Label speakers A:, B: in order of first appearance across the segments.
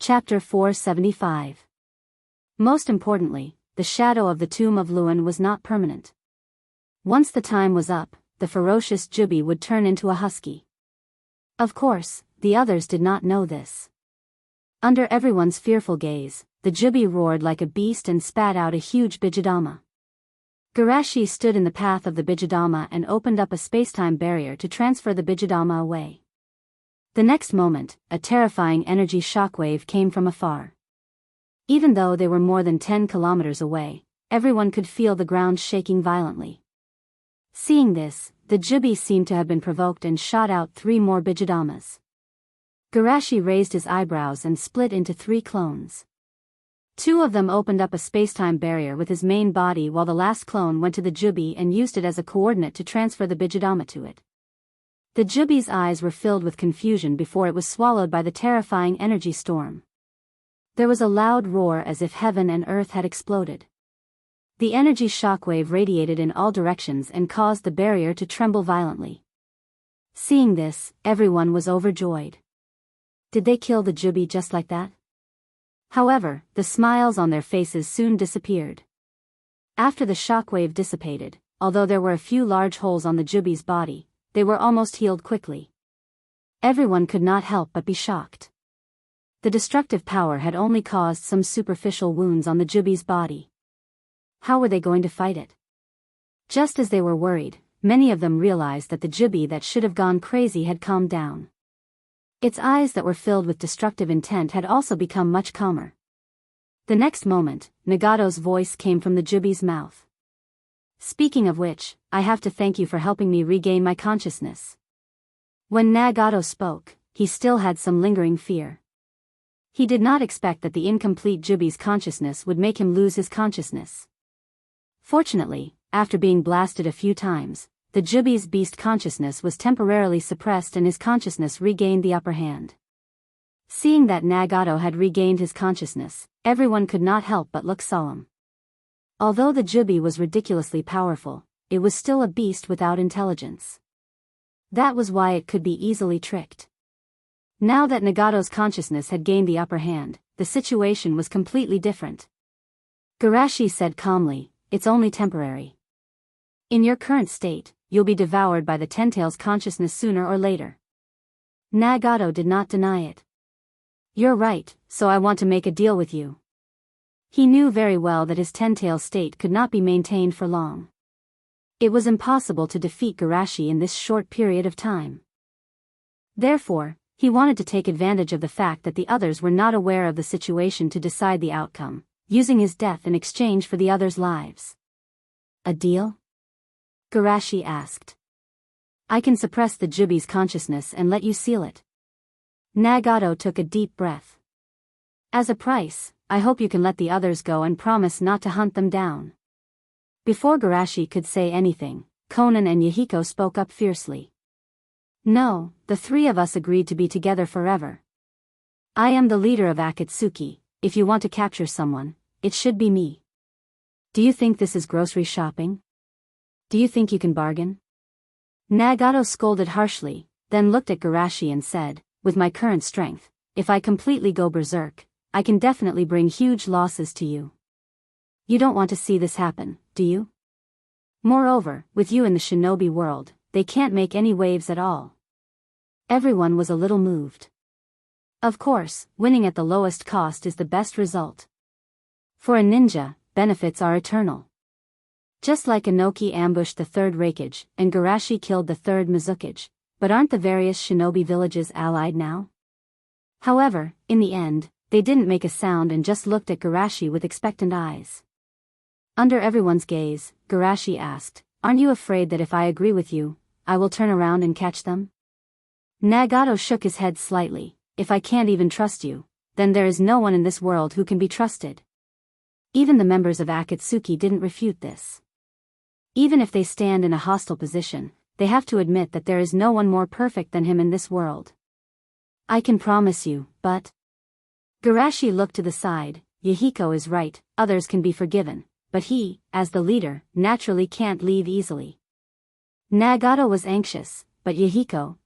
A: Chapter 475. Most importantly, the shadow of the tomb of Lewin was not permanent. Once the time was up, the ferocious Jubi would turn into a husky. Of course, the others did not know this. Under everyone's fearful gaze, the Jubi roared like a beast and spat out a huge bijidama. Garashi stood in the path of the bijidama and opened up a spacetime barrier to transfer the bijidama away. The next moment, a terrifying energy shockwave came from afar. Even though they were more than 10 kilometers away, everyone could feel the ground shaking violently. Seeing this, the Jubi seemed to have been provoked and shot out 3 more bijidamas. Garashi raised his eyebrows and split into 3 clones. 2 of them opened up a spacetime barrier with his main body, while the last clone went to the Jubi and used it as a coordinate to transfer the bijidama to it. The Jubi's eyes were filled with confusion before it was swallowed by the terrifying energy storm. There was a loud roar as if heaven and earth had exploded. The energy shockwave radiated in all directions and caused the barrier to tremble violently. Seeing this, everyone was overjoyed. Did they kill the Jubi just like that? However, the smiles on their faces soon disappeared. After the shockwave dissipated, although there were a few large holes on the Jubi's body, they were almost healed quickly. Everyone could not help but be shocked. The destructive power had only caused some superficial wounds on the Jubi's body. How were they going to fight it? Just as they were worried, many of them realized that the Jubi that should have gone crazy had calmed down. Its eyes that were filled with destructive intent had also become much calmer. The next moment, Nagato's voice came from the Jubi's mouth. Speaking of which, I have to thank you for helping me regain my consciousness. When Nagato spoke, he still had some lingering fear. He did not expect that the incomplete Jubi's consciousness would make him lose his consciousness. Fortunately, after being blasted a few times, the Jubi's beast consciousness was temporarily suppressed and his consciousness regained the upper hand. Seeing that Nagato had regained his consciousness, everyone could not help but look solemn. Although the Jubi was ridiculously powerful, it was still a beast without intelligence. That was why it could be easily tricked. Now that Nagato's consciousness had gained the upper hand, the situation was completely different. Garashi said calmly, "It's only temporary. In your current state, you'll be devoured by the Ten-Tail's consciousness sooner or later." Nagato did not deny it. "You're right, so I want to make a deal with you." He knew very well that his Ten-Tail state could not be maintained for long. It was impossible to defeat Garashi in this short period of time. Therefore, he wanted to take advantage of the fact that the others were not aware of the situation to decide the outcome, using his death in exchange for the others' lives. "A deal?" Garashi asked. "I can suppress the Jubi's consciousness and let you seal it." Nagato took a deep breath. "As a price, I hope you can let the others go and promise not to hunt them down." Before Garashi could say anything, Konan and Yahiko spoke up fiercely. "No, the 3 of us agreed to be together forever. I am the leader of Akatsuki. If you want to capture someone, it should be me. Do you think this is grocery shopping? Do you think you can bargain?" Nagato scolded harshly, then looked at Garashi and said, "With my current strength, if I completely go berserk, I can definitely bring huge losses to you. You don't want to see this happen, do you? Moreover, with you in the shinobi world, they can't make any waves at all." Everyone was a little moved. Of course, winning at the lowest cost is the best result. For a ninja, benefits are eternal. Just like Inoki ambushed the 3rd Raikage, and Garashi killed the 3rd Mizukage, but aren't the various shinobi villages allied now? However, in the end, they didn't make a sound and just looked at Garashi with expectant eyes. Under everyone's gaze, Garashi asked, "Aren't you afraid that if I agree with you, I will turn around and catch them?" Nagato shook his head slightly. "If I can't even trust you, then there is no one in this world who can be trusted." Even the members of Akatsuki didn't refute this. Even if they stand in a hostile position, they have to admit that there is no one more perfect than him in this world. "I can promise you, but..." Garashi looked to the side. Yahiko is right, others can be forgiven, but he, as the leader, naturally can't leave easily. Nagato was anxious, but Yahiko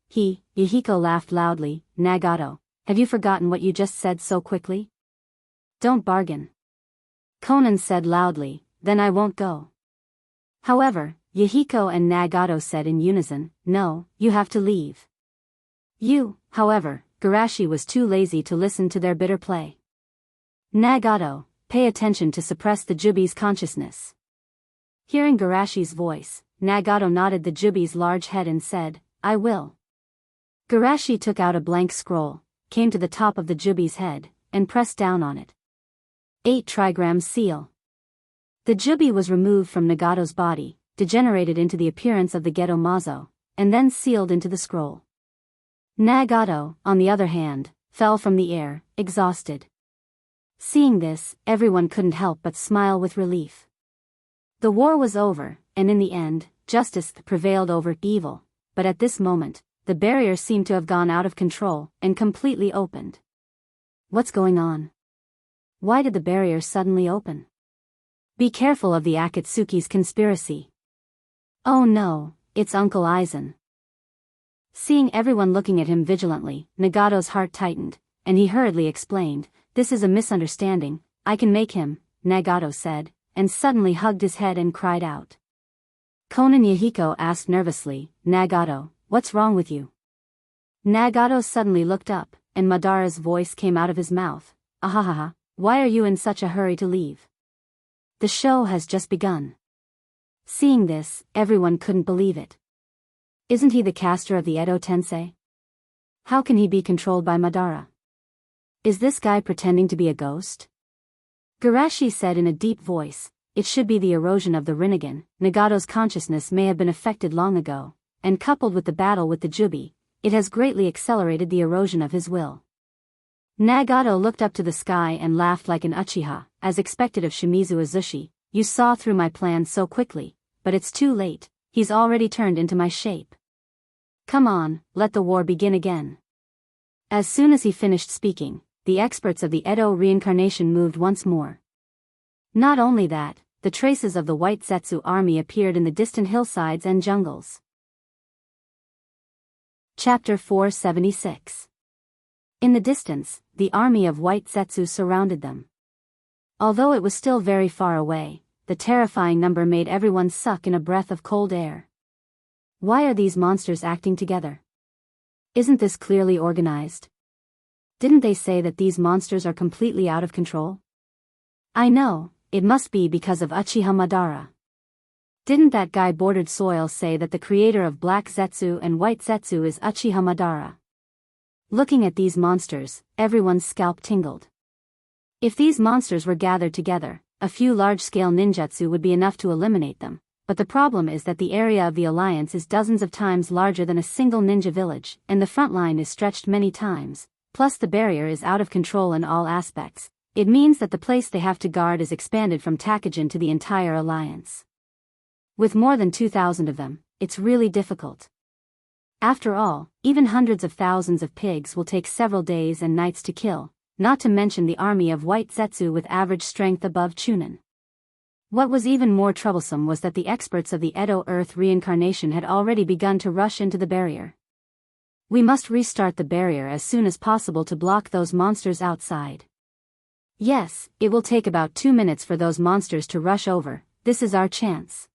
A: laughed loudly. "Nagato, Have you forgotten what you just said so quickly? Don't bargain. Conan said loudly, then I won't go. However, Yahiko and Nagato said in unison, no, you have to leave. However, Garashi was too lazy to listen to their bitter play. Nagato, pay attention to suppress the Jubi's consciousness. Hearing Garashi's voice, Nagato nodded the Jubi's large head and said, I will. Garashi took out a blank scroll, came to the top of the Jubi's head, and pressed down on it. 8 trigrams seal. The Jubi was removed from Nagato's body, degenerated into the appearance of the Geto Mazo, and then sealed into the scroll. Nagato, on the other hand, fell from the air, exhausted. Seeing this, everyone couldn't help but smile with relief. The war was over, and in the end, justice prevailed over evil, but at this moment, the barrier seemed to have gone out of control and completely opened. What's going on? Why did the barrier suddenly open? Be careful of the Akatsuki's conspiracy. Oh no, it's Uncle Aizen. Seeing everyone looking at him vigilantly, Nagato's heart tightened, and he hurriedly explained, this is a misunderstanding, I can make him, Nagato said, and suddenly hugged his head and cried out. Conan Yahiko asked nervously, Nagato, what's wrong with you? Nagato suddenly looked up, and Madara's voice came out of his mouth, ahahaha, why are you in such a hurry to leave? The show has just begun. Seeing this, everyone couldn't believe it. Isn't he the caster of the Edo Tensei? How can he be controlled by Madara? Is this guy pretending to be a ghost? Garashi said in a deep voice, it should be the erosion of the Rinnegan. Nagato's consciousness may have been affected long ago, and coupled with the battle with the Jubi, it has greatly accelerated the erosion of his will. Nagato looked up to the sky and laughed like an Uchiha, as expected of Shimizu Azushi, you saw through my plan so quickly, but it's too late, he's already turned into my shape. Come on, let the war begin again. As soon as he finished speaking, the experts of the Edo reincarnation moved once more. Not only that, the traces of the White Zetsu army appeared in the distant hillsides and jungles. Chapter 476. In the distance, the army of White Zetsu surrounded them. Although it was still very far away, the terrifying number made everyone suck in a breath of cold air. Why are these monsters acting together? Isn't this clearly organized? Didn't they say that these monsters are completely out of control? I know, it must be because of Uchiha Madara. Didn't that guy Bordered Soil say that the creator of Black Zetsu and White Zetsu is Uchiha Madara? Looking at these monsters, everyone's scalp tingled. If these monsters were gathered together, a few large-scale ninjutsu would be enough to eliminate them, but the problem is that the area of the alliance is dozens of times larger than a single ninja village, and the front line is stretched many times, plus the barrier is out of control in all aspects. It means that the place they have to guard is expanded from Takajin to the entire alliance. With more than 2,000 of them, it's really difficult. After all, even hundreds of thousands of pigs will take several days and nights to kill, not to mention the army of White Zetsu with average strength above Chunin. What was even more troublesome was that the experts of the Edo Earth reincarnation had already begun to rush into the barrier. We must restart the barrier as soon as possible to block those monsters outside. Yes, it will take about 2 minutes for those monsters to rush over, this is our chance.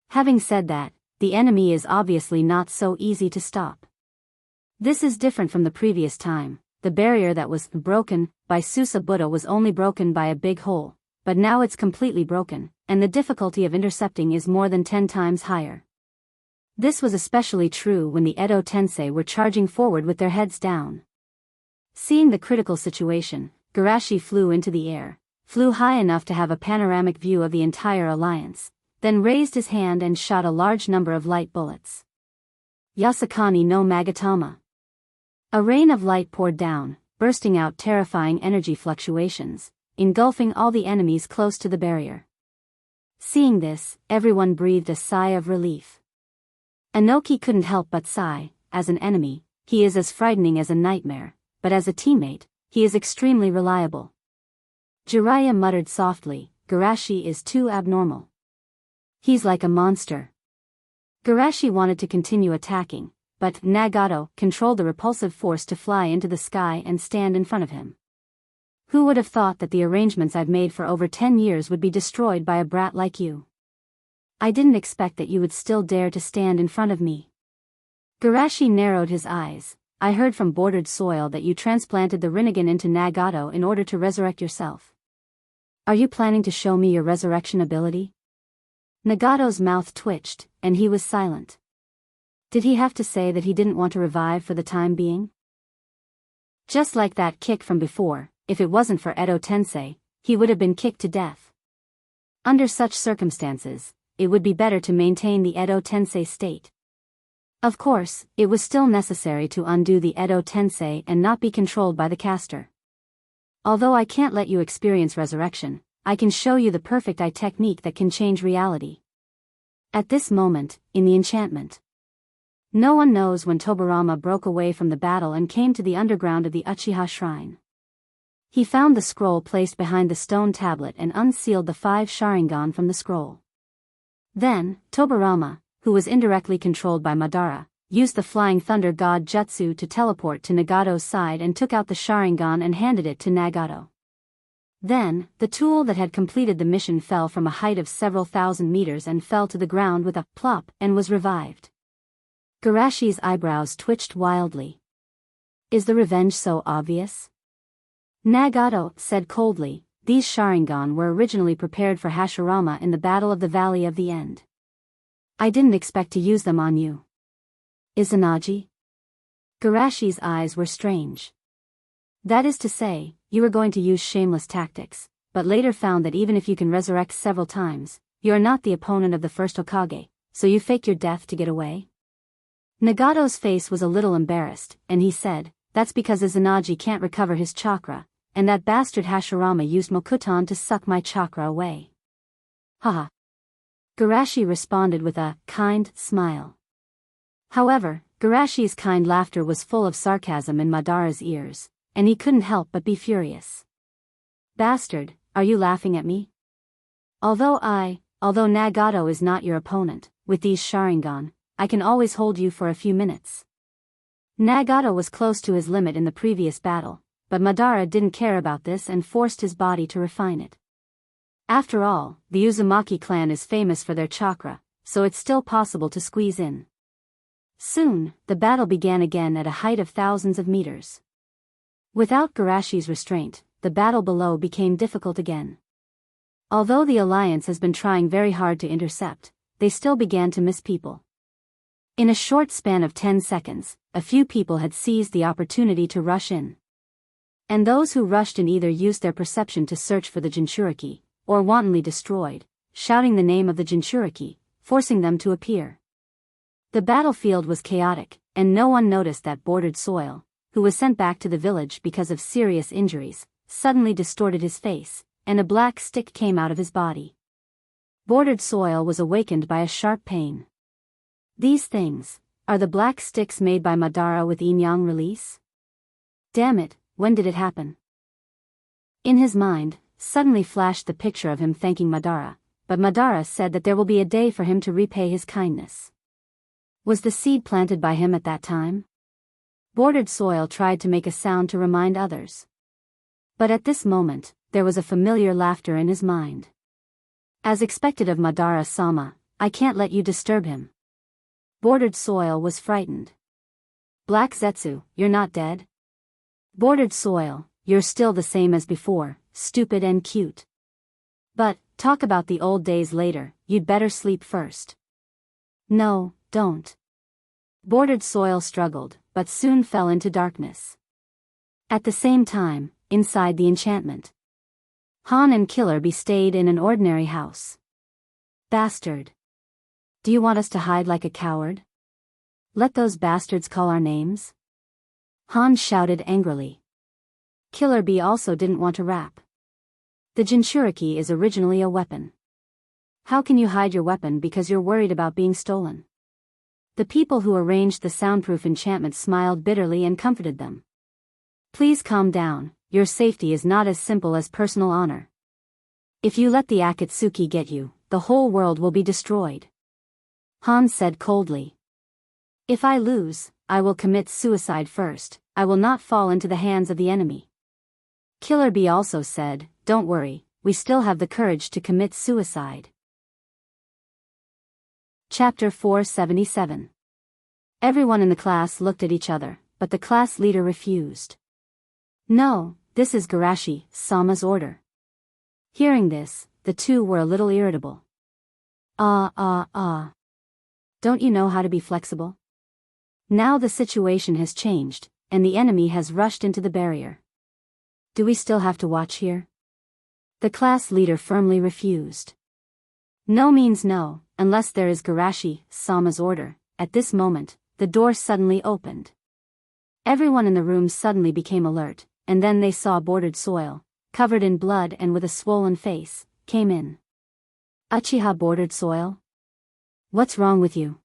A: Having said that, the enemy is obviously not so easy to stop. This is different from the previous time. The barrier that was broken by Susa Buddha was only broken by a big hole, but now it's completely broken, and the difficulty of intercepting is more than 10 times higher. This was especially true when the Edo Tensei were charging forward with their heads down. Seeing the critical situation, Garashi flew into the air, flew high enough to have a panoramic view of the entire alliance, then raised his hand and shot a large number of light bullets. Yasakani no Magatama. A rain of light poured down, bursting out terrifying energy fluctuations, engulfing all the enemies close to the barrier. Seeing this, everyone breathed a sigh of relief. Anoki couldn't help but sigh. As an enemy, he is as frightening as a nightmare, but as a teammate, he is extremely reliable. Jiraiya muttered softly, Garashi is too abnormal. He's like a monster. Garashi wanted to continue attacking, but Nagato controlled the repulsive force to fly into the sky and stand in front of him. Who would have thought that the arrangements I've made for over 10 years would be destroyed by a brat like you? I didn't expect that you would still dare to stand in front of me. Garashi narrowed his eyes. I heard from Bordered Soil that you transplanted the Rinnegan into Nagato in order to resurrect yourself. Are you planning to show me your resurrection ability? Nagato's mouth twitched, and he was silent. Did he have to say that he didn't want to revive for the time being? Just like that kick from before, if it wasn't for Edo Tensei, he would have been kicked to death. Under such circumstances, it would be better to maintain the Edo Tensei state. Of course, it was still necessary to undo the Edo Tensei and not be controlled by the caster. Although I can't let you experience resurrection, I can show you the perfect eye technique that can change reality. At this moment, in the enchantment. No one knows when Tobarama broke away from the battle and came to the underground of the Uchiha Shrine. He found the scroll placed behind the stone tablet and unsealed the 5 Sharingan from the scroll. Then, Tobarama, who was indirectly controlled by Madara, used the Flying Thunder God Jutsu to teleport to Nagato's side and took out the Sharingan and handed it to Nagato. Then, the tool that had completed the mission fell from a height of several thousand meters and fell to the ground with a plop and was revived. Garashi's eyebrows twitched wildly. Is the revenge so obvious? Nagato said coldly, these Sharingan were originally prepared for Hashirama in the Battle of the Valley of the End. I didn't expect to use them on you. Izanagi? Garashi's eyes were strange. That is to say, you were going to use shameless tactics, but later found that even if you can resurrect several times, you are not the opponent of the first Hokage, so you fake your death to get away? Nagato's face was a little embarrassed, and he said, that's because Izanagi can't recover his chakra, and that bastard Hashirama used Mokuton to suck my chakra away. Haha. Garashi responded with a kind smile. However, Garashi's kind laughter was full of sarcasm in Madara's ears, and he couldn't help but be furious. Bastard, are you laughing at me? Although Nagato is not your opponent, with these Sharingan, I can always hold you for a few minutes. Nagato was close to his limit in the previous battle, but Madara didn't care about this and forced his body to refine it. After all, the Uzumaki clan is famous for their chakra, so it's still possible to squeeze in. Soon, the battle began again at a height of thousands of meters. Without Garashi's restraint, the battle below became difficult again. Although the Alliance has been trying very hard to intercept, they still began to miss people. In a short span of 10 seconds, a few people had seized the opportunity to rush in. And those who rushed in either used their perception to search for the Jinchuriki, or wantonly destroyed, shouting the name of the Jinchuriki, forcing them to appear. The battlefield was chaotic, and no one noticed that Bordered Soil, who was sent back to the village because of serious injuries, suddenly distorted his face, and a black stick came out of his body. Bordered Soil was awakened by a sharp pain. These things, are the black sticks made by Madara with yin-yang release? Damn it, when did it happen? In his mind, suddenly flashed the picture of him thanking Madara, but Madara said that there will be a day for him to repay his kindness. Was the seed planted by him at that time? Bordered Soil tried to make a sound to remind others. But at this moment, there was a familiar laughter in his mind. As expected of Madara-sama, I can't let you disturb him. Bordered Soil was frightened. Black Zetsu, you're not dead? Bordered Soil, you're still the same as before, stupid and cute. But, talk about the old days later, you'd better sleep first. No, don't. Bordered Soil struggled, but soon fell into darkness. At the same time, inside the enchantment, Han and Killer Bee stayed in an ordinary house. Bastard. Do you want us to hide like a coward? Let those bastards call our names? Han shouted angrily. Killer Bee also didn't want to rap. The Jinchuriki is originally a weapon. How can you hide your weapon because you're worried about being stolen? The people who arranged the soundproof enchantment smiled bitterly and comforted them. Please calm down, your safety is not as simple as personal honor. If you let the Akatsuki get you, the whole world will be destroyed. Han said coldly. If I lose, I will commit suicide first. I will not fall into the hands of the enemy. Killer Bee also said, "Don't worry, we still have the courage to commit suicide." Chapter 477. Everyone in the class looked at each other, but the class leader refused. "No, this is Garashi-sama's order." Hearing this, the two were a little irritable. Don't you know how to be flexible? Now the situation has changed, and the enemy has rushed into the barrier. Do we still have to watch here? The class leader firmly refused. No means no, unless there is Garashi-sama's order. At this moment, the door suddenly opened. Everyone in the room suddenly became alert, and then they saw Bordered Soil, covered in blood and with a swollen face, came in. "Uchiha Bordered Soil? What's wrong with you?"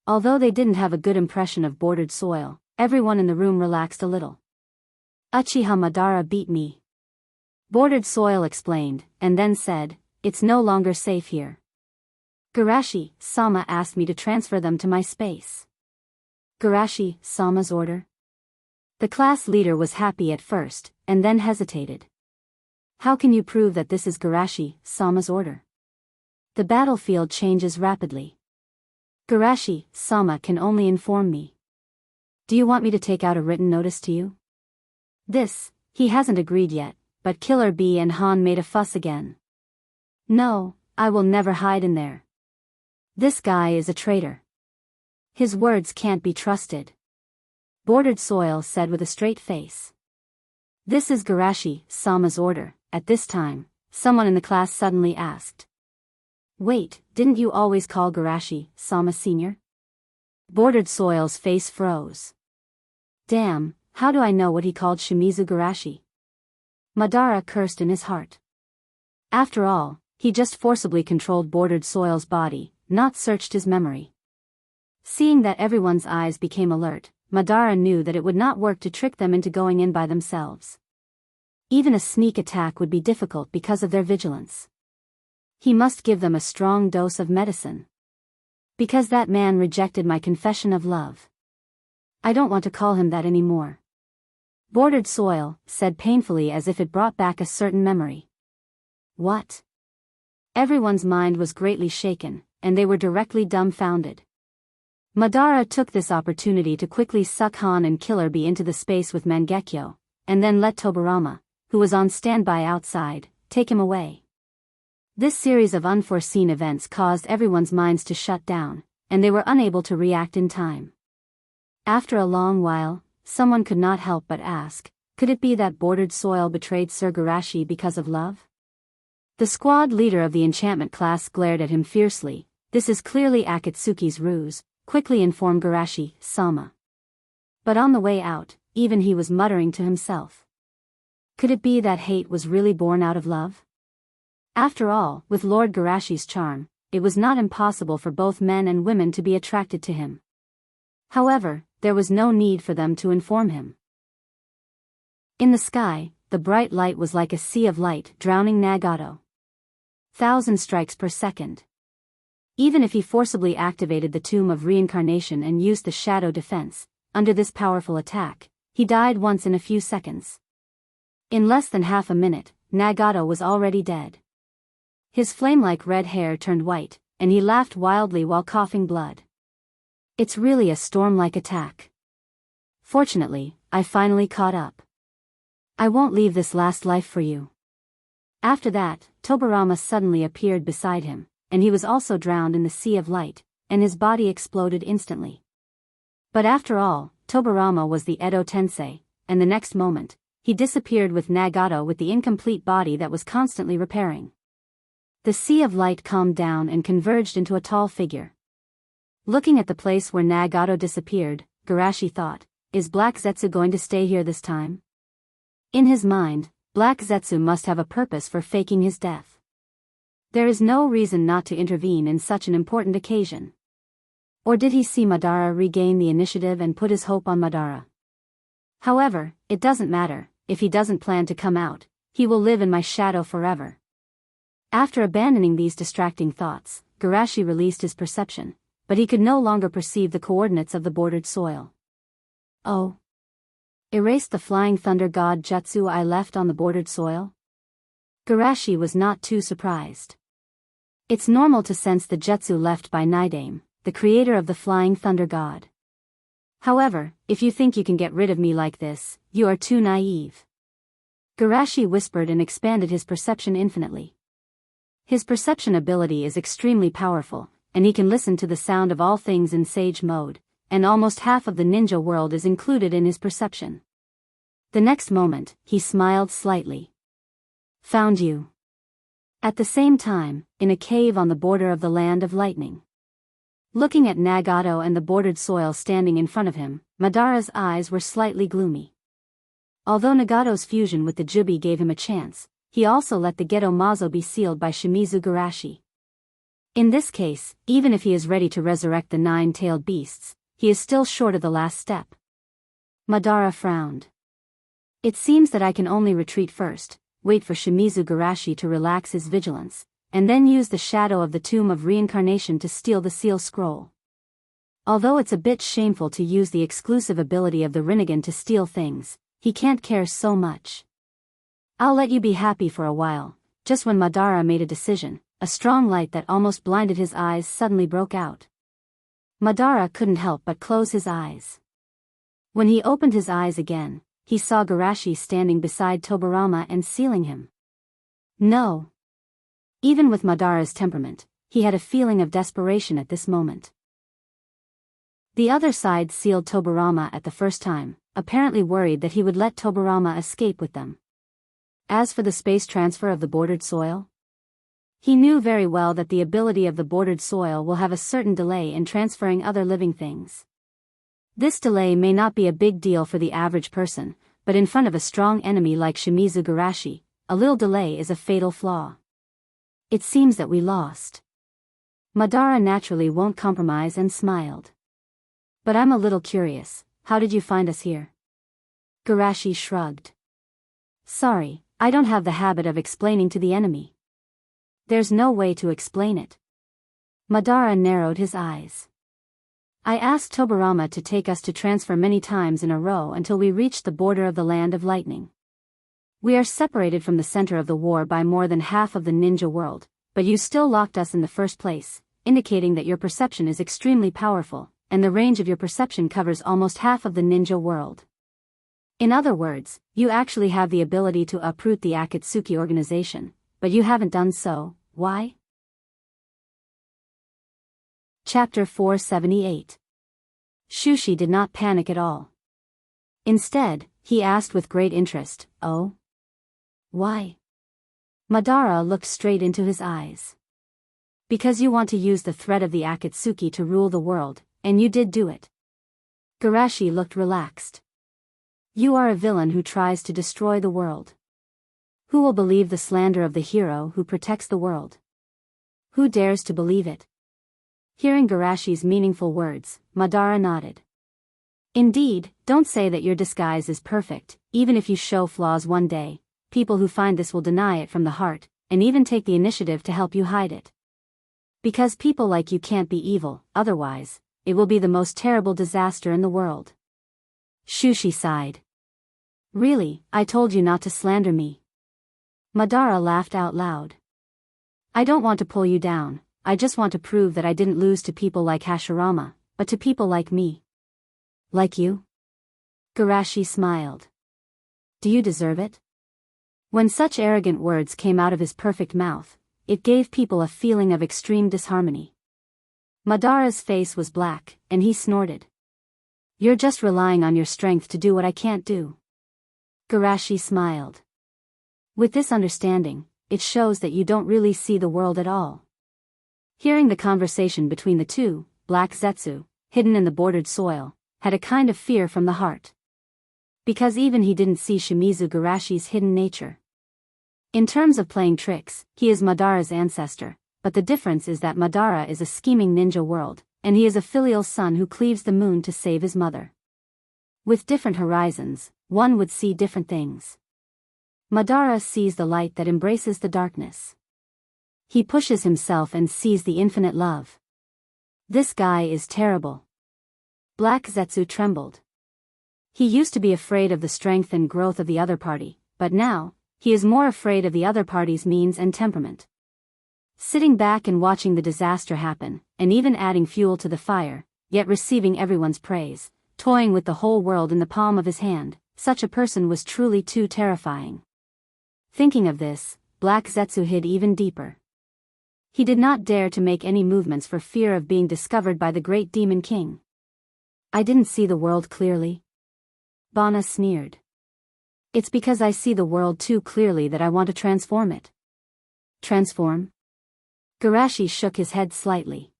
A: Although they didn't have a good impression of Bordered Soil, everyone in the room relaxed a little. "Uchiha Madara beat me," Bordered Soil explained, and then said, "It's no longer safe here. Garashi-sama asked me to transfer them to my space." Garashi-sama's order? The class leader was happy at first, and then hesitated. "How can you prove that this is Garashi-sama's order? The battlefield changes rapidly. Garashi-sama can only inform me. Do you want me to take out a written notice to you?" He hasn't agreed yet, but Killer Bee and Han made a fuss again. "No, I will never hide in there. This guy is a traitor. His words can't be trusted," Bordered Soil said with a straight face. "This is Garashi-sama's order." At this time, someone in the class suddenly asked. "Wait, didn't you always call Garashi-sama senior?" Bordered Soil's face froze. "Damn, how do I know what he called Shimizu Garashi?" Madara cursed in his heart. After all, he just forcibly controlled Bordered Soil's body, not searched his memory. Seeing that everyone's eyes became alert, Madara knew that it would not work to trick them into going in by themselves. Even a sneak attack would be difficult because of their vigilance. He must give them a strong dose of medicine. "Because that man rejected my confession of love. I don't want to call him that anymore," Bordered Soil said painfully as if it brought back a certain memory. "What?" Everyone's mind was greatly shaken, and they were directly dumbfounded. Madara took this opportunity to quickly suck Han and Killer Bee into the space with Mangekyo, and then let Tobarama, who was on standby outside, take him away. This series of unforeseen events caused everyone's minds to shut down, and they were unable to react in time. After a long while, someone could not help but ask, could it be that Bordered Soil betrayed Sir Garashi because of love? The squad leader of the enchantment class glared at him fiercely. "This is clearly Akatsuki's ruse," quickly informed Garashi-sama. But on the way out, even he was muttering to himself. Could it be that hate was really born out of love? After all, with Lord Garashi's charm, it was not impossible for both men and women to be attracted to him. However, there was no need for them to inform him. In the sky, the bright light was like a sea of light drowning Nagato. 1,000 strikes per second. Even if he forcibly activated the Tomb of Reincarnation and used the Shadow Defense, under this powerful attack, he died once in a few seconds. In less than half a minute, Nagato was already dead. His flame-like red hair turned white, and he laughed wildly while coughing blood. "It's really a storm-like attack. Fortunately, I finally caught up. I won't leave this last life for you." After that, Tobarama suddenly appeared beside him, and he was also drowned in the sea of light, and his body exploded instantly. But after all, Tobarama was the Edo Tensei, and the next moment, he disappeared with Nagato with the incomplete body that was constantly repairing. The sea of light calmed down and converged into a tall figure. Looking at the place where Nagato disappeared, Garashi thought, is Black Zetsu going to stay here this time? In his mind, Black Zetsu must have a purpose for faking his death. There is no reason not to intervene in such an important occasion. Or did he see Madara regain the initiative and put his hope on Madara? However, it doesn't matter, if he doesn't plan to come out, he will live in my shadow forever. After abandoning these distracting thoughts, Garashi released his perception, but he could no longer perceive the coordinates of the bordered soil. Oh! Erased the flying thunder god jutsu I left on the bordered soil? Garashi was not too surprised. It's normal to sense the jutsu left by Nidame, the creator of the flying thunder god. However, if you think you can get rid of me like this, you are too naive. Garashi whispered and expanded his perception infinitely. His perception ability is extremely powerful, and he can listen to the sound of all things in sage mode, and almost half of the ninja world is included in his perception. The next moment, he smiled slightly. Found you. At the same time, in a cave on the border of the land of lightning. Looking at Nagato and the bordered soil standing in front of him, Madara's eyes were slightly gloomy. Although Nagato's fusion with the Jubi gave him a chance, he also let the Geto Mazo be sealed by Shimizu Garashi. In this case, even if he is ready to resurrect the nine-tailed beasts, he is still short of the last step. Madara frowned. It seems that I can only retreat first, wait for Shimizu Garashi to relax his vigilance, and then use the shadow of the Tomb of Reincarnation to steal the seal scroll. Although it's a bit shameful to use the exclusive ability of the Rinnegan to steal things, he can't care so much. I'll let you be happy for a while. Just when Madara made a decision, a strong light that almost blinded his eyes suddenly broke out. Madara couldn't help but close his eyes. When he opened his eyes again, he saw Garashi standing beside Tobirama and sealing him. No. Even with Madara's temperament, he had a feeling of desperation at this moment. The other side sealed Tobirama at the first time, apparently worried that he would let Tobirama escape with them. As for the space transfer of the bordered soil, he knew very well that the ability of the bordered soil will have a certain delay in transferring other living things. This delay may not be a big deal for the average person, but in front of a strong enemy like Shimizu Garashi, a little delay is a fatal flaw. It seems that we lost. Madara naturally won't compromise and smiled. But I'm a little curious, how did you find us here? Garashi shrugged. Sorry, I don't have the habit of explaining to the enemy. There's no way to explain it. Madara narrowed his eyes. I asked Tobirama to take us to transfer many times in a row until we reached the border of the land of lightning. We are separated from the center of the war by more than half of the ninja world, but you still locked us in the first place, indicating that your perception is extremely powerful, and the range of your perception covers almost half of the ninja world. In other words, you actually have the ability to uproot the Akatsuki organization, but you haven't done so. Why? Chapter 478. Shushi did not panic at all. Instead, he asked with great interest, "Oh? Why?" Madara looked straight into his eyes. Because you want to use the threat of the Akatsuki to rule the world, and you did do it. Garashi looked relaxed. You are a villain who tries to destroy the world. Who will believe the slander of the hero who protects the world? Who dares to believe it? Hearing Garashi's meaningful words, Madara nodded. Indeed, don't say that your disguise is perfect. Even if you show flaws one day, people who find this will deny it from the heart, and even take the initiative to help you hide it. Because people like you can't be evil, otherwise, it will be the most terrible disaster in the world. Shushi sighed. Really, I told you not to slander me. Madara laughed out loud. I don't want to pull you down, I just want to prove that I didn't lose to people like Hashirama, but to people like me. Like you? Garashi smiled. Do you deserve it? When such arrogant words came out of his perfect mouth, it gave people a feeling of extreme disharmony. Madara's face was black, and he snorted. You're just relying on your strength to do what I can't do. Garashi smiled. With this understanding, it shows that you don't really see the world at all. Hearing the conversation between the two, Black Zetsu, hidden in the bordered soil, had a kind of fear from the heart. Because even he didn't see Shimizu Garashi's hidden nature. In terms of playing tricks, he is Madara's ancestor, but the difference is that Madara is a scheming ninja world, and he is a filial son who cleaves the moon to save his mother. With different horizons, one would see different things. Madara sees the light that embraces the darkness. He pushes himself and sees the infinite love. This guy is terrible. Black Zetsu trembled. He used to be afraid of the strength and growth of the other party, but now, he is more afraid of the other party's means and temperament. Sitting back and watching the disaster happen, and even adding fuel to the fire, yet receiving everyone's praise, toying with the whole world in the palm of his hand, such a person was truly too terrifying. Thinking of this, Black Zetsu hid even deeper. He did not dare to make any movements for fear of being discovered by the great demon king. I didn't see the world clearly. Bana sneered. It's because I see the world too clearly that I want to transform it. Transform? Garashi shook his head slightly.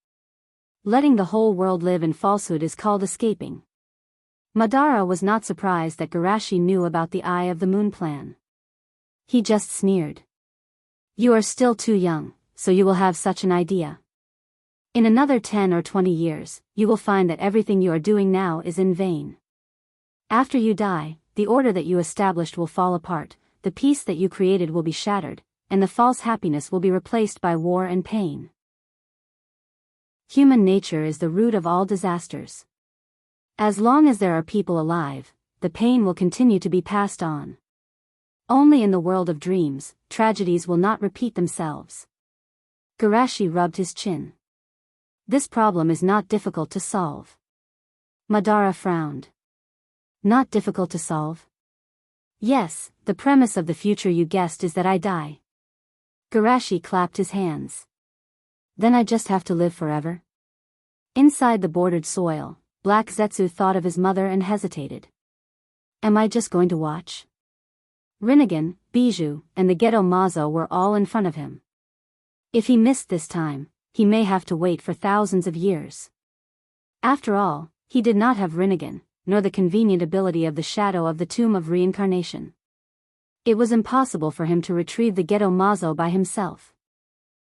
A: Letting the whole world live in falsehood is called escaping. Madara was not surprised that Garashi knew about the Eye of the Moon plan. He just sneered. You are still too young, so you will have such an idea. In another 10 or 20 years, you will find that everything you are doing now is in vain. After you die, the order that you established will fall apart, the peace that you created will be shattered, and the false happiness will be replaced by war and pain. Human nature is the root of all disasters. As long as there are people alive, the pain will continue to be passed on. Only in the world of dreams, tragedies will not repeat themselves. Garashi rubbed his chin. This problem is not difficult to solve. Madara frowned. Not difficult to solve? Yes, the premise of the future you guessed is that I die. Garashi clapped his hands. Then I just have to live forever? Inside the bordered soil, Black Zetsu thought of his mother and hesitated. Am I just going to watch? Rinnegan, Bijou, and the Geto Mazo were all in front of him. If he missed this time, he may have to wait for thousands of years. After all, he did not have Rinnegan, nor the convenient ability of the shadow of the Tomb of Reincarnation. It was impossible for him to retrieve the Geto Mazo by himself.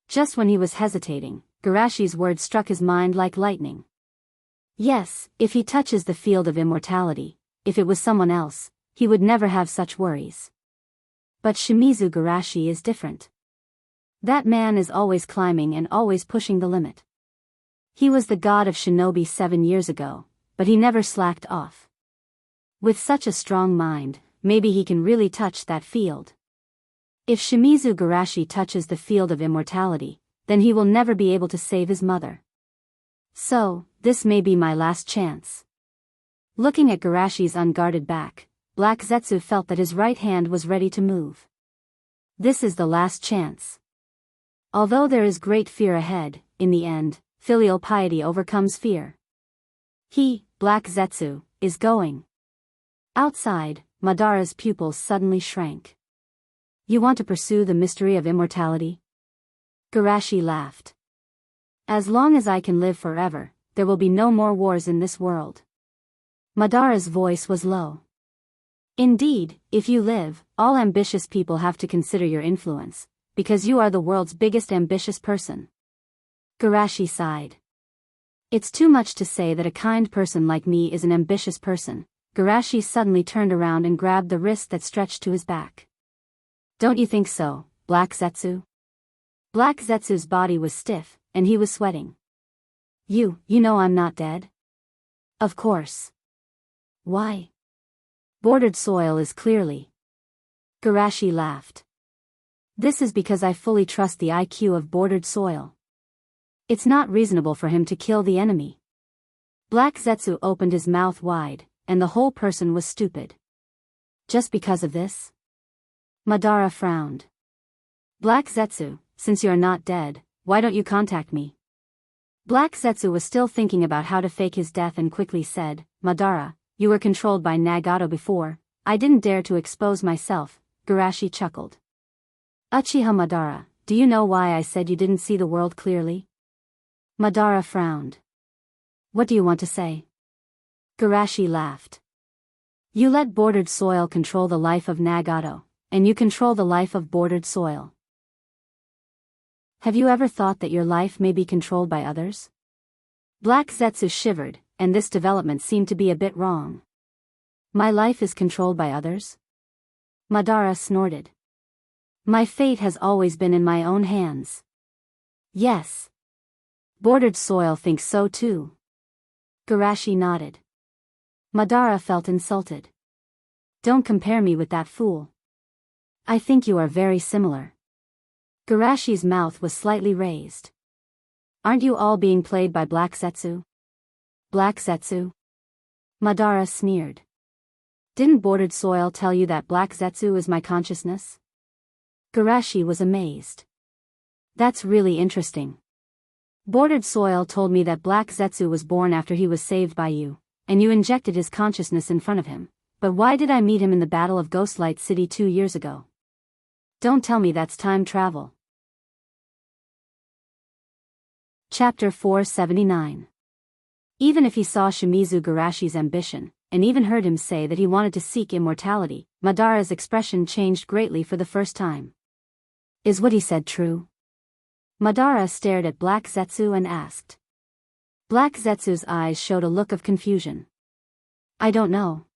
A: Just when he was hesitating, Garashi's words struck his mind like lightning. Yes, if he touches the field of immortality, if it was someone else, he would never have such worries. But Shimizu Garashi is different. That man is always climbing and always pushing the limit. He was the god of shinobi 7 years ago, but he never slacked off. With such a strong mind, maybe he can really touch that field. If Shimizu Garashi touches the field of immortality, then he will never be able to save his mother. So, this may be my last chance. Looking at Garashi's unguarded back, Black Zetsu felt that his right hand was ready to move. This is the last chance. Although there is great fear ahead, in the end, filial piety overcomes fear. He, Black Zetsu, is going. Outside, Madara's pupils suddenly shrank. You want to pursue the mystery of immortality? Garashi laughed. As long as I can live forever, there will be no more wars in this world. Madara's voice was low. Indeed, if you live, all ambitious people have to consider your influence, because you are the world's biggest ambitious person. Garashi sighed. It's too much to say that a kind person like me is an ambitious person. Garashi suddenly turned around and grabbed the wrist that stretched to his back. Don't you think so, Black Zetsu? Black Zetsu's body was stiff, and he was sweating. You know I'm not dead? Of course. Why? Bordered soil is clearly. Garashi laughed. This is because I fully trust the IQ of bordered soil. It's not reasonable for him to kill the enemy. Black Zetsu opened his mouth wide, and the whole person was stupid. Just because of this? Madara frowned. Black Zetsu, since you're not dead, why don't you contact me? Black Zetsu was still thinking about how to fake his death and quickly said, Madara, you were controlled by Nagato before. I didn't dare to expose myself. Garashi chuckled. Uchiha Madara, do you know why I said you didn't see the world clearly? Madara frowned. What do you want to say? Garashi laughed. You let bordered soil control the life of Nagato, and you control the life of bordered soil. Have you ever thought that your life may be controlled by others? Black Zetsu shivered, and this development seemed to be a bit wrong. My life is controlled by others? Madara snorted. My fate has always been in my own hands. Yes. Bordered soil thinks so too. Garashi nodded. Madara felt insulted. Don't compare me with that fool. I think you are very similar. Garashi's mouth was slightly raised. Aren't you all being played by Black Zetsu? Black Zetsu? Madara sneered. Didn't Bordered Soil tell you that Black Zetsu is my consciousness? Garashi was amazed. That's really interesting. Bordered Soil told me that Black Zetsu was born after he was saved by you, and you injected his consciousness in front of him. But why did I meet him in the Battle of Ghostlight City 2 years ago? Don't tell me that's time travel. Chapter 479. Even if he saw Shimizu Garashi's ambition, and even heard him say that he wanted to seek immortality, Madara's expression changed greatly for the first time. Is what he said true? Madara stared at Black Zetsu and asked. Black Zetsu's eyes showed a look of confusion. I don't know.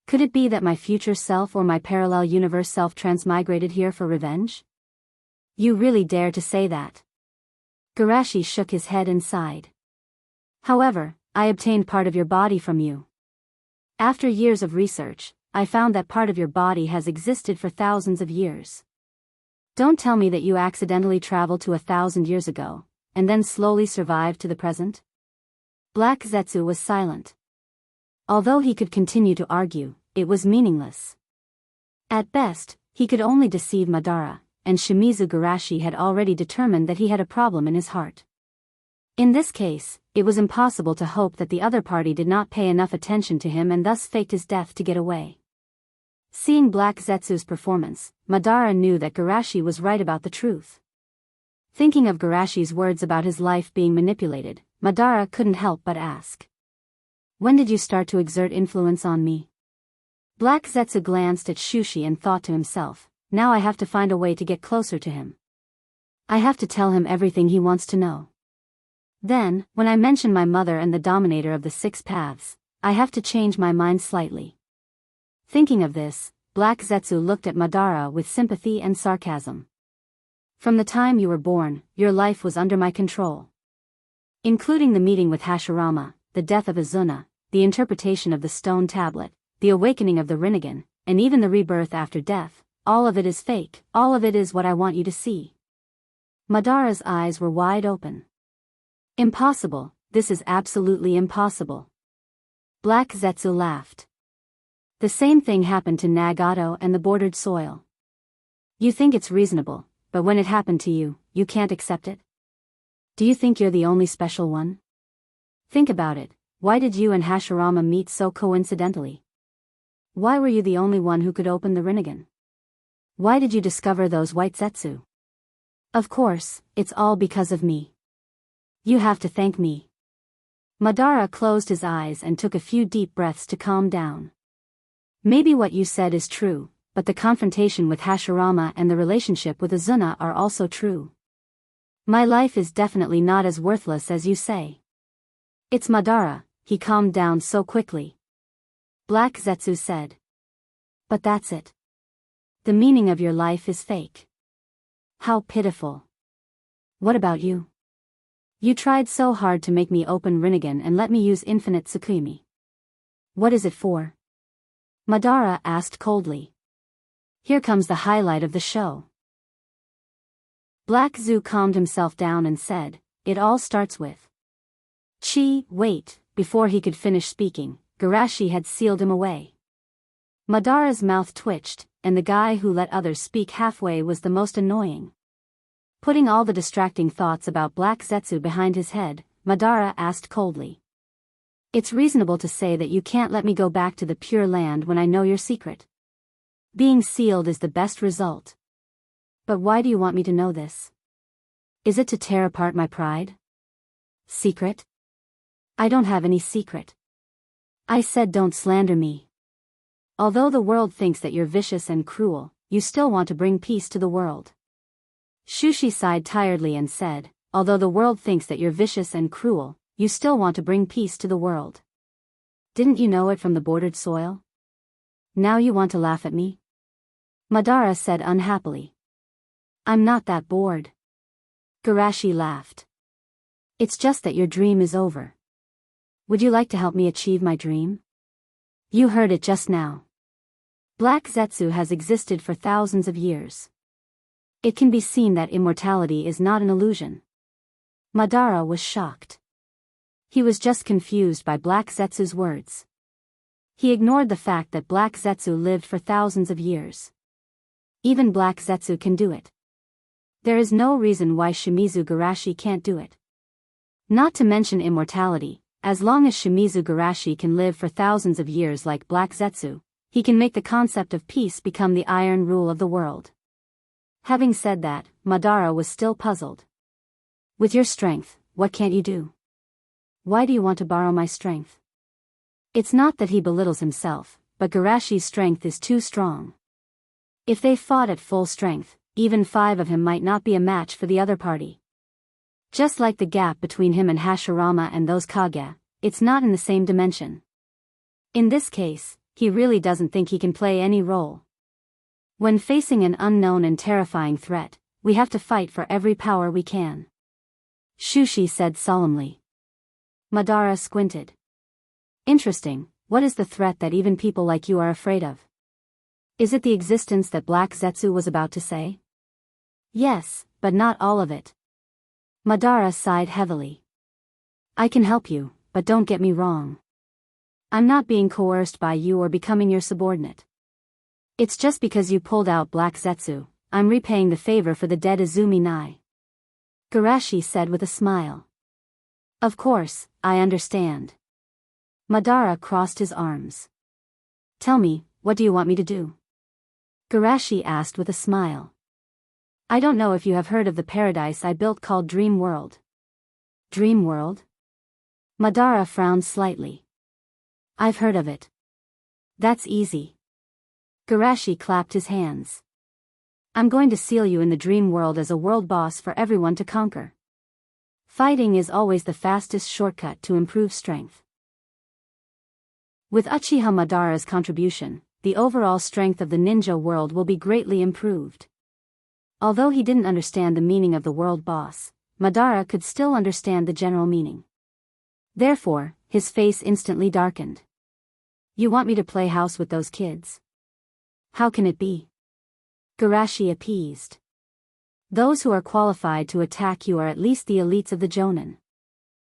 A: Could it be that my future self or my parallel universe self transmigrated here for revenge? You really dare to say that? Garashi shook his head and sighed. However, I obtained part of your body from you. After years of research, I found that part of your body has existed for thousands of years. Don't tell me that you accidentally traveled to 1,000 years ago, and then slowly survived to the present? Black Zetsu was silent. Although he could continue to argue, it was meaningless. At best, he could only deceive Madara, and Shimizu Garashi had already determined that he had a problem in his heart. In this case, it was impossible to hope that the other party did not pay enough attention to him and thus faked his death to get away. Seeing Black Zetsu's performance, Madara knew that Garashi was right about the truth. Thinking of Garashi's words about his life being manipulated, Madara couldn't help but ask. When did you start to exert influence on me? Black Zetsu glanced at Shushi and thought to himself, now I have to find a way to get closer to him. I have to tell him everything he wants to know. Then, when I mention my mother and the dominator of the 6 paths, I have to change my mind slightly. Thinking of this, Black Zetsu looked at Madara with sympathy and sarcasm. From the time you were born, your life was under my control. Including the meeting with Hashirama, the death of Azuna, the interpretation of the stone tablet, the awakening of the Rinnegan, and even the rebirth after death, all of it is fake, all of it is what I want you to see. Madara's eyes were wide open. Impossible, this is absolutely impossible. Black Zetsu laughed. The same thing happened to Nagato and the Bordered Soil. You think it's reasonable, but when it happened to you, you can't accept it? Do you think you're the only special one? Think about it, why did you and Hashirama meet so coincidentally? Why were you the only one who could open the Rinnegan? Why did you discover those white Zetsu? Of course, it's all because of me. You have to thank me. Madara closed his eyes and took a few deep breaths to calm down. Maybe what you said is true, but the confrontation with Hashirama and the relationship with Azuna are also true. My life is definitely not as worthless as you say. It's Madara, he calmed down so quickly. Black Zetsu said. But that's it. The meaning of your life is fake. How pitiful. What about you? You tried so hard to make me open Rinnegan and let me use infinite Tsukimi. What is it for? Madara asked coldly. Here comes the highlight of the show. Black Zu calmed himself down and said, it all starts with. Wait, before he could finish speaking, Garashi had sealed him away. Madara's mouth twitched, and the guy who let others speak halfway was the most annoying. Putting all the distracting thoughts about Black Zetsu behind his head, Madara asked coldly. It's reasonable to say that you can't let me go back to the Pure Land when I know your secret. Being sealed is the best result. But why do you want me to know this? Is it to tear apart my pride? Secret? I don't have any secret. I said don't slander me. Although the world thinks that you're vicious and cruel, you still want to bring peace to the world. Shushi sighed tiredly and said, although the world thinks that you're vicious and cruel, you still want to bring peace to the world. Didn't you know it from the Bordered Soil? Now you want to laugh at me? Madara said unhappily. I'm not that bored. Garashi laughed. It's just that your dream is over. Would you like to help me achieve my dream? You heard it just now. Black Zetsu has existed for thousands of years. It can be seen that immortality is not an illusion. Madara was shocked. He was just confused by Black Zetsu's words. He ignored the fact that Black Zetsu lived for thousands of years. Even Black Zetsu can do it. There is no reason why Shimizu Garashi can't do it. Not to mention immortality, as long as Shimizu Garashi can live for thousands of years like Black Zetsu, he can make the concept of peace become the iron rule of the world. Having said that, Madara was still puzzled. With your strength, what can't you do? Why do you want to borrow my strength? It's not that he belittles himself, but Garashi's strength is too strong. If they fought at full strength, even 5 of him might not be a match for the other party. Just like the gap between him and Hashirama and those Kage, it's not in the same dimension. In this case, he really doesn't think he can play any role. When facing an unknown and terrifying threat, we have to fight for every power we can. Shushi said solemnly. Madara squinted. Interesting, what is the threat that even people like you are afraid of? Is it the existence that Black Zetsu was about to say? Yes, but not all of it. Madara sighed heavily. I can help you, but don't get me wrong. I'm not being coerced by you or becoming your subordinate. It's just because you pulled out Black Zetsu, I'm repaying the favor for the dead Izumi Nai. Garashi said with a smile. Of course, I understand. Madara crossed his arms. Tell me, what do you want me to do? Garashi asked with a smile. I don't know if you have heard of the paradise I built called Dream World. Dream World? Madara frowned slightly. I've heard of it. That's easy. Garashi clapped his hands. I'm going to seal you in the Dream World as a world boss for everyone to conquer. Fighting is always the fastest shortcut to improve strength. With Uchiha Madara's contribution, the overall strength of the ninja world will be greatly improved. Although he didn't understand the meaning of the world boss, Madara could still understand the general meaning. Therefore, his face instantly darkened. You want me to play house with those kids? How can it be? Garashi appeased. Those who are qualified to attack you are at least the elites of the Jonin.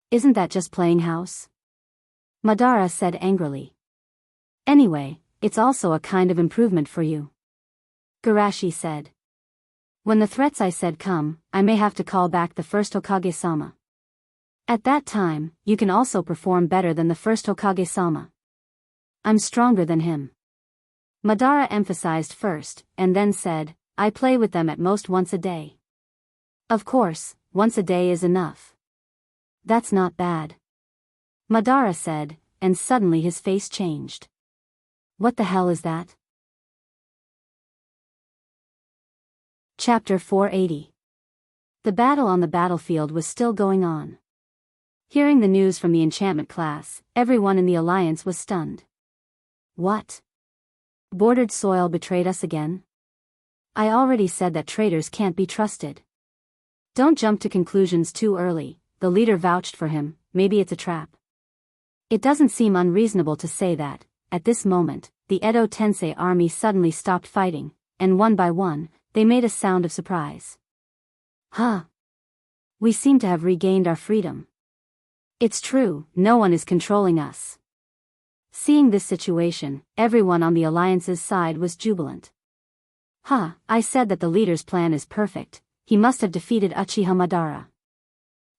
A: Isn't that just playing house? Madara said angrily. Anyway, it's also a kind of improvement for you. Garashi said. When the threats I said come, I may have to call back the first Hokage-sama. At that time, you can also perform better than the first Hokage-sama. I'm stronger than him. Madara emphasized first, and then said, I play with them at most once a day. Of course, once a day is enough. That's not bad. Madara said, and suddenly his face changed. What the hell is that? Chapter 480. The battle on the battlefield was still going on. Hearing the news from the enchantment class, everyone in the alliance was stunned. What? Bordered soil betrayed us again? I already said that traitors can't be trusted. Don't jump to conclusions too early, the leader vouched for him, maybe it's a trap. It doesn't seem unreasonable to say that, at this moment, the Edo Tensei army suddenly stopped fighting, and one by one, they made a sound of surprise. Huh. We seem to have regained our freedom. It's true, no one is controlling us. Seeing this situation, everyone on the Alliance's side was jubilant. Huh, I said that the leader's plan is perfect, he must have defeated Uchiha Madara.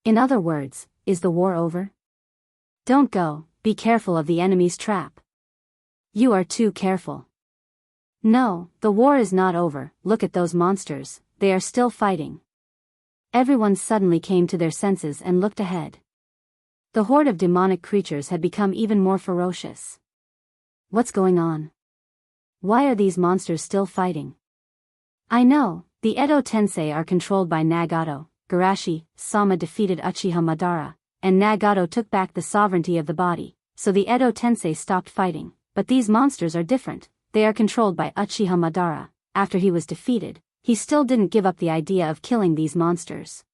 A: In other words, is the war over? Don't go, be careful of the enemy's trap. You are too careful. No, the war is not over, look at those monsters, they are still fighting. Everyone suddenly came to their senses and looked ahead. The horde of demonic creatures had become even more ferocious. What's going on? Why are these monsters still fighting? I know, the Edo Tensei are controlled by Nagato. Garashi Sama defeated Uchiha Madara, and Nagato took back the sovereignty of the body, so the Edo Tensei stopped fighting, but these monsters are different, they are controlled by Uchiha Madara. After he was defeated, he still didn't give up the idea of killing these monsters.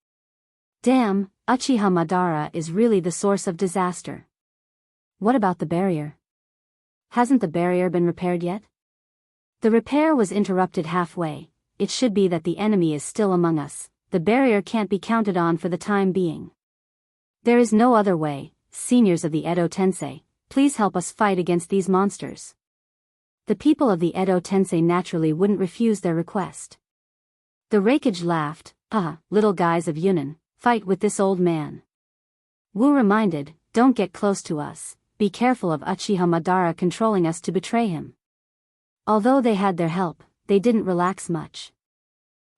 A: Damn, Uchiha Madara is really the source of disaster. What about the barrier? Hasn't the barrier been repaired yet? The repair was interrupted halfway. It should be that the enemy is still among us. The barrier can't be counted on for the time being. There is no other way. Seniors of the Edo Tensei, please help us fight against these monsters. The people of the Edo Tensei naturally wouldn't refuse their request. The Raikage laughed. Little guys of Yunnan, fight with this old man. Wu reminded, don't get close to us, be careful of Uchiha Madara controlling us to betray him. Although they had their help, they didn't relax much.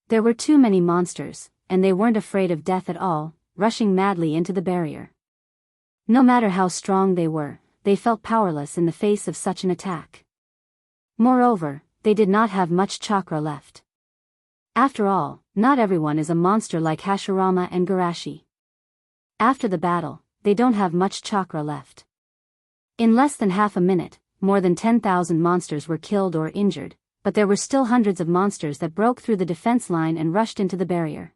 A: There were too many monsters, and they weren't afraid of death at all, rushing madly into the barrier. No matter how strong they were, they felt powerless in the face of such an attack. Moreover, they did not have much chakra left. After all, not everyone is a monster like Hashirama and Garashi. After the battle, they don't have much chakra left. In less than half a minute, more than 10,000 monsters were killed or injured, but there were still hundreds of monsters that broke through the defense line and rushed into the barrier.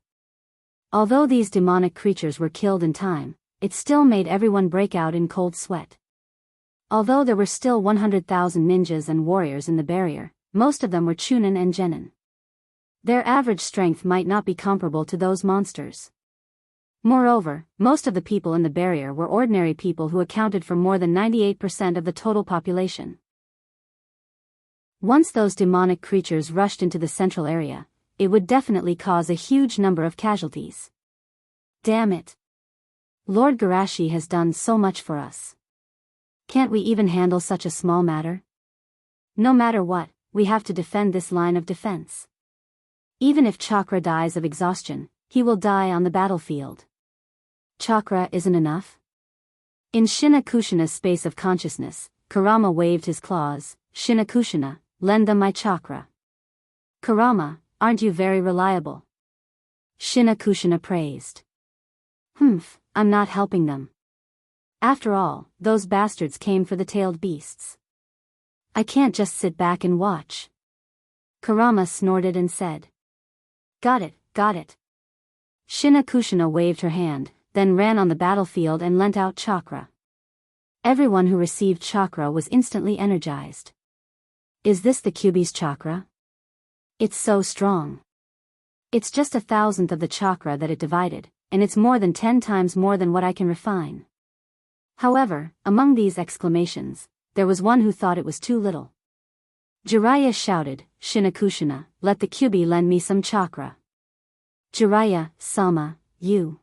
A: Although these demonic creatures were killed in time, it still made everyone break out in cold sweat. Although there were still 100,000 ninjas and warriors in the barrier, most of them were Chunin and Genin. Their average strength might not be comparable to those monsters. Moreover, most of the people in the barrier were ordinary people who accounted for more than 98% of the total population. Once those demonic creatures rushed into the central area, it would definitely cause a huge number of casualties. Damn it. Lord Garashi has done so much for us. Can't we even handle such a small matter? No matter what, we have to defend this line of defense. Even if Chakra dies of exhaustion, he will die on the battlefield. Chakra isn't enough? In Shinakushina's space of consciousness, Kurama waved his claws. Shinakushina, lend them my chakra. Kurama, aren't you very reliable? Shinakushina praised. I'm not helping them. After all, those bastards came for the tailed beasts. I can't just sit back and watch. Kurama snorted and said. Got it. Shinakushina waved her hand, then ran on the battlefield and lent out chakra. Everyone who received chakra was instantly energized. Is this the Kyuubi's chakra? It's so strong. It's just 1,000th of the chakra that it divided, and it's more than 10 times more than what I can refine. However, among these exclamations, there was one who thought it was too little. Jiraiya shouted, Shinakushina, let the Kyuubi lend me some chakra. Jiraiya, Sama, you.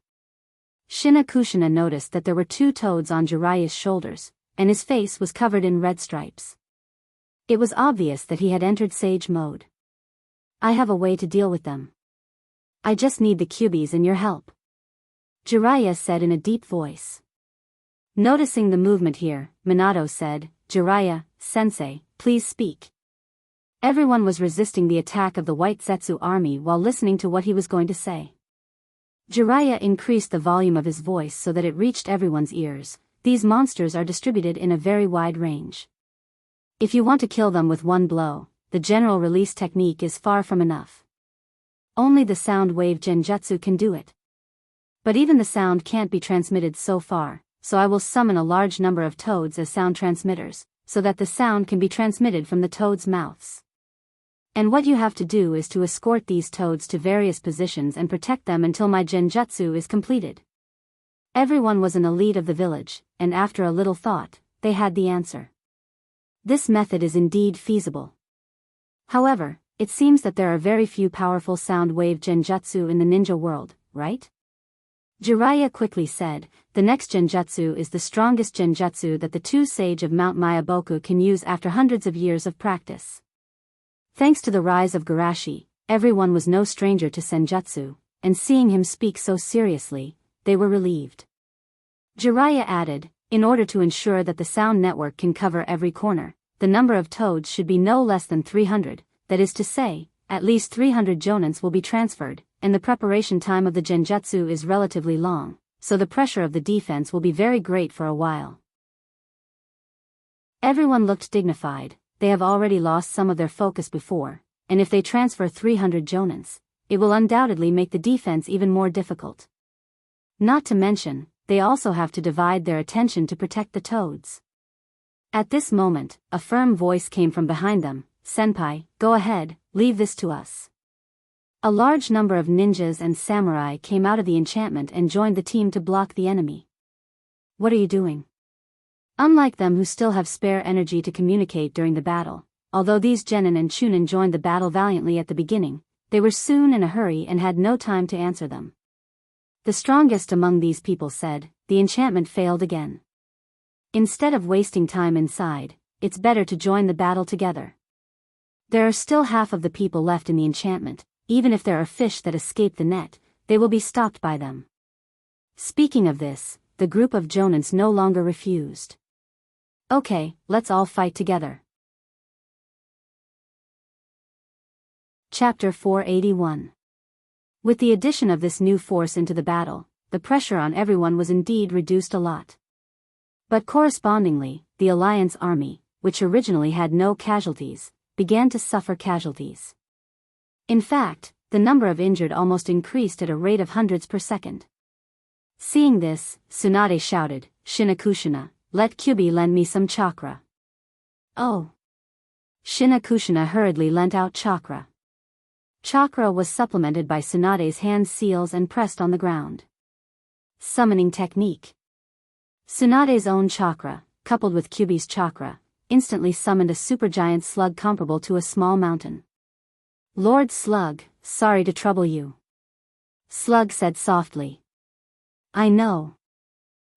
A: Shinakushina noticed that there were 2 toads on Jiraiya's shoulders, and his face was covered in red stripes. It was obvious that he had entered sage mode. I have a way to deal with them. I just need the Kyuubis and your help. Jiraiya said in a deep voice. Noticing the movement here, Minato said, Jiraiya, sensei, please speak. Everyone was resisting the attack of the White Zetsu army while listening to what he was going to say. Jiraiya increased the volume of his voice so that it reached everyone's ears. These monsters are distributed in a very wide range. If you want to kill them with one blow, the general release technique is far from enough. Only the sound wave genjutsu can do it. But even the sound can't be transmitted so far, so I will summon a large number of toads as sound transmitters, so that the sound can be transmitted from the toads' mouths. And what you have to do is to escort these toads to various positions and protect them until my genjutsu is completed. Everyone was an elite of the village, and after a little thought, they had the answer. This method is indeed feasible. However, it seems that there are very few powerful sound wave genjutsu in the ninja world, right? Jiraiya quickly said, the next genjutsu is the strongest genjutsu that the 2 sage of Mount Myaboku can use after hundreds of years of practice. Thanks to the rise of Garashi, everyone was no stranger to senjutsu, and seeing him speak so seriously, they were relieved. Jiraiya added, in order to ensure that the sound network can cover every corner, the number of toads should be no less than 300, that is to say, at least 300 jonins will be transferred, and the preparation time of the genjutsu is relatively long, so the pressure of the defense will be very great for a while. Everyone looked dignified. They have already lost some of their focus before, and if they transfer 300 jonins, it will undoubtedly make the defense even more difficult. Not to mention, they also have to divide their attention to protect the toads. At this moment, a firm voice came from behind them. "Senpai, go ahead, leave this to us." A large number of ninjas and samurai came out of the enchantment and joined the team to block the enemy. "What are you doing?" Unlike them who still have spare energy to communicate during the battle, although these genin and chunin joined the battle valiantly at the beginning, they were soon in a hurry and had no time to answer them. The strongest among these people said, "The enchantment failed again. Instead of wasting time inside, it's better to join the battle together. There are still half of the people left in the enchantment. Even if there are fish that escape the net, they will be stopped by them." Speaking of this, the group of jonins no longer refused. "Okay, let's all fight together." Chapter 481. With the addition of this new force into the battle, the pressure on everyone was indeed reduced a lot. But correspondingly, the Alliance army, which originally had no casualties, began to suffer casualties. In fact, the number of injured almost increased at a rate of hundreds per second. Seeing this, Tsunade shouted, "Shinakushina, let Kyubi lend me some chakra." "Oh." Shinakushina hurriedly lent out chakra. Chakra was supplemented by Tsunade's hand seals and pressed on the ground. Summoning technique. Tsunade's own chakra, coupled with Kyubi's chakra, instantly summoned a supergiant slug comparable to a small mountain. "Lord Slug, sorry to trouble you." Slug said softly. "I know."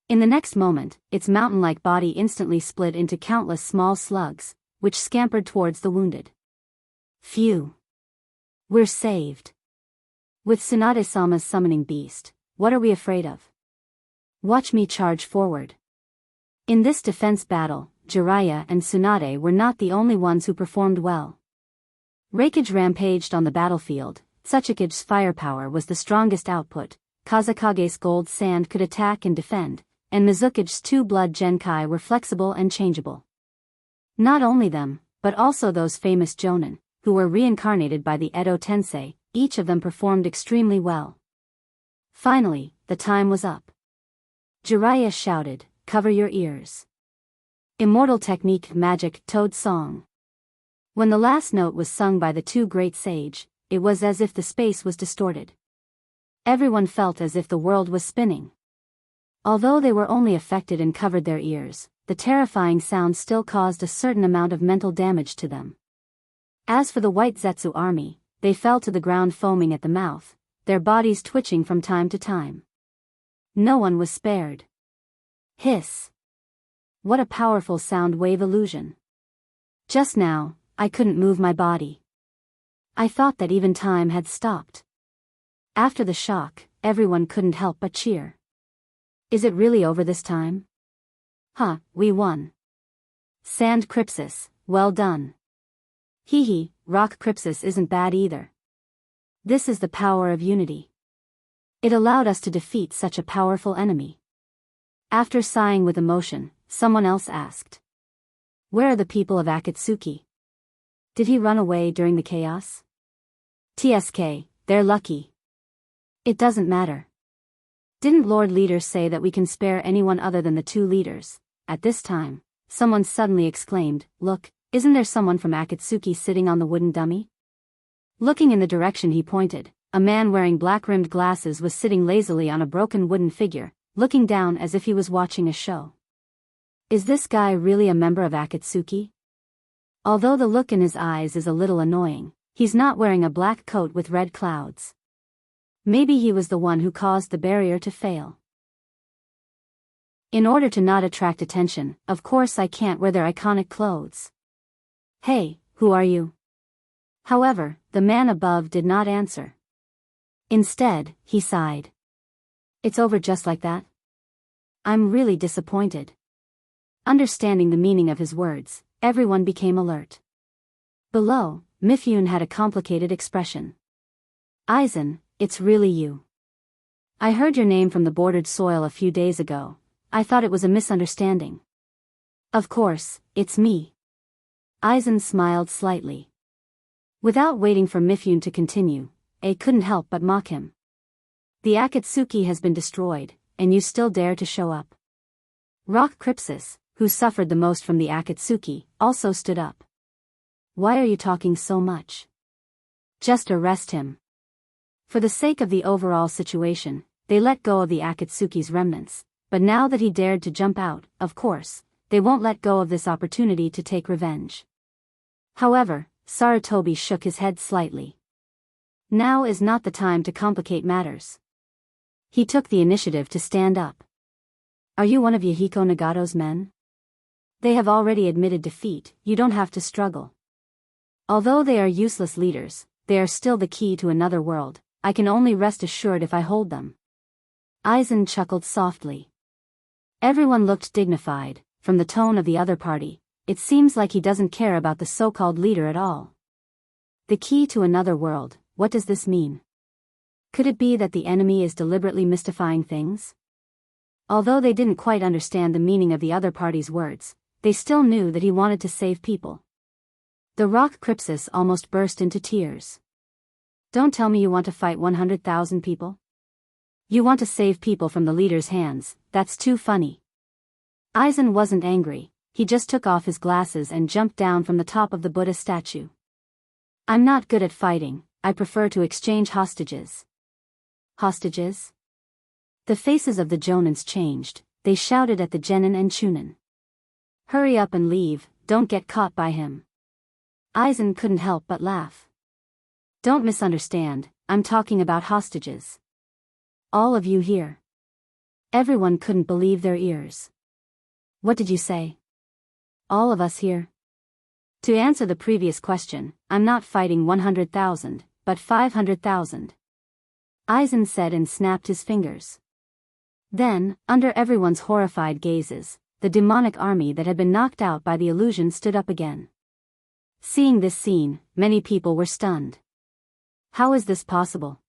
A: In the next moment, its mountain-like body instantly split into countless small slugs, which scampered towards the wounded. "Phew. We're saved." With Tsunade-sama's summoning beast, what are we afraid of? Watch me charge forward. In this defense battle, Jiraiya and Tsunade were not the only ones who performed well. Raikage rampaged on the battlefield. Tsuchikage's firepower was the strongest output, Kazakage's gold sand could attack and defend, and Mizukage's two blood genkai were flexible and changeable. Not only them, but also those famous jonin, who were reincarnated by the Edo Tensei, each of them performed extremely well. Finally, the time was up. Jiraiya shouted, "Cover your ears." Immortal technique magic toad song. When the last note was sung by the two great sage, it was as if the space was distorted. Everyone felt as if the world was spinning. Although they were only affected and covered their ears, the terrifying sound still caused a certain amount of mental damage to them. As for the White Zetsu army, they fell to the ground foaming at the mouth, their bodies twitching from time to time. No one was spared. Hiss. What a powerful sound wave illusion. Just now, I couldn't move my body. I thought that even time had stopped. After the shock, everyone couldn't help but cheer. Is it really over this time? Huh, we won. Sand Crypsis, well done. Hee hee, Rock Crypsis isn't bad either. This is the power of unity. It allowed us to defeat such a powerful enemy. After sighing with emotion, someone else asked. Where are the people of Akatsuki? Did he run away during the chaos? TSK, they're lucky. It doesn't matter. Didn't Lord Leader say that we can spare anyone other than the two leaders? At this time, someone suddenly exclaimed, Look, isn't there someone from Akatsuki sitting on the wooden dummy? Looking in the direction he pointed, a man wearing black-rimmed glasses was sitting lazily on a broken wooden figure, looking down as if he was watching a show. Is this guy really a member of Akatsuki? Although the look in his eyes is a little annoying, he's not wearing a black coat with red clouds. Maybe he was the one who caused the barrier to fail. In order to not attract attention, of course I can't wear their iconic clothes. Hey, who are you? However, the man above did not answer. Instead, he sighed. It's over just like that? I'm really disappointed. Understanding the meaning of his words, everyone became alert. Below, Mifune had a complicated expression. Aizen, it's really you. I heard your name from the bordered soil a few days ago. I thought it was a misunderstanding. Of course, it's me. Aizen smiled slightly. Without waiting for Mifune to continue, A couldn't help but mock him. The Akatsuki has been destroyed, and you still dare to show up. Rock Crypsis, who suffered the most from the Akatsuki, also stood up. Why are you talking so much? Just arrest him. For the sake of the overall situation, they let go of the Akatsuki's remnants, but now that he dared to jump out, of course, they won't let go of this opportunity to take revenge. However, Sarutobi shook his head slightly. Now is not the time to complicate matters. He took the initiative to stand up. Are you one of Yahiko Nagato's men? They have already admitted defeat, you don't have to struggle. Although they are useless leaders, they are still the key to another world. I can only rest assured if I hold them. Aizen chuckled softly. Everyone looked dignified. From the tone of the other party, it seems like he doesn't care about the so-called leader at all. The key to another world, what does this mean? Could it be that the enemy is deliberately mystifying things? Although they didn't quite understand the meaning of the other party's words, they still knew that he wanted to save people. The Rock Crypsis almost burst into tears. Don't tell me you want to fight 100,000 people? You want to save people from the leader's hands, that's too funny. Aizen wasn't angry, he just took off his glasses and jumped down from the top of the Buddha statue. I'm not good at fighting, I prefer to exchange hostages. Hostages? The faces of the Jonins changed, they shouted at the Genin and Chunin. Hurry up and leave, don't get caught by him. Aizen couldn't help but laugh. Don't misunderstand, I'm talking about hostages. All of you here. Everyone couldn't believe their ears. What did you say? All of us here? To answer the previous question, I'm not fighting 100,000, but 500,000. Aizen said and snapped his fingers. Then, under everyone's horrified gazes, the demonic army that had been knocked out by the illusion stood up again. Seeing this scene, many people were stunned. How is this possible?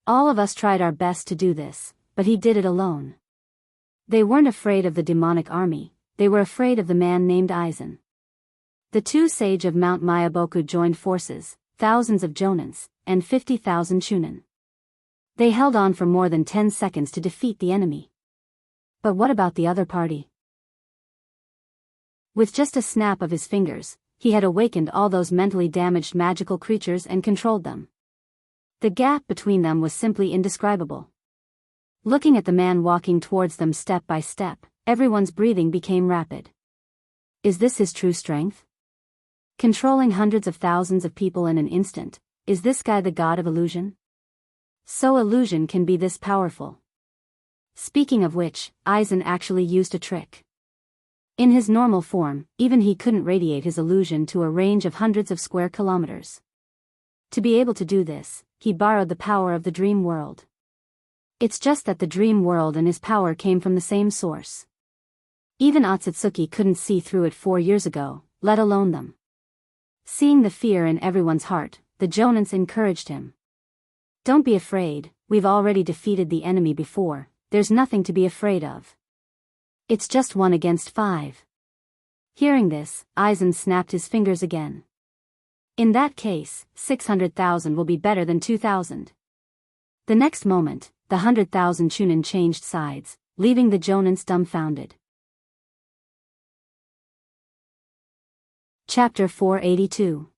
A: All of us tried our best to do this, but he did it alone. They weren't afraid of the demonic army, they were afraid of the man named Aizen. The two sage of Mount Mayaboku joined forces, thousands of Jonins, and 50,000 Chunin. They held on for more than 10 seconds to defeat the enemy. But what about the other party? With just a snap of his fingers, he had awakened all those mentally damaged magical creatures and controlled them. The gap between them was simply indescribable. Looking at the man walking towards them step by step, everyone's breathing became rapid. Is this his true strength? Controlling hundreds of thousands of people in an instant, is this guy the god of illusion? So illusion can be this powerful. Speaking of which, Aizen actually used a trick. In his normal form, even he couldn't radiate his illusion to a range of hundreds of square kilometers. To be able to do this, he borrowed the power of the dream world. It's just that the dream world and his power came from the same source. Even Otsutsuki couldn't see through it 4 years ago, let alone them. Seeing the fear in everyone's heart, the Jonins encouraged him. Don't be afraid, we've already defeated the enemy before, there's nothing to be afraid of. It's just 1 against 5. Hearing this, Aizen snapped his fingers again. In that case, 600,000 will be better than 2,000. The next moment, the 100,000 Chunin changed sides, leaving the Jonins dumbfounded. Chapter 482.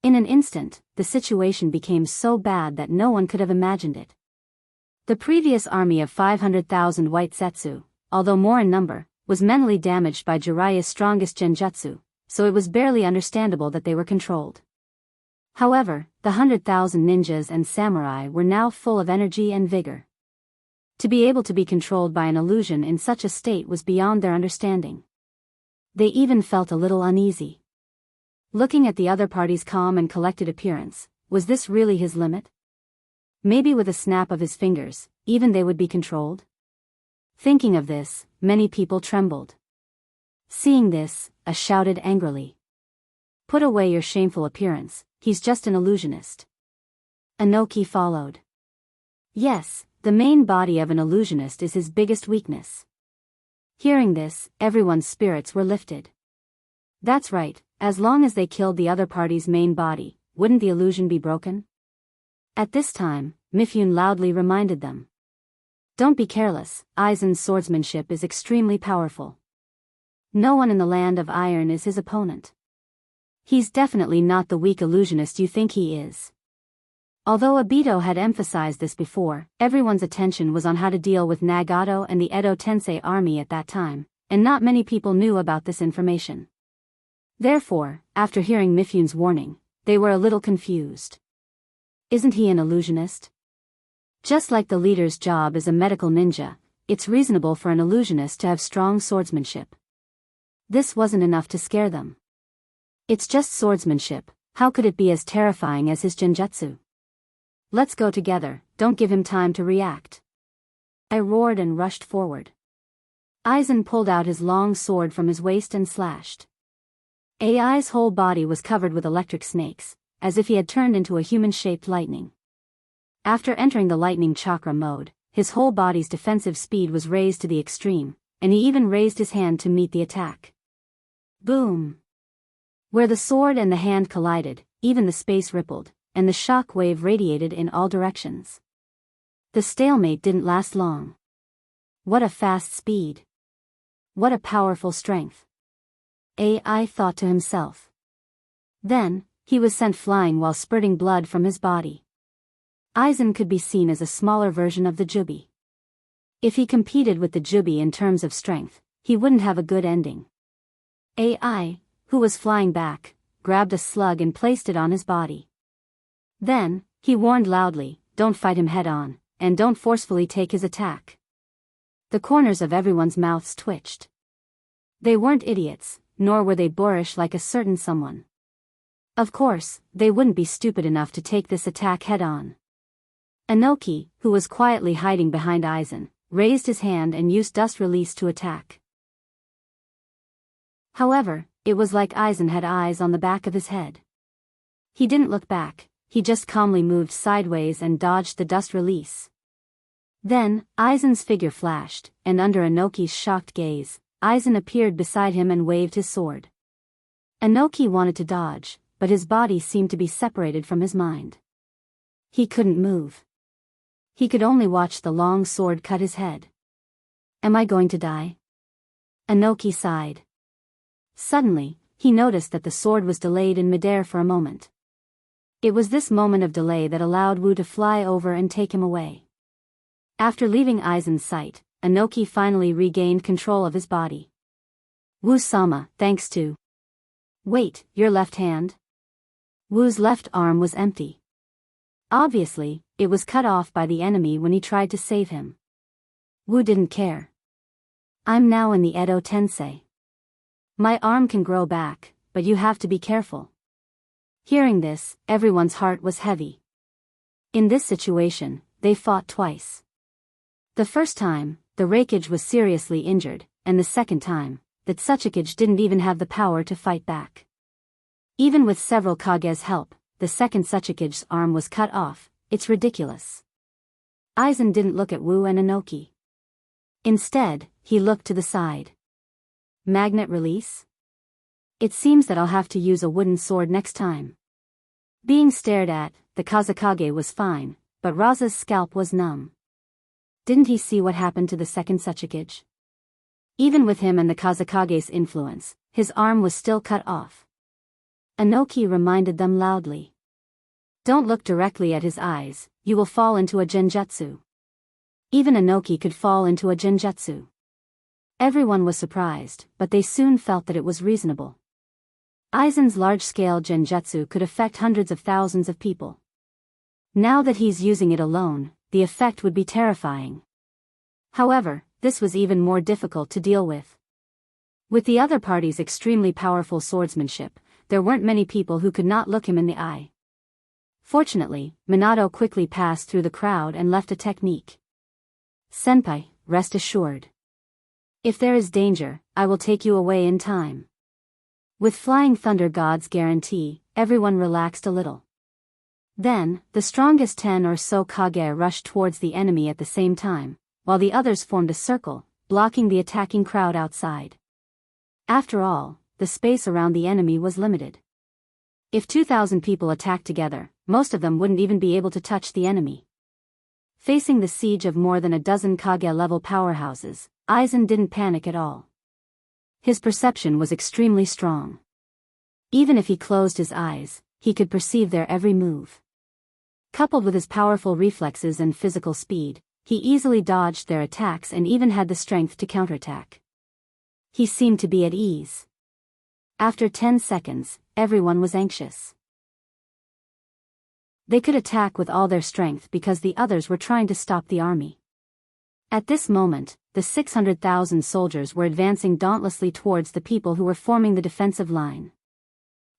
A: In an instant, the situation became so bad that no one could have imagined it. The previous army of 500,000 white Setsu, although more in number, was mentally damaged by Jiraiya's strongest genjutsu, so it was barely understandable that they were controlled. However, the 100,000 ninjas and samurai were now full of energy and vigor. To be able to be controlled by an illusion in such a state was beyond their understanding. They even felt a little uneasy. Looking at the other party's calm and collected appearance, was this really his limit? Maybe with a snap of his fingers, even they would be controlled? Thinking of this, many people trembled. Seeing this, a shouted angrily. Put away your shameful appearance, he's just an illusionist. Inoki followed. Yes, the main body of an illusionist is his biggest weakness. Hearing this, everyone's spirits were lifted. That's right, as long as they killed the other party's main body, wouldn't the illusion be broken? At this time, Mifune loudly reminded them. Don't be careless, Aizen's swordsmanship is extremely powerful. No one in the land of iron is his opponent. He's definitely not the weak illusionist you think he is. Although Obito had emphasized this before, everyone's attention was on how to deal with Nagato and the Edo Tensei army at that time, and not many people knew about this information. Therefore, after hearing Mifune's warning, they were a little confused. Isn't he an illusionist? Just like the leader's job as a medical ninja, it's reasonable for an illusionist to have strong swordsmanship. This wasn't enough to scare them. It's just swordsmanship, how could it be as terrifying as his genjutsu? Let's go together, don't give him time to react. I roared and rushed forward. Aizen pulled out his long sword from his waist and slashed. Ai's whole body was covered with electric snakes, as if he had turned into a human-shaped lightning. After entering the lightning chakra mode, his whole body's defensive speed was raised to the extreme, and he even raised his hand to meet the attack. Boom! Where the sword and the hand collided, even the space rippled, and the shock wave radiated in all directions. The stalemate didn't last long. What a fast speed! What a powerful strength! Ai thought to himself. Then, he was sent flying while spurting blood from his body. Aizen could be seen as a smaller version of the Jubi. If he competed with the Jubi in terms of strength, he wouldn't have a good ending. Ai, who was flying back, grabbed a slug and placed it on his body. Then, he warned loudly, don't fight him head-on, and don't forcefully take his attack. The corners of everyone's mouths twitched. They weren't idiots, nor were they boorish like a certain someone. Of course, they wouldn't be stupid enough to take this attack head-on. Inoki, who was quietly hiding behind Aizen, raised his hand and used dust release to attack. However, it was like Aizen had eyes on the back of his head. He didn't look back, he just calmly moved sideways and dodged the dust release. Then, Aizen's figure flashed, and under Inoki's shocked gaze, Aizen appeared beside him and waved his sword. Inoki wanted to dodge, but his body seemed to be separated from his mind. He couldn't move. He could only watch the long sword cut his head. Am I going to die? Inoki sighed. Suddenly, he noticed that the sword was delayed in midair for a moment. It was this moment of delay that allowed Wu to fly over and take him away. After leaving Aizen's sight, Inoki finally regained control of his body. Wu-sama, thanks to... Wait, your left hand? Wu's left arm was empty. Obviously, it was cut off by the enemy when he tried to save him. Wu didn't care. I'm now in the Edo Tensei. My arm can grow back, but you have to be careful. Hearing this, everyone's heart was heavy. In this situation, they fought twice. The first time, the Raikage was seriously injured, and the second time, that Tsuchikage didn't even have the power to fight back. Even with several Kage's help, the second Tsuchikage's arm was cut off. It's ridiculous. Aizen didn't look at Wu and Inoki. Instead, he looked to the side. Magnet release? It seems that I'll have to use a wooden sword next time. Being stared at, the Kazekage was fine, but Raza's scalp was numb. Didn't he see what happened to the second Tsuchikage? Even with him and the Kazekage's influence, his arm was still cut off. Inoki reminded them loudly. Don't look directly at his eyes, you will fall into a genjutsu. Even Inoki could fall into a genjutsu. Everyone was surprised, but they soon felt that it was reasonable. Aizen's large-scale genjutsu could affect hundreds of thousands of people. Now that he's using it alone, the effect would be terrifying. However, this was even more difficult to deal with. With the other party's extremely powerful swordsmanship, there weren't many people who could not look him in the eye. Fortunately, Minato quickly passed through the crowd and left a technique. Senpai, rest assured. If there is danger, I will take you away in time. With Flying Thunder God's guarantee, everyone relaxed a little. Then, the strongest 10 or so Kage rushed towards the enemy at the same time, while the others formed a circle, blocking the attacking crowd outside. After all, the space around the enemy was limited. If 2,000 people attacked together, most of them wouldn't even be able to touch the enemy. Facing the siege of more than a dozen Kage-level powerhouses, Aizen didn't panic at all. His perception was extremely strong. Even if he closed his eyes, he could perceive their every move. Coupled with his powerful reflexes and physical speed, he easily dodged their attacks and even had the strength to counterattack. He seemed to be at ease. After 10 seconds, everyone was anxious. They could attack with all their strength because the others were trying to stop the army. At this moment, the 600,000 soldiers were advancing dauntlessly towards the people who were forming the defensive line.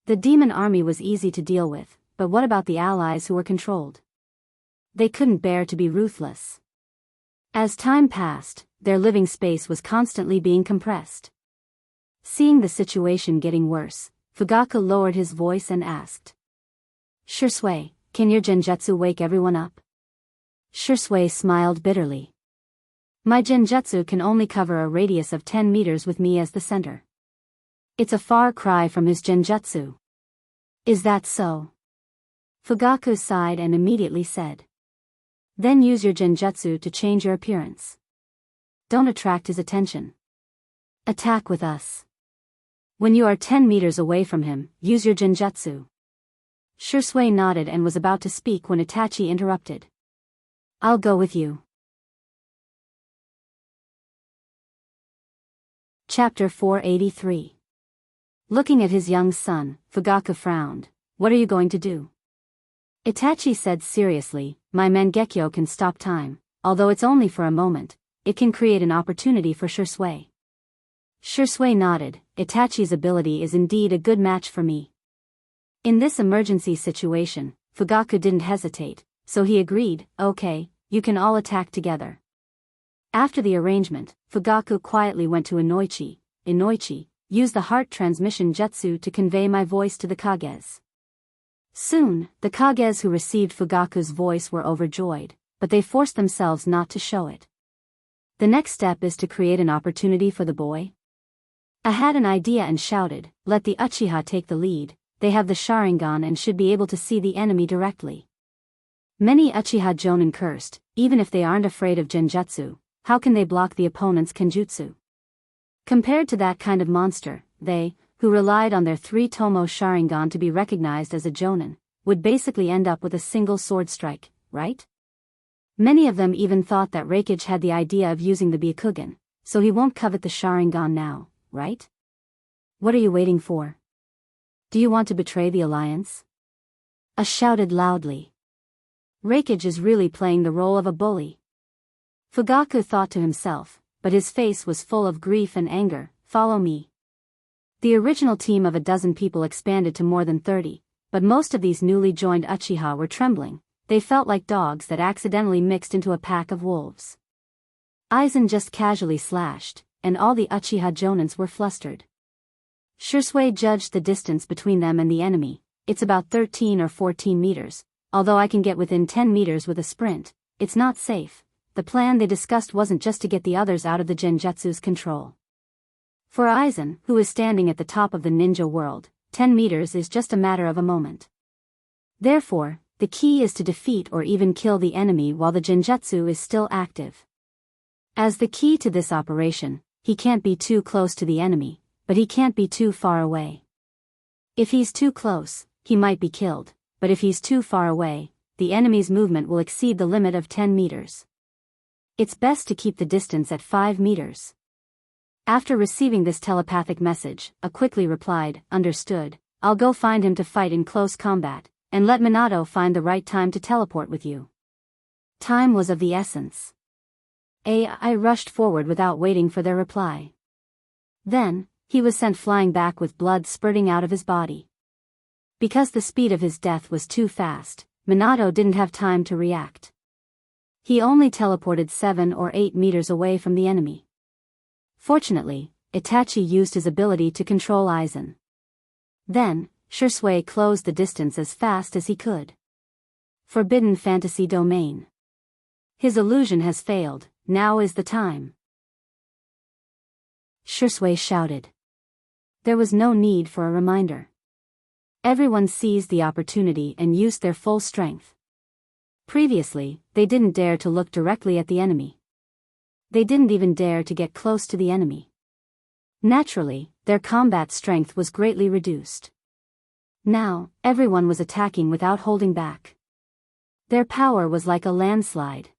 A: The demon army was easy to deal with, but what about the allies who were controlled? They couldn't bear to be ruthless. As time passed, their living space was constantly being compressed. Seeing the situation getting worse, Fugaku lowered his voice and asked. Shursui, can your genjutsu wake everyone up? Shursui smiled bitterly. My genjutsu can only cover a radius of 10 meters with me as the center. It's a far cry from his genjutsu. Is that so? Fugaku sighed and immediately said. Then use your genjutsu to change your appearance. Don't attract his attention. Attack with us. When you are 10 meters away from him, use your genjutsu. Shursui nodded and was about to speak when Itachi interrupted. I'll go with you. Chapter 483. Looking at his young son, Fugaku frowned. What are you going to do? Itachi said seriously, my Mangekyo can stop time, although it's only for a moment. It can create an opportunity for Shursui. Shursui nodded. Itachi's ability is indeed a good match for me. In this emergency situation, Fugaku didn't hesitate, so he agreed, okay, you can all attack together. After the arrangement, Fugaku quietly went to Inoichi. Inoichi, use the heart transmission jutsu to convey my voice to the Kages. Soon, the Kages who received Fugaku's voice were overjoyed, but they forced themselves not to show it. The next step is to create an opportunity for the boy. I had an idea and shouted, let the Uchiha take the lead, they have the Sharingan and should be able to see the enemy directly. Many Uchiha Jonin cursed, even if they aren't afraid of genjutsu, how can they block the opponent's kenjutsu? Compared to that kind of monster, they, who relied on their 3-tomo Sharingan to be recognized as a Jonin, would basically end up with a single sword strike, right? Many of them even thought that Reikage had the idea of using the Byakugan, so he won't covet the Sharingan now, right? What are you waiting for? Do you want to betray the alliance? A shouted loudly. Reikage is really playing the role of a bully. Fugaku thought to himself, but his face was full of grief and anger. Follow me. The original team of a dozen people expanded to more than 30, but most of these newly joined Uchiha were trembling. They felt like dogs that accidentally mixed into a pack of wolves. Aizen just casually slashed, and all the Uchiha Jonins were flustered. Shursui judged the distance between them and the enemy. It's about 13 or 14 meters, although I can get within 10 meters with a sprint. It's not safe. The plan they discussed wasn't just to get the others out of the genjutsu's control. For Aizen, who is standing at the top of the ninja world, 10 meters is just a matter of a moment. Therefore, the key is to defeat or even kill the enemy while the genjutsu is still active. As the key to this operation, he can't be too close to the enemy, but he can't be too far away. If he's too close, he might be killed, but if he's too far away, the enemy's movement will exceed the limit of 10 meters. It's best to keep the distance at 5 meters. After receiving this telepathic message, A quickly replied, understood, I'll go find him to fight in close combat, and let Minato find the right time to teleport with you. Time was of the essence. I rushed forward without waiting for their reply. Then, he was sent flying back with blood spurting out of his body. Because the speed of his death was too fast, Minato didn't have time to react. He only teleported 7 or 8 meters away from the enemy. Fortunately, Itachi used his ability to control Aizen. Then, Shursui closed the distance as fast as he could. Forbidden fantasy domain. His illusion has failed, now is the time. Shursui shouted. There was no need for a reminder. Everyone seized the opportunity and used their full strength. Previously, they didn't dare to look directly at the enemy. They didn't even dare to get close to the enemy. Naturally, their combat strength was greatly reduced. Now, everyone was attacking without holding back. Their power was like a landslide.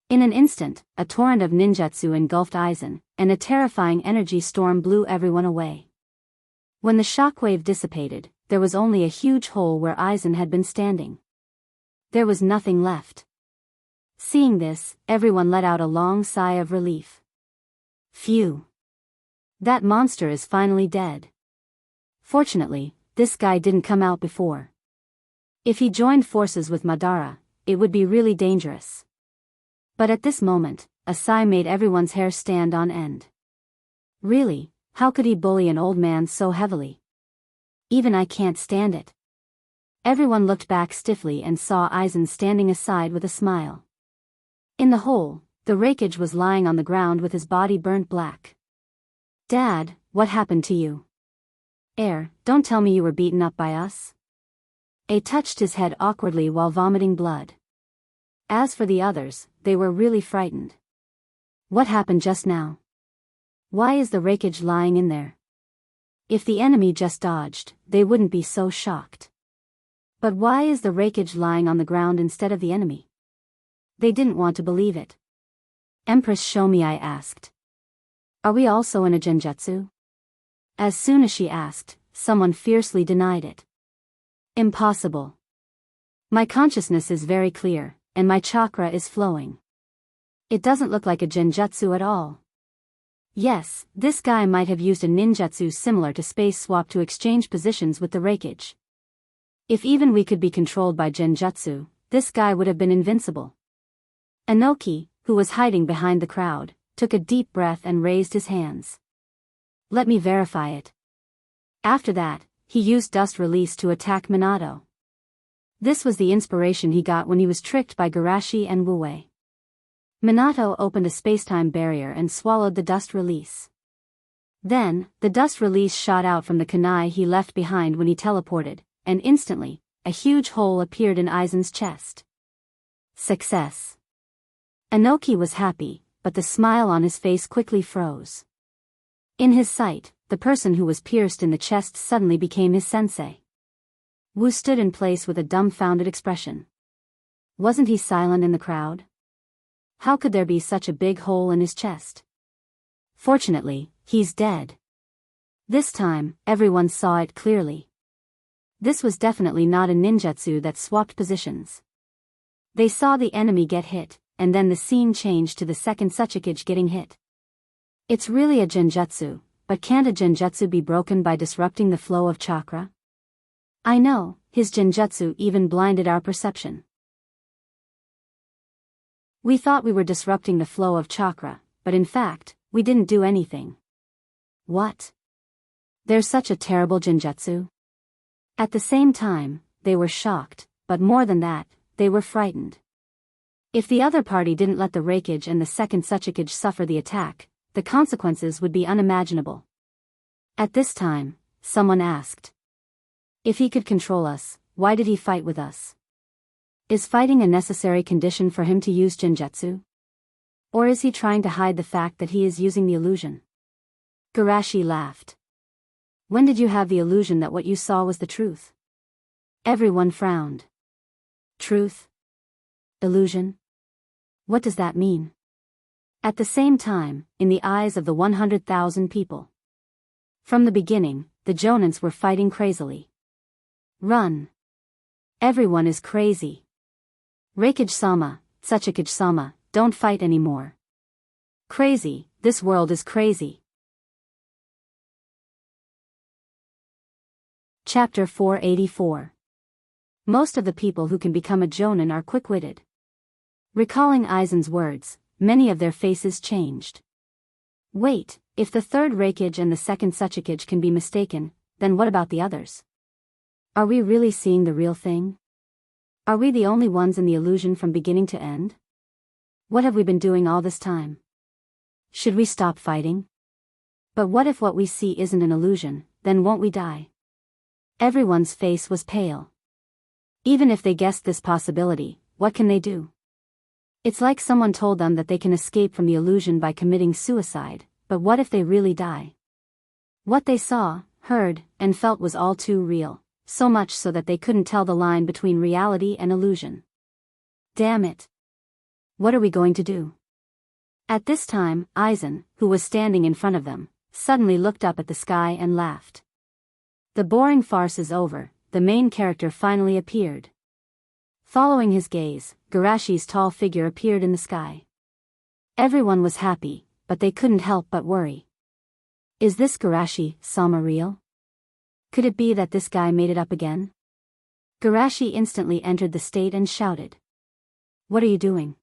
A: In an instant, a torrent of ninjutsu engulfed Aizen, and a terrifying energy storm blew everyone away. When the shockwave dissipated, there was only a huge hole where Aizen had been standing. There was nothing left. Seeing this, everyone let out a long sigh of relief. Phew. That monster is finally dead. Fortunately, this guy didn't come out before. If he joined forces with Madara, it would be really dangerous. But at this moment, a sigh made everyone's hair stand on end. Really, how could he bully an old man so heavily? Even I can't stand it. Everyone looked back stiffly and saw Aizen standing aside with a smile. In the hole, the Raikage was lying on the ground with his body burnt black. Dad, what happened to you? Don't tell me you were beaten up by us? A touched his head awkwardly while vomiting blood. As for the others, they were really frightened. What happened just now? Why is the Raikage lying in there? If the enemy just dodged, they wouldn't be so shocked. But why is the Raikage lying on the ground instead of the enemy? They didn't want to believe it. Empress, show me, I asked. Are we also in a genjutsu? As soon as she asked, someone fiercely denied it. Impossible. My consciousness is very clear, and my chakra is flowing. It doesn't look like a genjutsu at all. Yes, this guy might have used a ninjutsu similar to Space Swap to exchange positions with the Raikage. If even we could be controlled by genjutsu, this guy would have been invincible. Inoki, who was hiding behind the crowd, took a deep breath and raised his hands. Let me verify it. After that, he used Dust Release to attack Minato. This was the inspiration he got when he was tricked by Garashi and Wuwei. Minato opened a spacetime barrier and swallowed the Dust Release. Then, the Dust Release shot out from the kunai he left behind when he teleported, and instantly, a huge hole appeared in Aizen's chest. Success. Inoki was happy, but the smile on his face quickly froze. In his sight, the person who was pierced in the chest suddenly became his sensei. Wu stood in place with a dumbfounded expression. Wasn't he silent in the crowd? How could there be such a big hole in his chest? Fortunately, he's dead. This time, everyone saw it clearly. This was definitely not a ninjutsu that swapped positions. They saw the enemy get hit, and then the scene changed to the second Suchikage getting hit. It's really a genjutsu, but can't a genjutsu be broken by disrupting the flow of chakra? I know, his genjutsu even blinded our perception. We thought we were disrupting the flow of chakra, but in fact, we didn't do anything. What? There's such a terrible genjutsu? At the same time, they were shocked, but more than that, they were frightened. If the other party didn't let the Raikage and the second Suchikage suffer the attack, the consequences would be unimaginable. At this time, someone asked. If he could control us, why did he fight with us? Is fighting a necessary condition for him to use genjutsu? Or is he trying to hide the fact that he is using the illusion? Garashi laughed. When did you have the illusion that what you saw was the truth? Everyone frowned. Truth? Illusion? What does that mean? At the same time, in the eyes of the 100,000 people. From the beginning, the Jonins were fighting crazily. Run. Everyone is crazy. Raikage-sama, Suchikage-sama, don't fight anymore. Crazy, this world is crazy. Chapter 484. Most of the people who can become a Jonin are quick-witted. Recalling Aizen's words, many of their faces changed. Wait, if the third Raikage and the second Suchikage can be mistaken, then what about the others? Are we really seeing the real thing? Are we the only ones in the illusion from beginning to end? What have we been doing all this time? Should we stop fighting? But what if what we see isn't an illusion, then won't we die? Everyone's face was pale. Even if they guessed this possibility, what can they do? It's like someone told them that they can escape from the illusion by committing suicide, but what if they really die? What they saw, heard, and felt was all too real, so much so that they couldn't tell the line between reality and illusion. Damn it. What are we going to do? At this time, Aizen, who was standing in front of them, suddenly looked up at the sky and laughed. The boring farce is over, the main character finally appeared. Following his gaze, Garashi's tall figure appeared in the sky. Everyone was happy, but they couldn't help but worry. Is this Garashi-sama real? Could it be that this guy made it up again? Garashi instantly entered the state and shouted. What are you doing?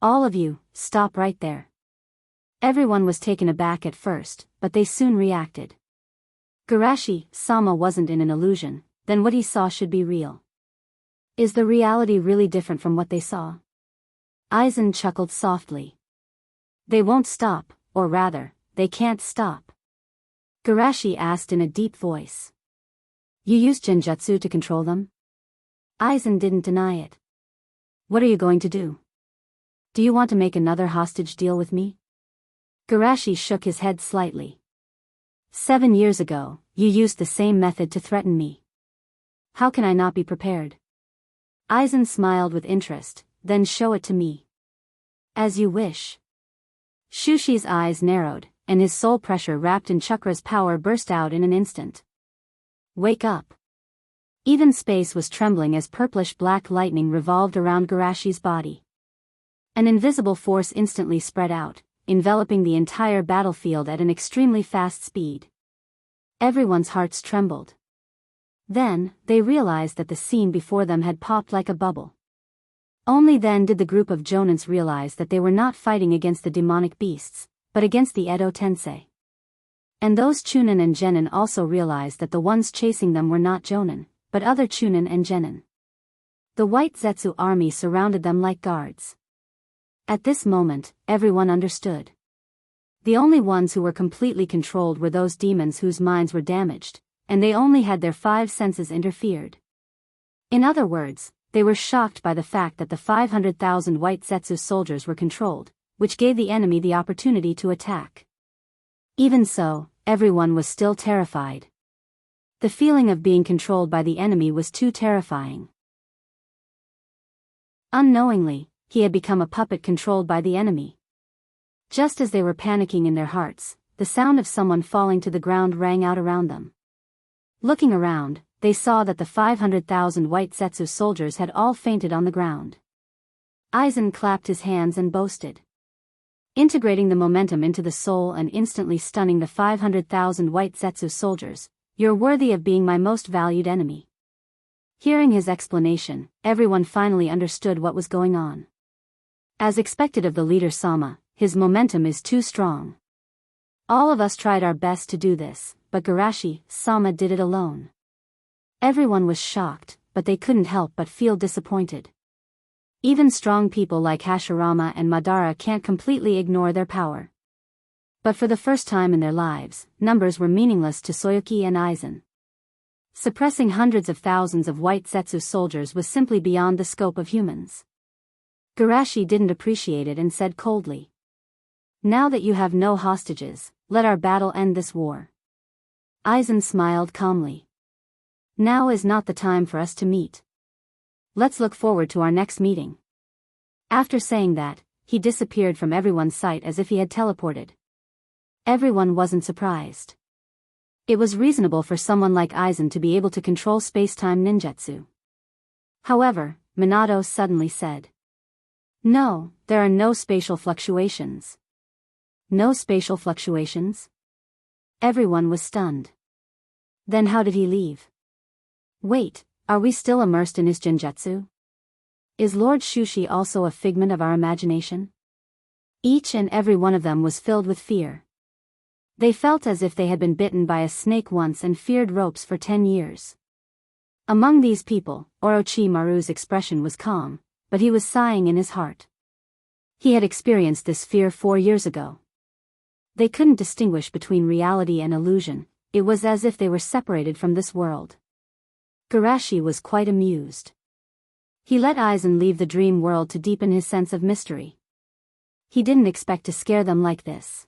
A: All of you, stop right there. Everyone was taken aback at first, but they soon reacted. Garashi-sama wasn't in an illusion, then what he saw should be real. Is the reality really different from what they saw? Aizen chuckled softly. They won't stop, or rather, they can't stop. Garashi asked in a deep voice. You used genjutsu to control them? Aizen didn't deny it. What are you going to do? Do you want to make another hostage deal with me? Garashi shook his head slightly. 7 years ago, you used the same method to threaten me. How can I not be prepared? Aizen smiled with interest, then show it to me. As you wish. Shushi's eyes narrowed, and his soul pressure wrapped in Chakra's power burst out in an instant. Wake up. Even space was trembling as purplish-black lightning revolved around Garashi's body. An invisible force instantly spread out, enveloping the entire battlefield at an extremely fast speed. Everyone's hearts trembled. Then, they realized that the scene before them had popped like a bubble. Only then did the group of Jonins realize that they were not fighting against the demonic beasts, but against the Edo Tensei. And those Chunin and Genin also realized that the ones chasing them were not Jonin, but other Chunin and Genin. The White Zetsu army surrounded them like guards. At this moment, everyone understood. The only ones who were completely controlled were those demons whose minds were damaged, and they only had their 5 senses interfered. In other words, they were shocked by the fact that the 500,000 White Zetsu soldiers were controlled, which gave the enemy the opportunity to attack. Even so, everyone was still terrified. The feeling of being controlled by the enemy was too terrifying. Unknowingly, he had become a puppet controlled by the enemy. Just as they were panicking in their hearts, the sound of someone falling to the ground rang out around them. Looking around, they saw that the 500,000 White Zetsu soldiers had all fainted on the ground. Aizen clapped his hands and boasted. Integrating the momentum into the soul and instantly stunning the 500,000 White Zetsu soldiers, you're worthy of being my most valued enemy. Hearing his explanation, everyone finally understood what was going on. As expected of the leader Sama, his momentum is too strong. All of us tried our best to do this, but Garashi-sama did it alone. Everyone was shocked, but they couldn't help but feel disappointed. Even strong people like Hashirama and Madara can't completely ignore their power. But for the first time in their lives, numbers were meaningless to Soyuki and Aizen. Suppressing hundreds of thousands of White Zetsu soldiers was simply beyond the scope of humans. Garashi didn't appreciate it and said coldly. Now that you have no hostages, let our battle end this war. Aizen smiled calmly. Now is not the time for us to meet. Let's look forward to our next meeting. After saying that, he disappeared from everyone's sight as if he had teleported. Everyone wasn't surprised. It was reasonable for someone like Aizen to be able to control space-time ninjutsu. However, Minato suddenly said. No, there are no spatial fluctuations. No spatial fluctuations? Everyone was stunned. Then how did he leave? Wait, are we still immersed in his genjutsu? Is Lord Shushi also a figment of our imagination? Each and every one of them was filled with fear. They felt as if they had been bitten by a snake once and feared ropes for 10 years. Among these people, Orochimaru's expression was calm, but he was sighing in his heart. He had experienced this fear 4 years ago. They couldn't distinguish between reality and illusion, it was as if they were separated from this world. Garashi was quite amused. He let Aizen leave the dream world to deepen his sense of mystery. He didn't expect to scare them like this.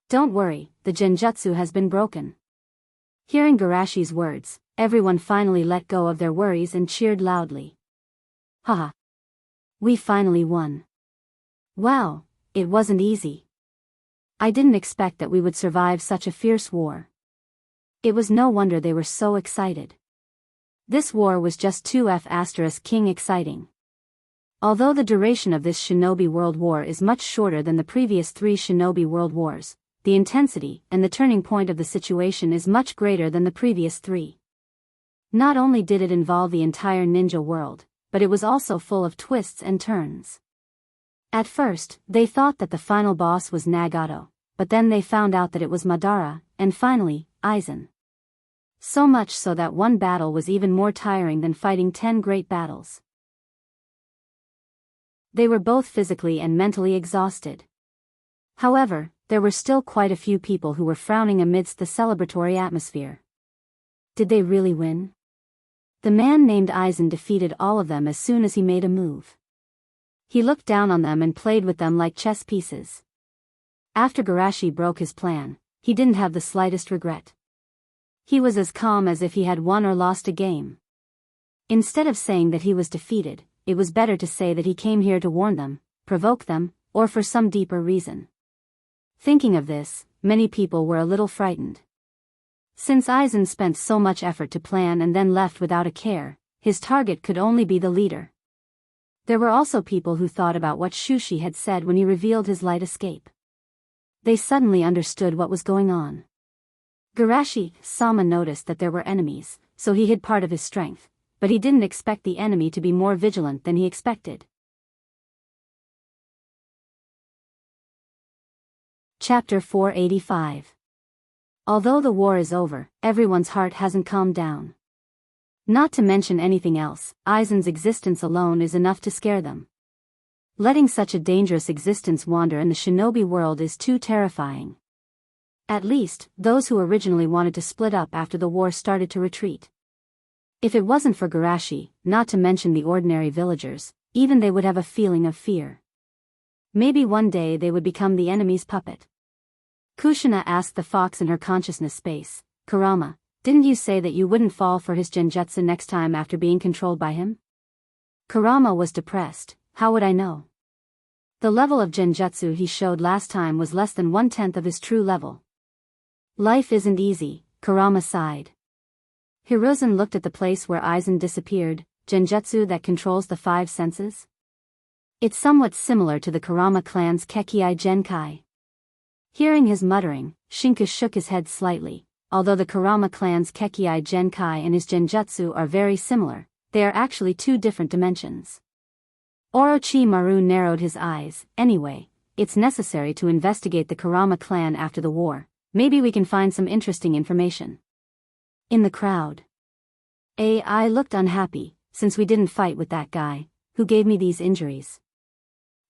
A: Don't worry, the genjutsu has been broken. Hearing Garashi's words, everyone finally let go of their worries and cheered loudly. Haha. We finally won. Wow, it wasn't easy. I didn't expect that we would survive such a fierce war. It was no wonder they were so excited. This war was just 2F** king exciting. Although the duration of this Shinobi World War is much shorter than the previous 3 Shinobi World Wars, the intensity and the turning point of the situation is much greater than the previous 3. Not only did it involve the entire ninja world, but it was also full of twists and turns. At first, they thought that the final boss was Nagato, but then they found out that it was Madara, and finally, Aizen. So much so that one battle was even more tiring than fighting 10 great battles. They were both physically and mentally exhausted. However, there were still quite a few people who were frowning amidst the celebratory atmosphere. Did they really win? The man named Aizen defeated all of them as soon as he made a move. He looked down on them and played with them like chess pieces. After Garashi broke his plan, he didn't have the slightest regret. He was as calm as if he had won or lost a game. Instead of saying that he was defeated, it was better to say that he came here to warn them, provoke them, or for some deeper reason. Thinking of this, many people were a little frightened. Since Aizen spent so much effort to plan and then left without a care, his target could only be the leader. There were also people who thought about what Shushi had said when he revealed his light escape. They suddenly understood what was going on. Garashi-sama noticed that there were enemies, so he hid part of his strength, but he didn't expect the enemy to be more vigilant than he expected. Chapter 485. Although the war is over, everyone's heart hasn't calmed down. Not to mention anything else, Aizen's existence alone is enough to scare them. Letting such a dangerous existence wander in the shinobi world is too terrifying. At least, those who originally wanted to split up after the war started to retreat. If it wasn't for Garashi, not to mention the ordinary villagers, even they would have a feeling of fear. Maybe one day they would become the enemy's puppet. Kushina asked the fox in her consciousness space, Kurama, didn't you say that you wouldn't fall for his genjutsu next time after being controlled by him? Kurama was depressed. How would I know? The level of genjutsu he showed last time was less than 1/10 of his true level. Life isn't easy, Kurama sighed. Hiruzen looked at the place where Aizen disappeared, genjutsu that controls the 5 senses. It's somewhat similar to the Kurama clan's Kekkei Genkai. Hearing his muttering, Shinku shook his head slightly. Although the Kurama clan's Kekkei Genkai and his genjutsu are very similar, they are actually 2 different dimensions. Orochimaru narrowed his eyes. Anyway, it's necessary to investigate the Kurama clan after the war. Maybe we can find some interesting information. In the crowd, I looked unhappy, since we didn't fight with that guy, who gave me these injuries.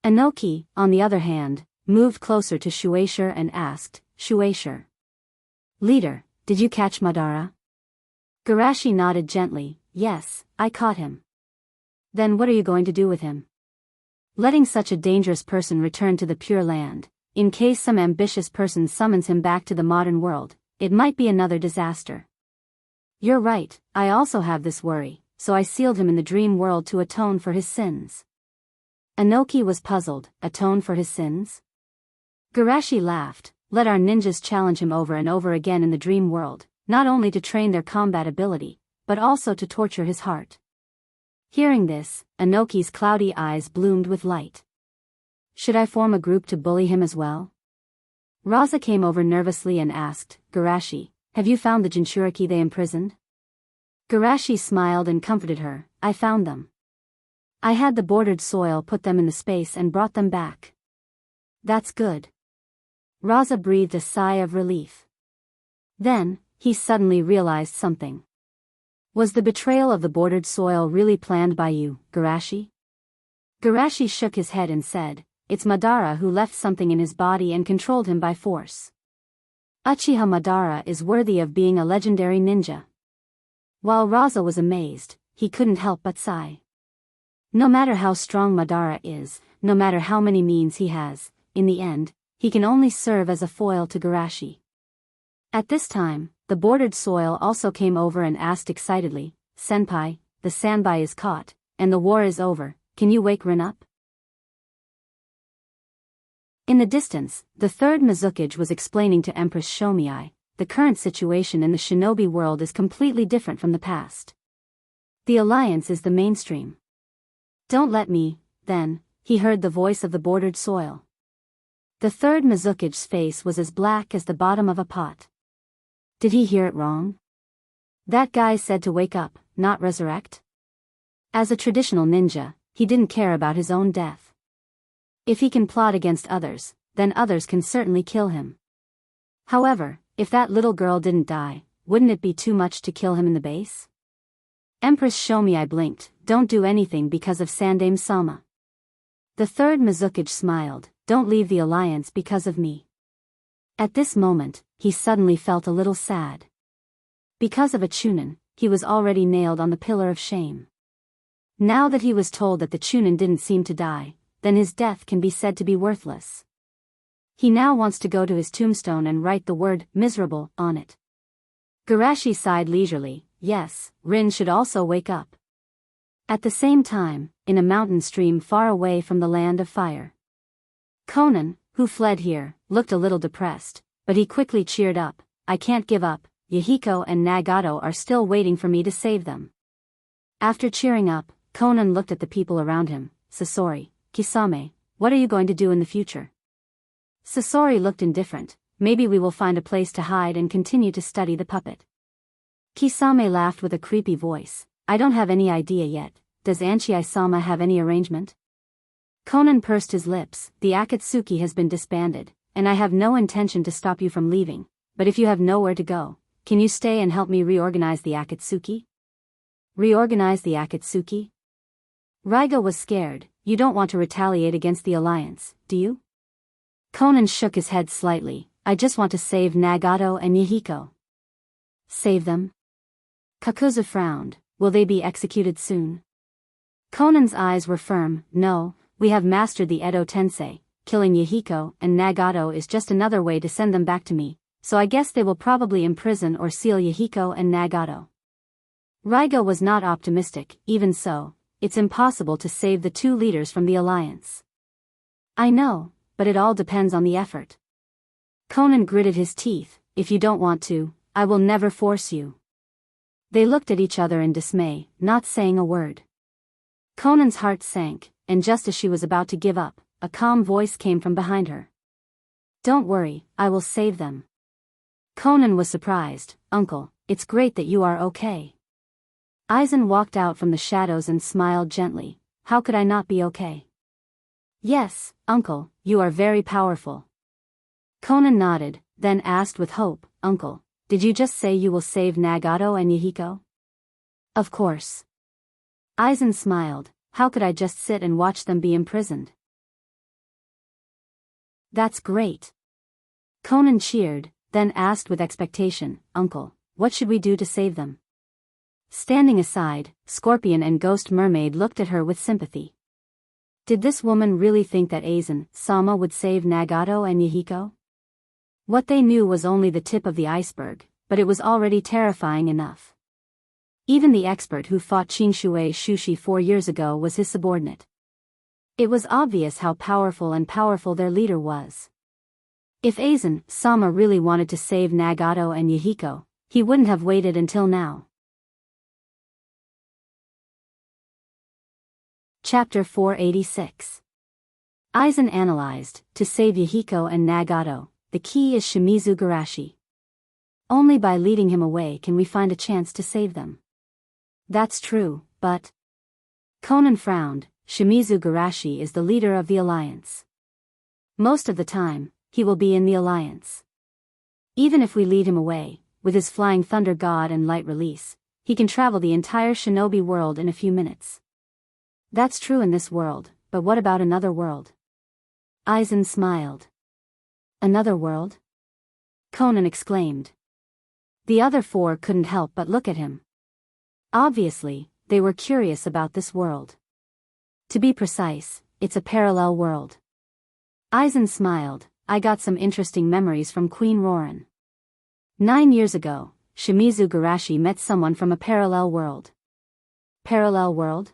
A: Inoki, on the other hand, moved closer to Shueisha and asked, Shueisha, leader, did you catch Madara? Garashi nodded gently. Yes, I caught him. Then what are you going to do with him? Letting such a dangerous person return to the Pure Land, in case some ambitious person summons him back to the modern world, it might be another disaster. You're right, I also have this worry, so I sealed him in the dream world to atone for his sins. Inoki was puzzled. Atone for his sins? Garashi laughed. Let our ninjas challenge him over and over again in the dream world, not only to train their combat ability, but also to torture his heart. Hearing this, Inoki's cloudy eyes bloomed with light. Should I form a group to bully him as well? Raza came over nervously and asked, Garashi, have you found the Jinchuriki they imprisoned? Garashi smiled and comforted her. I found them. I had the bordered soil put them in the space and brought them back. That's good. Raza breathed a sigh of relief. Then, he suddenly realized something. Was the betrayal of the bordered soil really planned by you, Garashi? Garashi shook his head and said, it's Madara who left something in his body and controlled him by force. Uchiha Madara is worthy of being a legendary ninja. While Raza was amazed, he couldn't help but sigh. No matter how strong Madara is, no matter how many means he has, in the end, he can only serve as a foil to Garashi. At this time, the bordered soil also came over and asked excitedly, "Senpai, the Sanbai is caught, and the war is over, can you wake Rin up?" In the distance, the third Mizukage was explaining to Empress Shomiai, the current situation in the shinobi world is completely different from the past. The alliance is the mainstream. "Don't let me," then, he heard the voice of the bordered soil. The third Mizukage's face was as black as the bottom of a pot. Did he hear it wrong? That guy said to wake up, not resurrect? As a traditional ninja, he didn't care about his own death. If he can plot against others, then others can certainly kill him. However, if that little girl didn't die, wouldn't it be too much to kill him in the base? Empress Shomiai blinked, "Don't do anything because of Sandame Sama." The third Mizukage smiled, "Don't leave the alliance because of me." At this moment, he suddenly felt a little sad. Because of a Chunin, he was already nailed on the pillar of shame. Now that he was told that the Chunin didn't seem to die, then his death can be said to be worthless. He now wants to go to his tombstone and write the word "miserable" on it. Garashi sighed leisurely, "Yes, Rin should also wake up." At the same time, in a mountain stream far away from the land of fire, Konan, who fled here, looked a little depressed, but he quickly cheered up. "I can't give up, Yahiko and Nagato are still waiting for me to save them." After cheering up, Konan looked at the people around him. "Sasori, Kisame, what are you going to do in the future?" Sasori looked indifferent. "Maybe we will find a place to hide and continue to study the puppet." Kisame laughed with a creepy voice. "I don't have any idea yet. Does Anchai-sama have any arrangement?" Konan pursed his lips. "The Akatsuki has been disbanded, and I have no intention to stop you from leaving, but if you have nowhere to go, can you stay and help me reorganize the Akatsuki?" "Reorganize the Akatsuki?" Raiga was scared. "You don't want to retaliate against the alliance, do you?" Konan shook his head slightly. "I just want to save Nagato and Yahiko." "Save them?" Kakuzu frowned. "Will they be executed soon?" Konan's eyes were firm. "No, we have mastered the Edo Tensei. Killing Yahiko and Nagato is just another way to send them back to me, so I guess they will probably imprison or seal Yahiko and Nagato." Raiga was not optimistic. "Even so, it's impossible to save the two leaders from the alliance." "I know, but it all depends on the effort." Konan gritted his teeth. "If you don't want to, I will never force you." They looked at each other in dismay, not saying a word. Konan's heart sank, and just as she was about to give up, a calm voice came from behind her. "Don't worry, I will save them." Konan was surprised. "Uncle, it's great that you are okay." Aizen walked out from the shadows and smiled gently. "How could I not be okay?" "Yes, uncle, you are very powerful." Konan nodded, then asked with hope, "Uncle, did you just say you will save Nagato and Yahiko?" "Of course." Aizen smiled. "How could I just sit and watch them be imprisoned?" "That's great." Konan cheered, then asked with expectation, "Uncle, what should we do to save them?" Standing aside, Scorpion and Ghost Mermaid looked at her with sympathy. Did this woman really think that Aizen-sama would save Nagato and Yahiko? What they knew was only the tip of the iceberg, but it was already terrifying enough. Even the expert who fought Qingshui Shushi 4 years ago was his subordinate. It was obvious how powerful their leader was. If Aizen-sama really wanted to save Nagato and Yahiko, he wouldn't have waited until now. Chapter 486. Aizen analyzed. To save Yahiko and Nagato, the key is Shimizu Garashi. Only by leading him away can we find a chance to save them. That's true, but... Konan frowned. Shimizu Garashi is the leader of the alliance. Most of the time, he will be in the alliance. Even if we lead him away, with his flying thunder god and light release, he can travel the entire shinobi world in a few minutes. That's true in this world, but what about another world? Aizen smiled. Another world? Konan exclaimed. The other 4 couldn't help but look at him. Obviously, they were curious about this world. To be precise, it's a parallel world. Aizen smiled. I got some interesting memories from Queen Roran. 9 years ago, Shimizu Garashi met someone from a parallel world. Parallel world?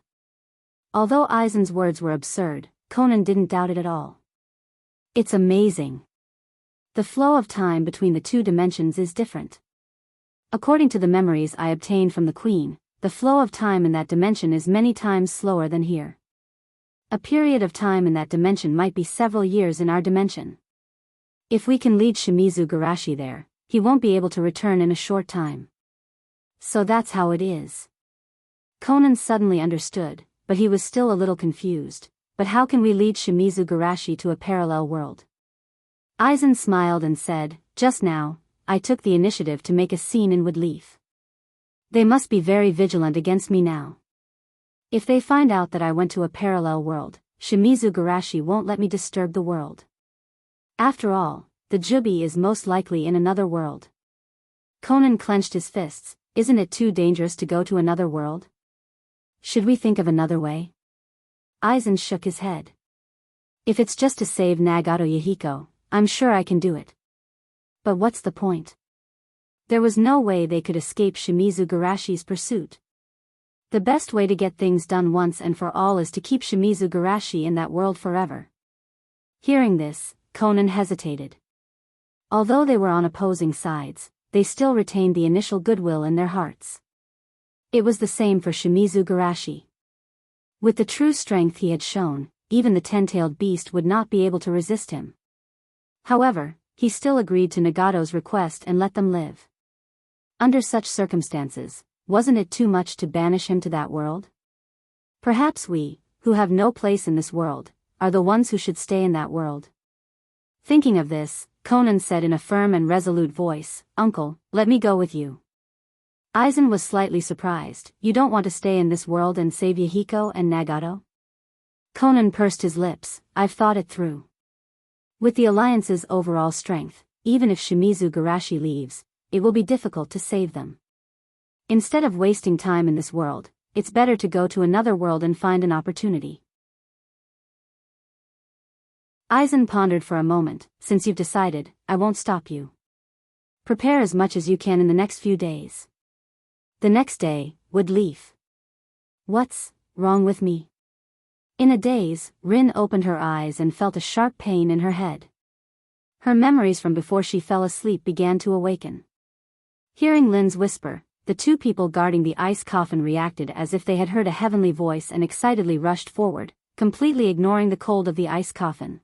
A: Although Aizen's words were absurd, Conan didn't doubt it at all. It's amazing. The flow of time between the two dimensions is different. According to the memories I obtained from the Queen, the flow of time in that dimension is many times slower than here. A period of time in that dimension might be several years in our dimension. If we can lead Shimizu Garashi there, he won't be able to return in a short time. So that's how it is. Conan suddenly understood, but he was still a little confused. But how can we lead Shimizu Garashi to a parallel world? Aizen smiled and said, just now, I took the initiative to make a scene in Woodleaf. They must be very vigilant against me now. If they find out that I went to a parallel world, Shimizu Garashi won't let me disturb the world. After all, the Jubi is most likely in another world. Conan clenched his fists. Isn't it too dangerous to go to another world? Should we think of another way? Aizen shook his head. If it's just to save Nagato Yahiko, I'm sure I can do it. But what's the point? There was no way they could escape Shimizu Garashi's pursuit. The best way to get things done once and for all is to keep Shimizu Garashi in that world forever. Hearing this, Conan hesitated. Although they were on opposing sides, they still retained the initial goodwill in their hearts. It was the same for Shimizu Garashi. With the true strength he had shown, even the 10-tailed beast would not be able to resist him. However, he still agreed to Nagato's request and let them live. Under such circumstances, wasn't it too much to banish him to that world? Perhaps we, who have no place in this world, are the ones who should stay in that world. Thinking of this, Conan said in a firm and resolute voice, Uncle, let me go with you. Aizen was slightly surprised. You don't want to stay in this world and save Yahiko and Nagato? Conan pursed his lips. I've thought it through. With the alliance's overall strength, even if Shimizu Garashi leaves, it will be difficult to save them. Instead of wasting time in this world, it's better to go to another world and find an opportunity. Aizen pondered for a moment. Since you've decided, I won't stop you. Prepare as much as you can in the next few days. The next day, Woodleaf. What's wrong with me? In a daze, Rin opened her eyes and felt a sharp pain in her head. Her memories from before she fell asleep began to awaken. Hearing Lin's whisper, the two people guarding the ice coffin reacted as if they had heard a heavenly voice and excitedly rushed forward, completely ignoring the cold of the ice coffin.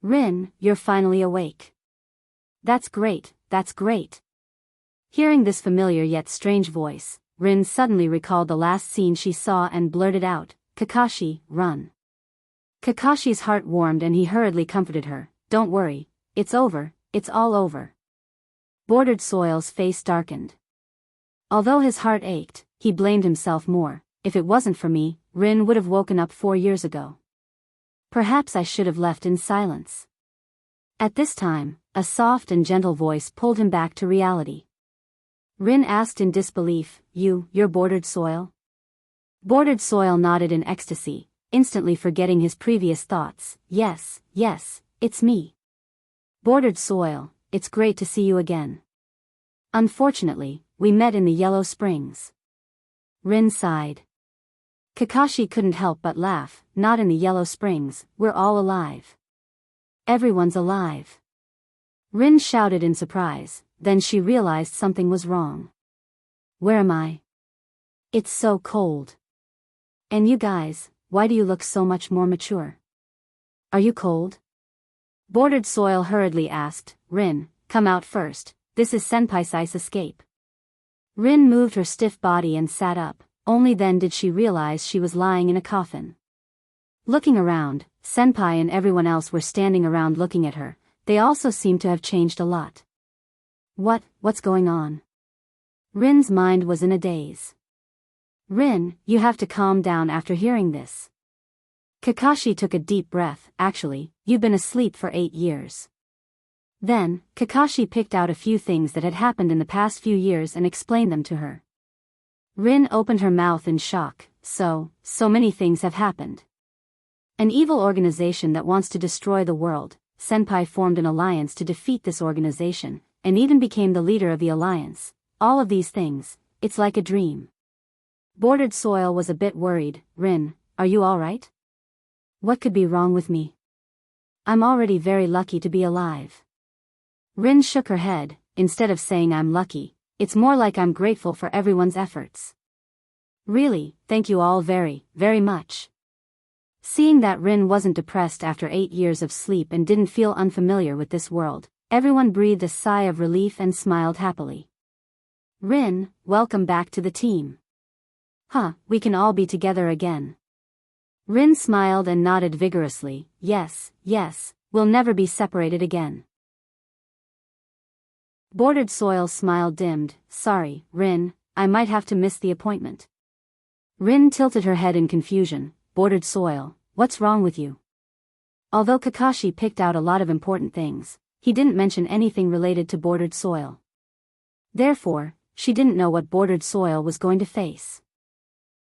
A: Rin, you're finally awake. That's great, that's great. Hearing this familiar yet strange voice, Rin suddenly recalled the last scene she saw and blurted out, Kakashi, run. Kakashi's heart warmed and he hurriedly comforted her, don't worry, it's over, it's all over. Bordered Soil's face darkened. Although his heart ached, he blamed himself more. If it wasn't for me, Rin would have woken up 4 years ago. Perhaps I should have left in silence. At this time, a soft and gentle voice pulled him back to reality. Rin asked in disbelief, you're Bordered Soil? Bordered Soil nodded in ecstasy, instantly forgetting his previous thoughts. Yes, it's me. Bordered Soil, it's great to see you again. Unfortunately, we met in the Yellow Springs. Rin sighed. Kakashi couldn't help but laugh. Not in the Yellow Springs, we're all alive. Everyone's alive. Rin shouted in surprise, then she realized something was wrong. Where am I? It's so cold. And you guys, why do you look so much more mature? Are you cold? Bordered Soil hurriedly asked, Rin, come out first, this is Senpai's ice escape. Rin moved her stiff body and sat up, only then did she realize she was lying in a coffin. Looking around, Senpai and everyone else were standing around looking at her. They also seemed to have changed a lot. What's going on? Rin's mind was in a daze. Rin, you have to calm down after hearing this. Kakashi took a deep breath. Actually, you've been asleep for 8 years. Then, Kakashi picked out a few things that had happened in the past few years and explained them to her. Rin opened her mouth in shock. So many things have happened. An evil organization that wants to destroy the world. Senpai formed an alliance to defeat this organization, and even became the leader of the alliance. All of these things, it's like a dream. Bordered Soil was a bit worried. Rin, are you alright? What could be wrong with me? I'm already very lucky to be alive. Rin shook her head. Instead of saying I'm lucky, it's more like I'm grateful for everyone's efforts. Really, thank you all very, very much. Seeing that Rin wasn't depressed after 8 years of sleep and didn't feel unfamiliar with this world, everyone breathed a sigh of relief and smiled happily. Rin, welcome back to the team. We can all be together again. Rin smiled and nodded vigorously. Yes, we'll never be separated again. Bordered Soil smile dimmed. Sorry, Rin, I might have to miss the appointment. Rin tilted her head in confusion. Bordered Soil, what's wrong with you? Although Kakashi picked out a lot of important things, he didn't mention anything related to Bordered Soil. Therefore, she didn't know what Bordered Soil was going to face.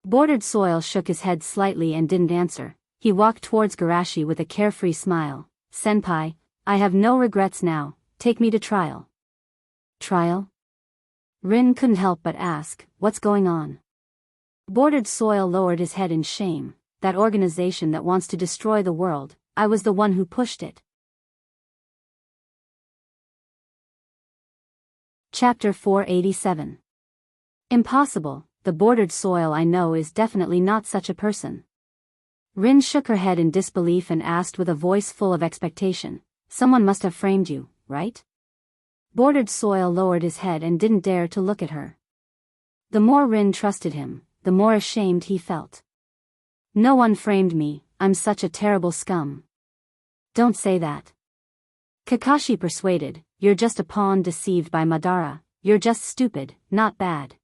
A: Bordered Soil shook his head slightly and didn't answer. He walked towards Garashi with a carefree smile. Senpai, I have no regrets now, take me to trial. Trial? Rin couldn't help but ask, what's going on? Bordered Soil lowered his head in shame. That organization that wants to destroy the world, I was the one who pushed it. Chapter 487. Impossible, the Bordered Soil I know is definitely not such a person. Rin shook her head in disbelief and asked with a voice full of expectation, someone must have framed you, right? Bordered Soil lowered his head and didn't dare to look at her. The more Rin trusted him, the more ashamed he felt. No one framed me, I'm such a terrible scum. Don't say that. Kakashi persuaded, you're just a pawn deceived by Madara, you're just stupid, not bad.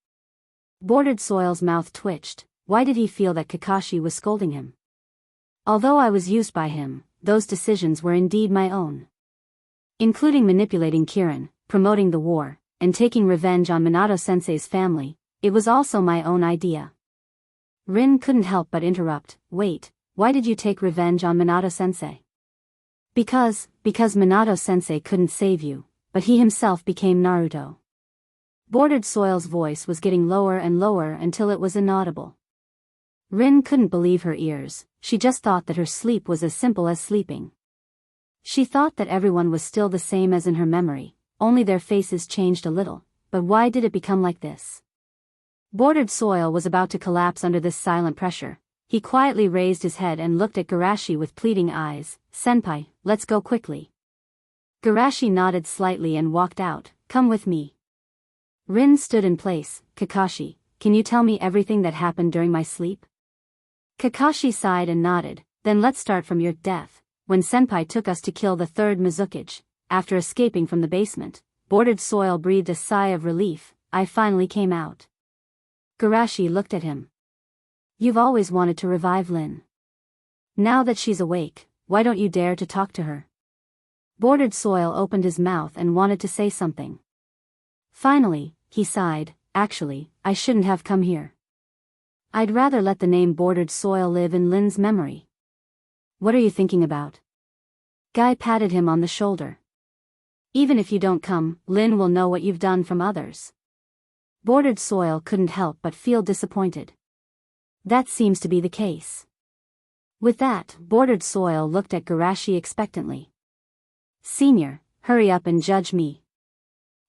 A: Bordered Soil's mouth twitched. Why did he feel that Kakashi was scolding him? Although I was used by him, those decisions were indeed my own. Including manipulating Kirin, promoting the war, and taking revenge on Minato-sensei's family, it was also my own idea. Rin couldn't help but interrupt, wait, why did you take revenge on Minato-sensei? Because Minato-sensei couldn't save you, but he himself became Naruto. Bordered Soil's voice was getting lower and lower until it was inaudible. Rin couldn't believe her ears, she just thought that her sleep was as simple as sleeping. She thought that everyone was still the same as in her memory, only their faces changed a little, but why did it become like this? Bordered Soil was about to collapse under this silent pressure. He quietly raised his head and looked at Garashi with pleading eyes. Senpai, let's go quickly. Garashi nodded slightly and walked out. Come with me. Rin stood in place. Kakashi, can you tell me everything that happened during my sleep? Kakashi sighed and nodded. Then let's start from your death. When Senpai took us to kill the third Mizukage, after escaping from the basement, Bordered Soil breathed a sigh of relief. I finally came out. Garashi looked at him. You've always wanted to revive Lin. Now that she's awake, why don't you dare to talk to her? Bordered Soil opened his mouth and wanted to say something. Finally, he sighed, actually, I shouldn't have come here. I'd rather let the name Bordered Soil live in Lin's memory. What are you thinking about? Guy patted him on the shoulder. Even if you don't come, Lin will know what you've done from others. Bordered Soil couldn't help but feel disappointed. That seems to be the case. With that, Bordered Soil looked at Garashi expectantly. Senior, hurry up and judge me.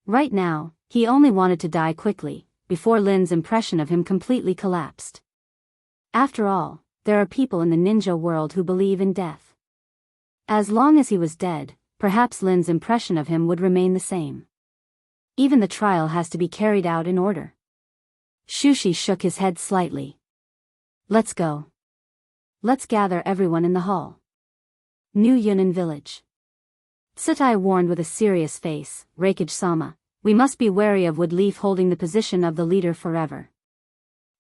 A: Right now, he only wanted to die quickly, before Lin's impression of him completely collapsed. After all, there are people in the ninja world who believe in death. As long as he was dead, perhaps Lin's impression of him would remain the same. Even the trial has to be carried out in order. Shushi shook his head slightly. Let's go. Let's gather everyone in the hall. New Yunnan Village. Tsutai warned with a serious face, Raikage-sama, we must be wary of Woodleaf holding the position of the leader forever.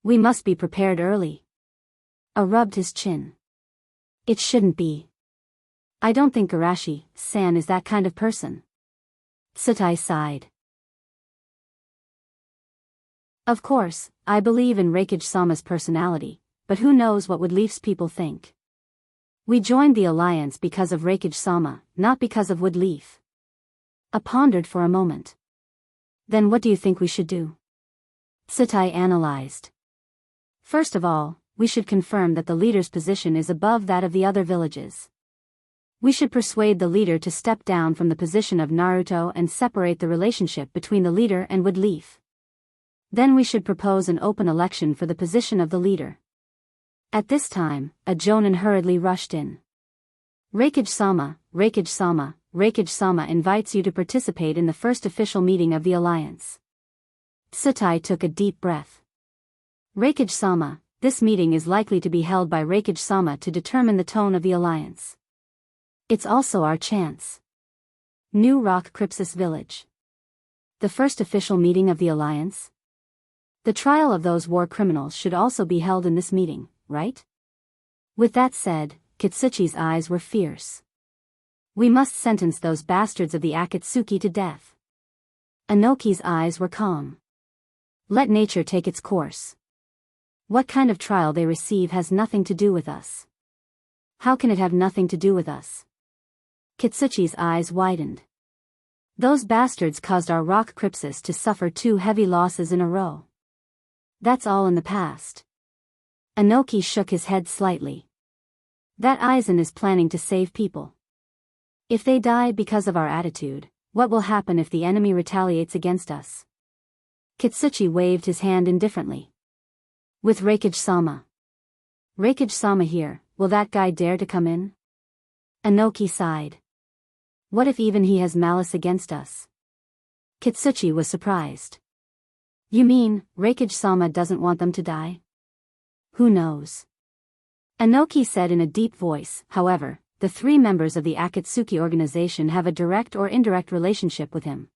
A: We must be prepared early. Rubbed his chin. It shouldn't be. I don't think Garashi-san is that kind of person. Tsutai sighed. Of course, I believe in Raikage-sama's personality, but who knows what Woodleaf's people think. We joined the alliance because of Reikage-sama, not because of Woodleaf. I pondered for a moment. Then what do you think we should do? Tsutai analyzed. First of all, we should confirm that the leader's position is above that of the other villages. We should persuade the leader to step down from the position of Naruto and separate the relationship between the leader and Woodleaf. Then we should propose an open election for the position of the leader. At this time, a jonin hurriedly rushed in. Reikage-sama, Reikage-sama, Reikage-sama invites you to participate in the first official meeting of the alliance. Tsutai took a deep breath. Reikage-sama, this meeting is likely to be held by Reikage-sama to determine the tone of the alliance. It's also our chance. New Rock Crypsis Village. The first official meeting of the alliance? The trial of those war criminals should also be held in this meeting, right? With that said, Kitsuchi's eyes were fierce. We must sentence those bastards of the Akatsuki to death. Inoki's eyes were calm. Let nature take its course. What kind of trial they receive has nothing to do with us. How can it have nothing to do with us? Kitsuchi's eyes widened. Those bastards caused our rock crypsis to suffer 2 heavy losses in a row. That's all in the past. Inoki shook his head slightly. That Aizen is planning to save people. If they die because of our attitude, what will happen if the enemy retaliates against us? Kitsuchi waved his hand indifferently. With Reikage-sama. Reikage-sama here, will that guy dare to come in? Inoki sighed. What if even he has malice against us? Kitsuchi was surprised. You mean, Reikage-sama doesn't want them to die? Who knows? Inoki said in a deep voice. However, the 3 members of the Akatsuki organization have a direct or indirect relationship with him.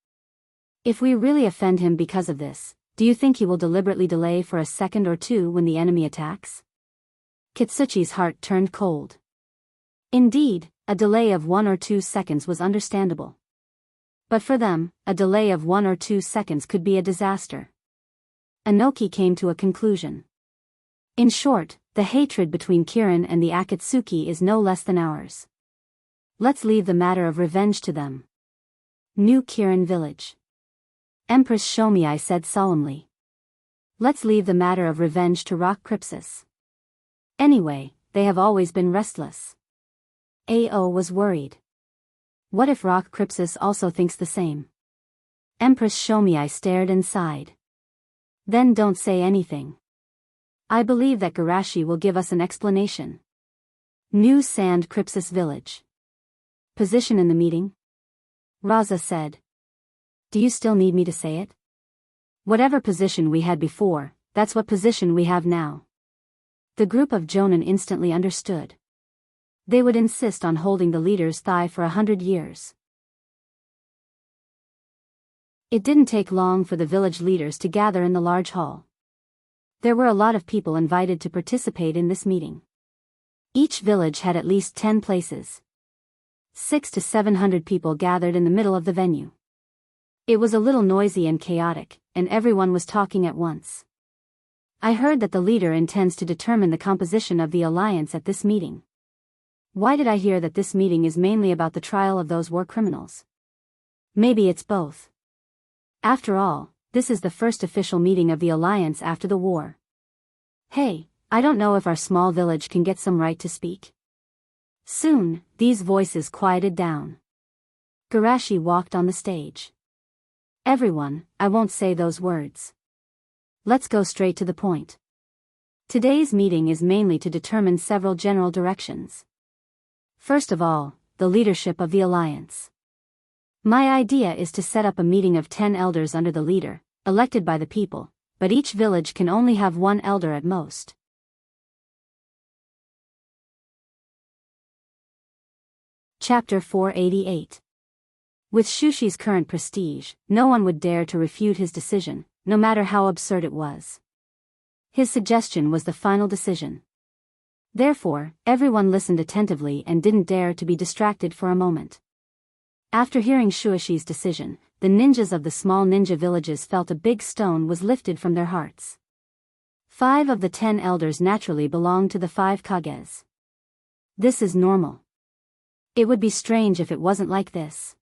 A: If we really offend him because of this, do you think he will deliberately delay for a second or 2 when the enemy attacks? Kitsuchi's heart turned cold. Indeed, a delay of 1 or 2 seconds was understandable. But for them, a delay of 1 or 2 seconds could be a disaster. Inoki came to a conclusion. In short, the hatred between Kirin and the Akatsuki is no less than ours. Let's leave the matter of revenge to them. New Kirin Village. Empress Shomiai said solemnly. Let's leave the matter of revenge to Rock Crypsis. Anyway, they have always been restless. Ao was worried. What if Rock Crypsis also thinks the same? Empress Shomiai stared and sighed. Then don't say anything. I believe that Garashi will give us an explanation. New Sand Crypsis Village. Position in the meeting? Raza said. Do you still need me to say it? Whatever position we had before, that's what position we have now. The group of jonin instantly understood. They would insist on holding the leader's thigh for 100 years. It didn't take long for the village leaders to gather in the large hall. There were a lot of people invited to participate in this meeting. Each village had at least 10 places. 600 to 700 people gathered in the middle of the venue. It was a little noisy and chaotic, and everyone was talking at once. I heard that the leader intends to determine the composition of the alliance at this meeting. Why did I hear that this meeting is mainly about the trial of those war criminals? Maybe it's both. After all, this is the first official meeting of the alliance after the war. Hey, I don't know if our small village can get some right to speak. Soon, these voices quieted down. Garashi walked on the stage. Everyone, I won't say those words. Let's go straight to the point. Today's meeting is mainly to determine several general directions. First of all, the leadership of the alliance. My idea is to set up a meeting of 10 elders under the leader, elected by the people, but each village can only have 1 elder at most. Chapter 488. With Shushi's current prestige, no one would dare to refute his decision, no matter how absurd it was. His suggestion was the final decision. Therefore, everyone listened attentively and didn't dare to be distracted for a moment. After hearing Shuishi's decision, the ninjas of the small ninja villages felt a big stone was lifted from their hearts. 5 of the 10 elders naturally belonged to the 5 Kages. This is normal. It would be strange if it wasn't like this.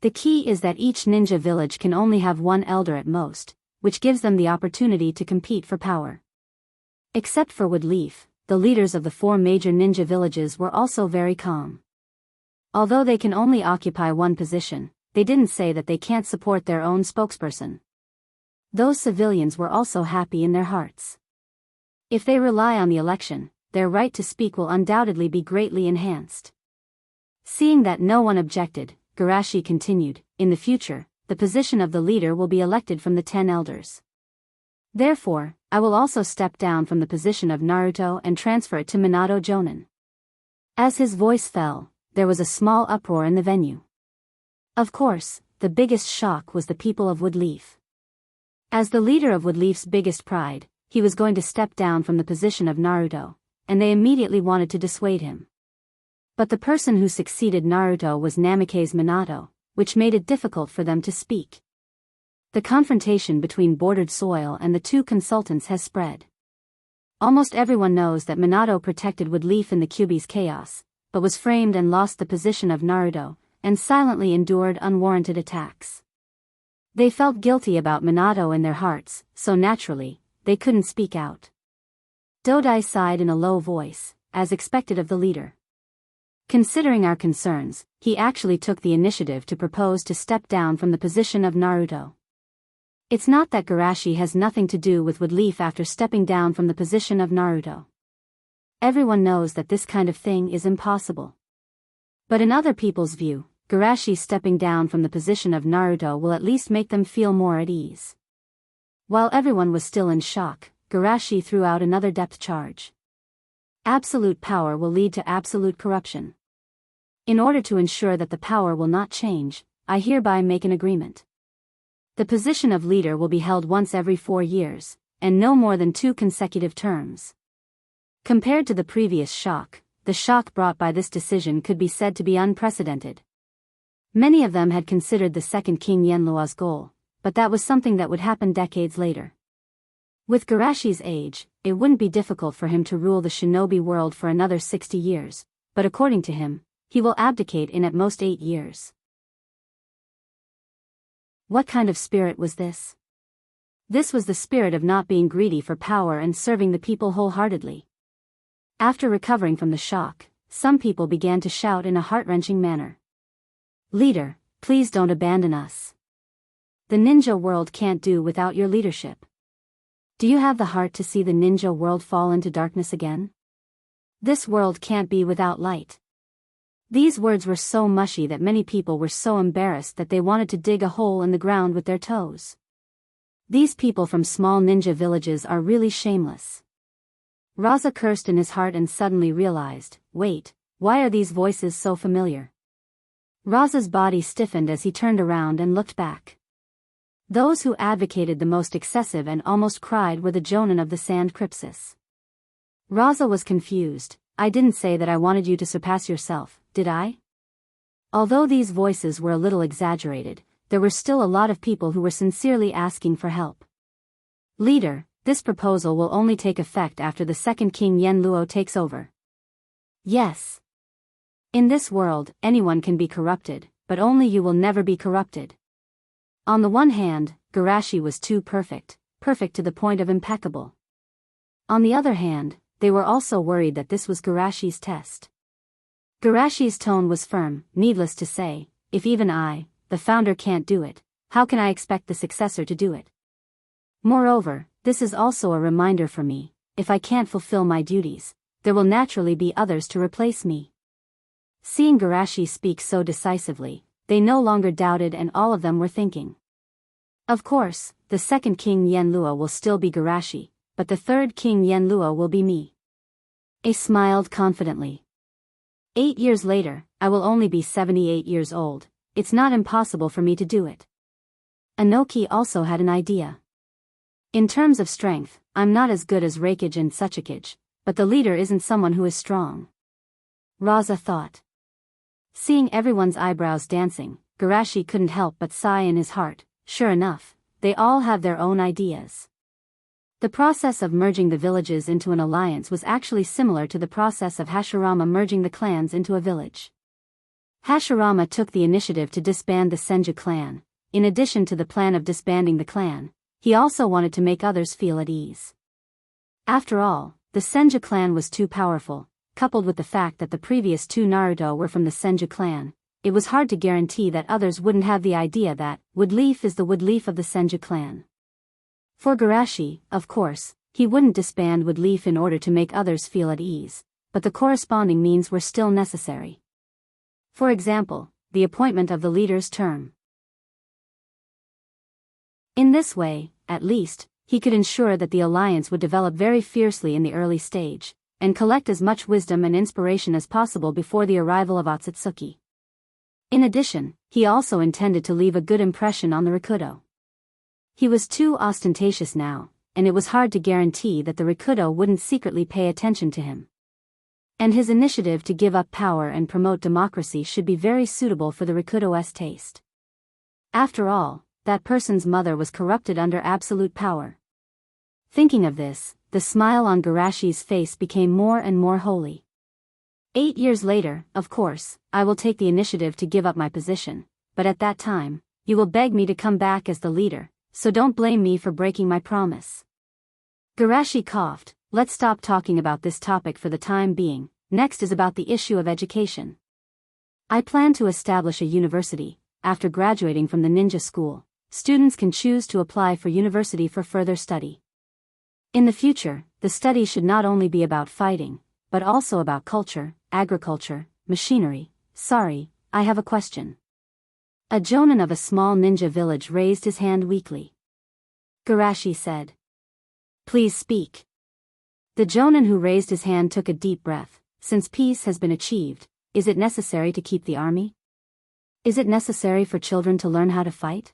A: The key is that each ninja village can only have one elder at most, which gives them the opportunity to compete for power. Except for Woodleaf, the leaders of the 4 major ninja villages were also very calm. Although they can only occupy one position, they didn't say that they can't support their own spokesperson. Those civilians were also happy in their hearts. If they rely on the election, their right to speak will undoubtedly be greatly enhanced. Seeing that no one objected, Garashi continued, in the future, the position of the leader will be elected from the 10 elders. Therefore, I will also step down from the position of Naruto and transfer it to Minato Jonin. As his voice fell, there was a small uproar in the venue. Of course, the biggest shock was the people of Woodleaf. As the leader of Woodleaf's biggest pride, he was going to step down from the position of Naruto, and they immediately wanted to dissuade him. But the person who succeeded Naruto was Namikaze Minato, which made it difficult for them to speak. The confrontation between Bordered Soil and the 2 consultants has spread. Almost everyone knows that Minato protected Woodleaf in the Kyuubi's chaos, but was framed and lost the position of Naruto, and silently endured unwarranted attacks. They felt guilty about Minato in their hearts, so naturally, they couldn't speak out. Dodai sighed in a low voice, as expected of the leader. Considering our concerns, he actually took the initiative to propose to step down from the position of Naruto. It's not that Garashi has nothing to do with Woodleaf after stepping down from the position of Naruto. Everyone knows that this kind of thing is impossible. But in other people's view, Garashi stepping down from the position of Naruto will at least make them feel more at ease. While everyone was still in shock, Garashi threw out another depth charge. Absolute power will lead to absolute corruption. In order to ensure that the power will not change, I hereby make an agreement. The position of leader will be held once every 4 years, and no more than 2 consecutive terms. Compared to the previous shock, the shock brought by this decision could be said to be unprecedented. Many of them had considered the second King Yenlua's goal, but that was something that would happen decades later. With Garashi's age, it wouldn't be difficult for him to rule the shinobi world for another 60 years, but according to him, he will abdicate in at most 8 years. What kind of spirit was this? This was the spirit of not being greedy for power and serving the people wholeheartedly. After recovering from the shock, some people began to shout in a heart-wrenching manner. Leader, please don't abandon us. The ninja world can't do without your leadership. Do you have the heart to see the ninja world fall into darkness again? This world can't be without light. These words were so mushy that many people were so embarrassed that they wanted to dig a hole in the ground with their toes. These people from small ninja villages are really shameless. Raza cursed in his heart and suddenly realized, wait, why are these voices so familiar? Raza's body stiffened as he turned around and looked back. Those who advocated the most excessive and almost cried were the Jonin of the Sand Crypsis. Raza was confused. I didn't say that I wanted you to surpass yourself, did I? Although these voices were a little exaggerated, there were still a lot of people who were sincerely asking for help. Leader, this proposal will only take effect after the second King Yenluo takes over. Yes. In this world, anyone can be corrupted, but only you will never be corrupted. On the one hand, Garashi was too perfect to the point of impeccable. On the other hand, they were also worried that this was Garashi's test. Garashi's tone was firm. Needless to say, if even I, the founder, can't do it, how can I expect the successor to do it? Moreover, this is also a reminder for me, if I can't fulfill my duties, there will naturally be others to replace me. Seeing Garashi speak so decisively, they no longer doubted and all of them were thinking. Of course, the second King Yenluo will still be Garashi, but the third King Yenluo will be me. I smiled confidently. 8 years later, I will only be 78 years old. It's not impossible for me to do it. Anoki also had an idea. In terms of strength, I'm not as good as Reikage and Tsuchikage, but the leader isn't someone who is strong. Raza thought. Seeing everyone's eyebrows dancing, Garashi couldn't help but sigh in his heart. Sure enough, they all have their own ideas. The process of merging the villages into an alliance was actually similar to the process of Hashirama merging the clans into a village. Hashirama took the initiative to disband the Senju clan. In addition to the plan of disbanding the clan, he also wanted to make others feel at ease. After all, the Senju clan was too powerful, coupled with the fact that the previous two Naruto were from the Senju clan. It was hard to guarantee that others wouldn't have the idea that Woodleaf is the Woodleaf of the Senju clan. For Garashi, of course, he wouldn't disband Woodleaf in order to make others feel at ease, but the corresponding means were still necessary. For example, the appointment of the leader's term. In this way, at least, he could ensure that the alliance would develop very fiercely in the early stage, and collect as much wisdom and inspiration as possible before the arrival of Otsutsuki. In addition, he also intended to leave a good impression on the Rikudo. He was too ostentatious now, and it was hard to guarantee that the Rikudo wouldn't secretly pay attention to him. And his initiative to give up power and promote democracy should be very suitable for the Rikudo's taste. After all, that person's mother was corrupted under absolute power. Thinking of this, the smile on Garashi's face became more and more holy. 8 years later, of course, I will take the initiative to give up my position, but at that time, you will beg me to come back as the leader, so don't blame me for breaking my promise. Garashi coughed. Let's stop talking about this topic for the time being. Next is about the issue of education. I plan to establish a university. After graduating from the ninja school, students can choose to apply for university for further study. In the future, the study should not only be about fighting, but also about culture, agriculture, machinery. Sorry, I have a question. A jonin of a small ninja village raised his hand weakly. Garashi said. Please speak. The jonin who raised his hand took a deep breath. Since peace has been achieved, is it necessary to keep the army? Is it necessary for children to learn how to fight?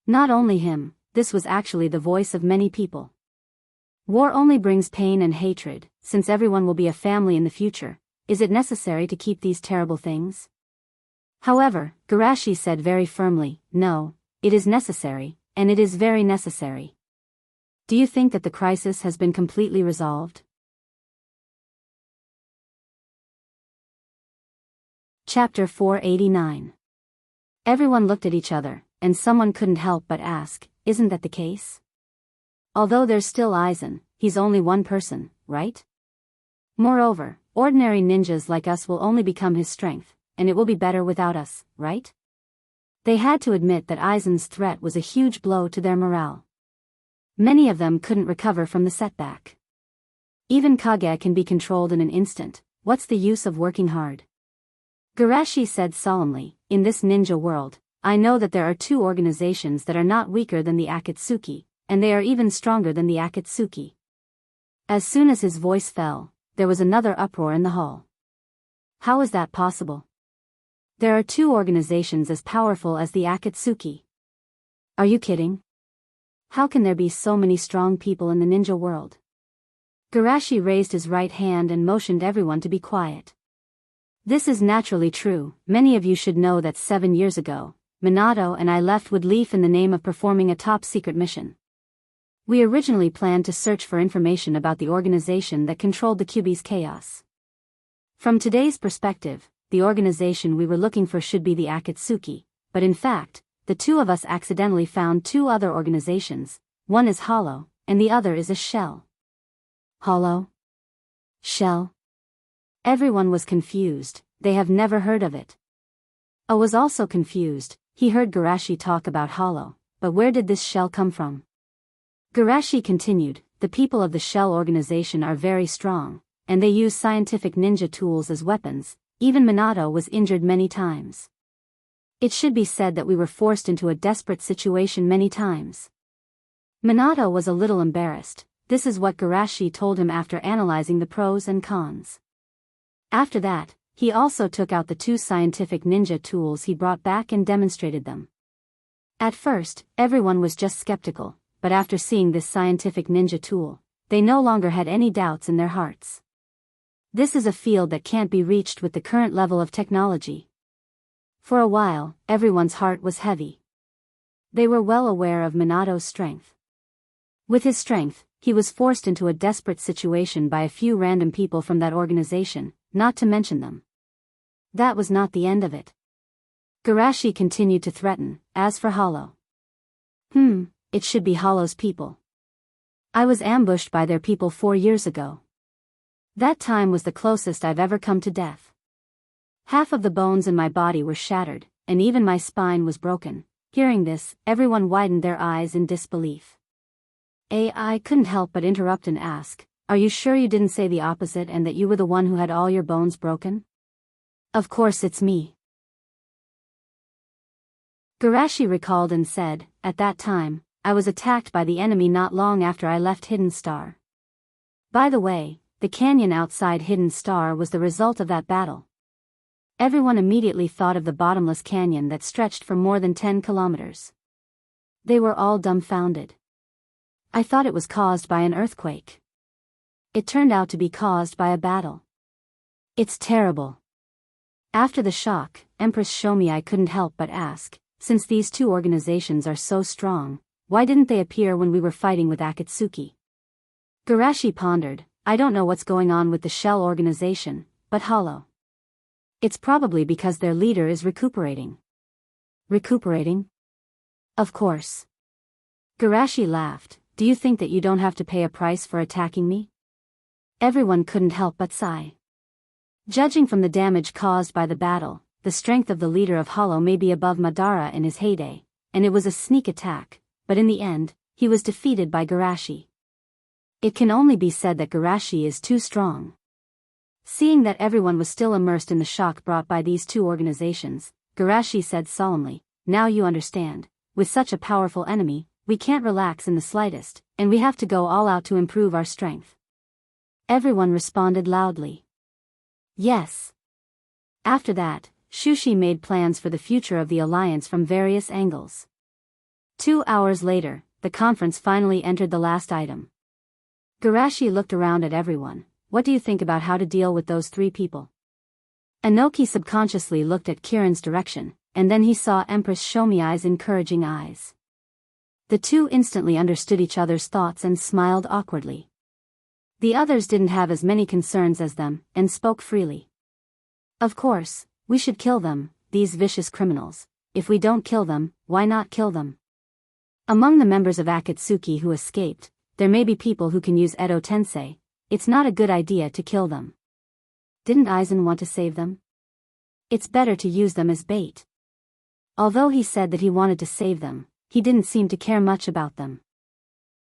A: Not only him, this was actually the voice of many people. War only brings pain and hatred. Since everyone will be a family in the future, is it necessary to keep these terrible things? However, Garashi said very firmly, no, it is necessary, and it is very necessary. Do you think that the crisis has been completely resolved? Chapter 489. Everyone looked at each other, and someone couldn't help but ask, isn't that the case? Although there's still Aizen, he's only one person, right? Moreover, ordinary ninjas like us will only become his strength, and it will be better without us, right? They had to admit that Aizen's threat was a huge blow to their morale. Many of them couldn't recover from the setback. Even Kage can be controlled in an instant. What's the use of working hard? Garashi said solemnly, in this ninja world, I know that there are two organizations that are not weaker than the Akatsuki, and they are even stronger than the Akatsuki. As soon as his voice fell, there was another uproar in the hall. How is that possible? There are two organizations as powerful as the Akatsuki. Are you kidding? How can there be so many strong people in the ninja world? Garashi raised his right hand and motioned everyone to be quiet. This is naturally true. Many of you should know that 7 years ago, Minato and I left Woodleaf in the name of performing a top-secret mission. We originally planned to search for information about the organization that controlled the Kyuubi's chaos. From today's perspective, the organization we were looking for should be the Akatsuki, but in fact, the two of us accidentally found two other organizations. One is Hollow, and the other is a shell. Hollow? Shell? Everyone was confused. They have never heard of it. O was also confused. He heard Garashi talk about Hollow, but where did this shell come from? Garashi continued, the people of the shell organization are very strong, and they use scientific ninja tools as weapons. Even Minato was injured many times. It should be said that we were forced into a desperate situation many times. Minato was a little embarrassed. This is what Garashi told him after analyzing the pros and cons. After that, he also took out the two scientific ninja tools he brought back and demonstrated them. At first, everyone was just skeptical, but after seeing this scientific ninja tool, they no longer had any doubts in their hearts. This is a field that can't be reached with the current level of technology. For a while, everyone's heart was heavy. They were well aware of Minato's strength. With his strength, he was forced into a desperate situation by a few random people from that organization, not to mention them. That was not the end of it. Garashi continued to threaten, as for Hollow. It should be Hollow's people. I was ambushed by their people 4 years ago. That time was the closest I've ever come to death. Half of the bones in my body were shattered, and even my spine was broken. Hearing this, everyone widened their eyes in disbelief. I couldn't help but interrupt and ask, "Are you sure you didn't say the opposite and that you were the one who had all your bones broken?" "Of course it's me." Garashi recalled and said, "At that time, I was attacked by the enemy not long after I left Hidden Star. By the way, the canyon outside Hidden Star was the result of that battle." Everyone immediately thought of the bottomless canyon that stretched for more than 10 kilometers. They were all dumbfounded. "I thought it was caused by an earthquake. It turned out to be caused by a battle. It's terrible." After the shock, Empress Shomi couldn't help but ask, "Since these two organizations are so strong, why didn't they appear when we were fighting with Akatsuki?" Garashi pondered, "I don't know what's going on with the Shell organization, but Hollow. It's probably because their leader is recuperating." "Recuperating?" "Of course." Garashi laughed, "Do you think that you don't have to pay a price for attacking me?" Everyone couldn't help but sigh. Judging from the damage caused by the battle, the strength of the leader of Hollow may be above Madara in his heyday, and it was a sneak attack, but in the end, he was defeated by Garashi. It can only be said that Garashi is too strong. Seeing that everyone was still immersed in the shock brought by these two organizations, Garashi said solemnly, "Now you understand. With such a powerful enemy, we can't relax in the slightest, and we have to go all out to improve our strength." Everyone responded loudly. Yes. After that, Shushi made plans for the future of the alliance from various angles. 2 hours later, the conference finally entered the last item. Garashi looked around at everyone. "What do you think about how to deal with those 3 people?" Inoki subconsciously looked at Kirin's direction, and then he saw Empress Shomi's encouraging eyes. The two instantly understood each other's thoughts and smiled awkwardly. The others didn't have as many concerns as them, and spoke freely. "Of course, we should kill them, these vicious criminals. If we don't kill them, why not kill them? Among the members of Akatsuki who escaped, there may be people who can use Edo Tensei. It's not a good idea to kill them. Didn't Aizen want to save them? It's better to use them as bait." Although he said that he wanted to save them, he didn't seem to care much about them.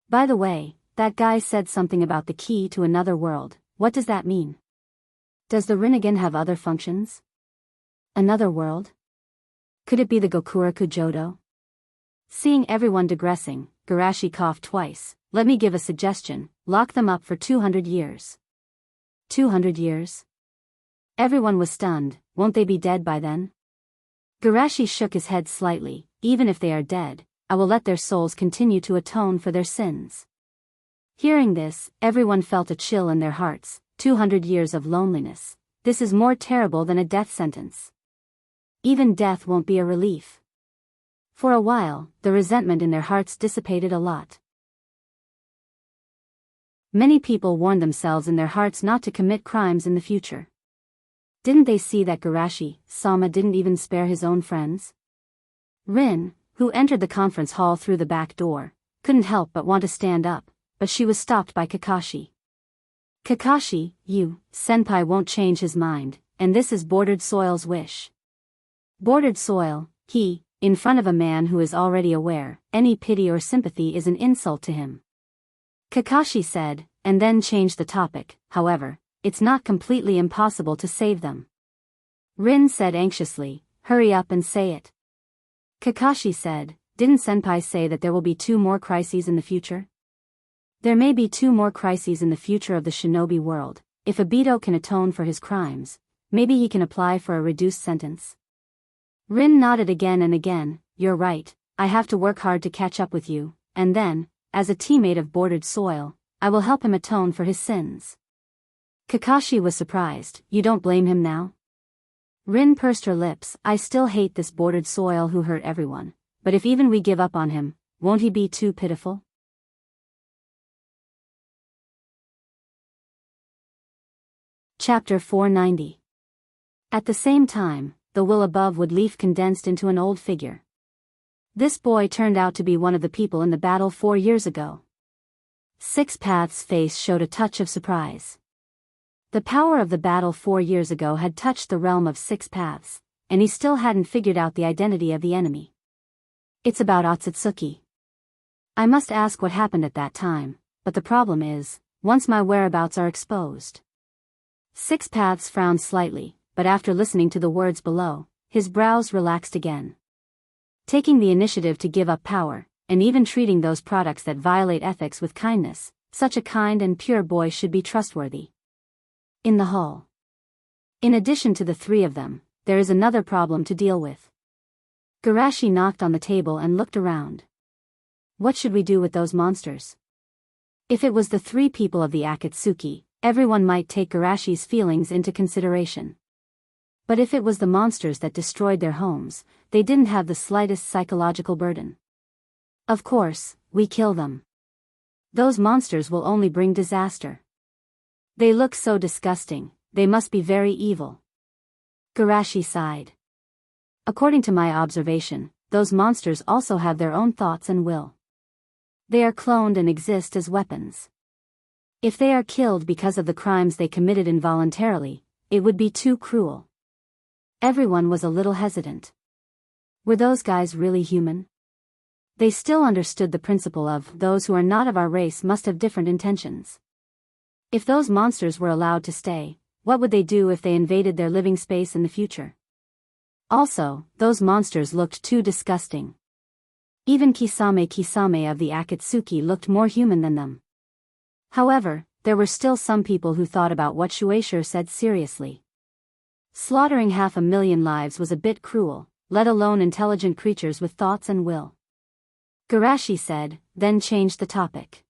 A: "By the way, that guy said something about the key to another world. What does that mean? Does the Rinnegan have other functions? Another world? Could it be the Gokuraku Jodo?" Seeing everyone digressing, Garashi coughed twice. "Let me give a suggestion, lock them up for 200 years. 200 years? Everyone was stunned. Won't they be dead by then? Garashi shook his head slightly. "Even if they are dead, I will let their souls continue to atone for their sins." Hearing this, everyone felt a chill in their hearts. 200 years of loneliness. This is more terrible than a death sentence. Even death won't be a relief. For a while, the resentment in their hearts dissipated a lot. Many people warned themselves in their hearts not to commit crimes in the future. Didn't they see that Garashi-sama didn't even spare his own friends? Rin, who entered the conference hall through the back door, couldn't help but want to stand up, but she was stopped by Kakashi. "Kakashi, senpai won't change his mind, and this is Bordered Soil's wish." Bordered Soil, in front of a man who is already aware, any pity or sympathy is an insult to him. Kakashi said, and then changed the topic. "However, it's not completely impossible to save them." Rin said anxiously, "Hurry up and say it." Kakashi said, "Didn't senpai say that there will be 2 more crises in the future? There may be 2 more crises in the future of the shinobi world. If Obito can atone for his crimes, maybe he can apply for a reduced sentence." Rin nodded again and again. "You're right, I have to work hard to catch up with you, and then, as a teammate of Bordered Soil, I will help him atone for his sins." Kakashi was surprised. "You don't blame him now?" Rin pursed her lips. "I still hate this Bordered Soil who hurt everyone, but if even we give up on him, won't he be too pitiful?" Chapter 490. At the same time, the will above would leaf condensed into an old figure. This boy turned out to be one of the people in the battle 4 years ago. Six Paths' face showed a touch of surprise. The power of the battle 4 years ago had touched the realm of Six Paths, and he still hadn't figured out the identity of the enemy. It's about Otsutsuki. I must ask what happened at that time, but the problem is, once my whereabouts are exposed. Six Paths frowned slightly, but after listening to the words below, his brows relaxed again. Taking the initiative to give up power, and even treating those products that violate ethics with kindness, such a kind and pure boy should be trustworthy. In the hall. In addition to the three of them, there is another problem to deal with. Garashi knocked on the table and looked around. What should we do with those monsters? If it was the three people of the Akatsuki, everyone might take Garashi's feelings into consideration. But if it was the monsters that destroyed their homes, they didn't have the slightest psychological burden. Of course, we kill them. Those monsters will only bring disaster. They look so disgusting, they must be very evil. Garashi sighed. According to my observation, those monsters also have their own thoughts and will. They are cloned and exist as weapons. If they are killed because of the crimes they committed involuntarily, it would be too cruel. Everyone was a little hesitant. Were those guys really human? They still understood the principle of those who are not of our race must have different intentions. If those monsters were allowed to stay, what would they do if they invaded their living space in the future? Also, those monsters looked too disgusting. Even Kisame of the Akatsuki looked more human than them. However, there were still some people who thought about what Shueisha said seriously. Slaughtering 500,000 lives was a bit cruel, let alone intelligent creatures with thoughts and will. Garashi said, then changed the topic.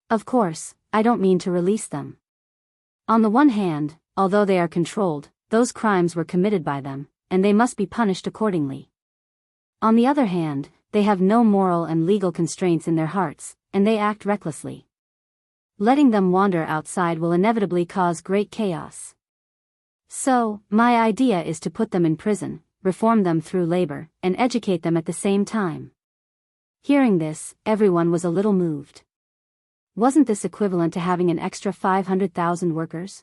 A: Of course, I don't mean to release them. On the one hand, although they are controlled, those crimes were committed by them, and they must be punished accordingly. On the other hand, they have no moral and legal constraints in their hearts, and they act recklessly. Letting them wander outside will inevitably cause great chaos. So, my idea is to put them in prison, reform them through labor, and educate them at the same time. Hearing this, everyone was a little moved. Wasn't this equivalent to having an extra 500,000 workers?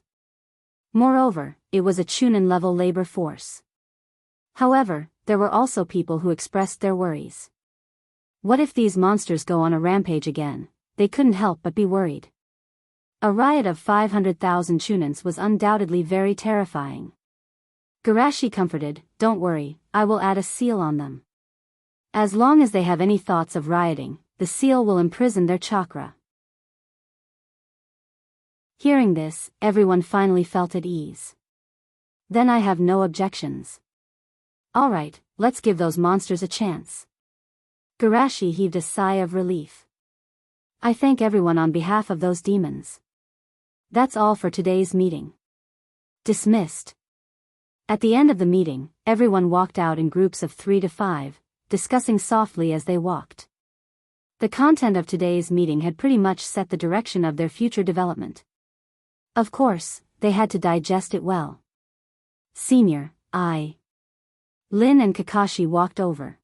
A: Moreover, it was a Chunin-level labor force. However, there were also people who expressed their worries. What if these monsters go on a rampage again? They couldn't help but be worried. A riot of 500,000 Chunins was undoubtedly very terrifying. Garashi comforted, don't worry, I will add a seal on them. As long as they have any thoughts of rioting, the seal will imprison their chakra. Hearing this, everyone finally felt at ease. Then I have no objections. Alright, let's give those monsters a chance. Garashi heaved a sigh of relief. I thank everyone on behalf of those demons. That's all for today's meeting. Dismissed. At the end of the meeting, everyone walked out in groups of 3 to 5, discussing softly as they walked. The content of today's meeting had pretty much set the direction of their future development. Of course, they had to digest it well. Senior, Lin and Kakashi walked over.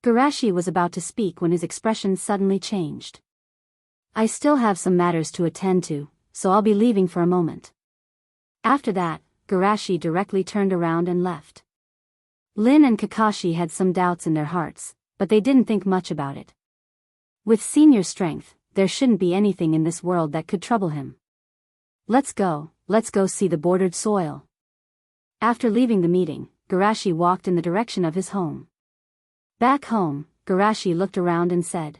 A: Garashi was about to speak when his expression suddenly changed. I still have some matters to attend to, so I'll be leaving for a moment. After that, Garashi directly turned around and left. Lin and Kakashi had some doubts in their hearts, but they didn't think much about it. With Senior's strength, there shouldn't be anything in this world that could trouble him. Let's go see the bordered soil. After leaving the meeting, Garashi walked in the direction of his home. Back home, Garashi looked around and said,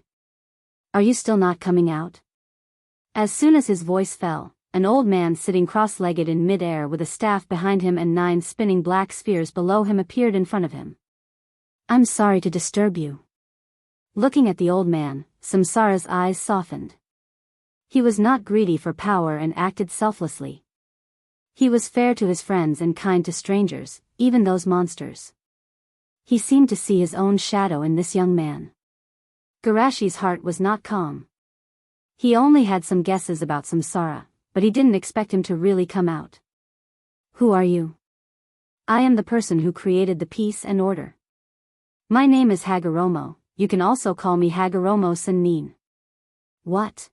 A: Are you still not coming out? As soon as his voice fell, an old man sitting cross-legged in mid-air with a staff behind him and 9 spinning black spheres below him appeared in front of him. I'm sorry to disturb you. Looking at the old man, Samsara's eyes softened. He was not greedy for power and acted selflessly. He was fair to his friends and kind to strangers, even those monsters. He seemed to see his own shadow in this young man. Garashi's heart was not calm. He only had some guesses about Samsara, but he didn't expect him to really come out. Who are you? I am the person who created the peace and order. My name is Hagoromo, you can also call me Hagoromo Sennin. What?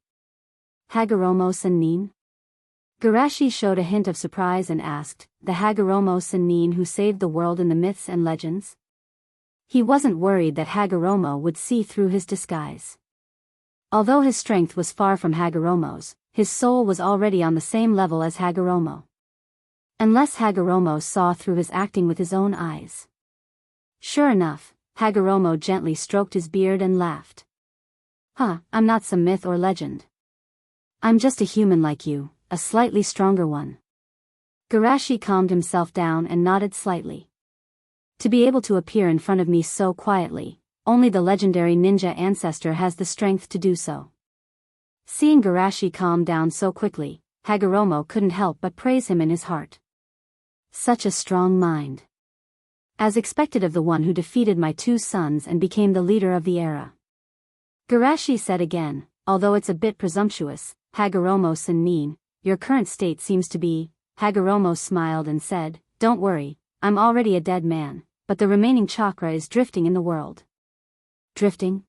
A: Hagoromo Sennin? Garashi showed a hint of surprise and asked, the Hagoromo Sennin who saved the world in the myths and legends? He wasn't worried that Hagoromo would see through his disguise. Although his strength was far from Hagoromo's, his soul was already on the same level as Hagoromo. Unless Hagoromo saw through his acting with his own eyes. Sure enough, Hagoromo gently stroked his beard and laughed. I'm not some myth or legend. I'm just a human like you, a slightly stronger one. Garashi calmed himself down and nodded slightly. To be able to appear in front of me so quietly, only the legendary ninja ancestor has the strength to do so. Seeing Garashi calm down so quickly, Hagoromo couldn't help but praise him in his heart. Such a strong mind. As expected of the one who defeated my 2 sons and became the leader of the era. Garashi said again, although it's a bit presumptuous, Hagoromo Sennin, your current state seems to be. Hagoromo smiled and said, don't worry, I'm already a dead man, but the remaining chakra is drifting in the world. Drifting?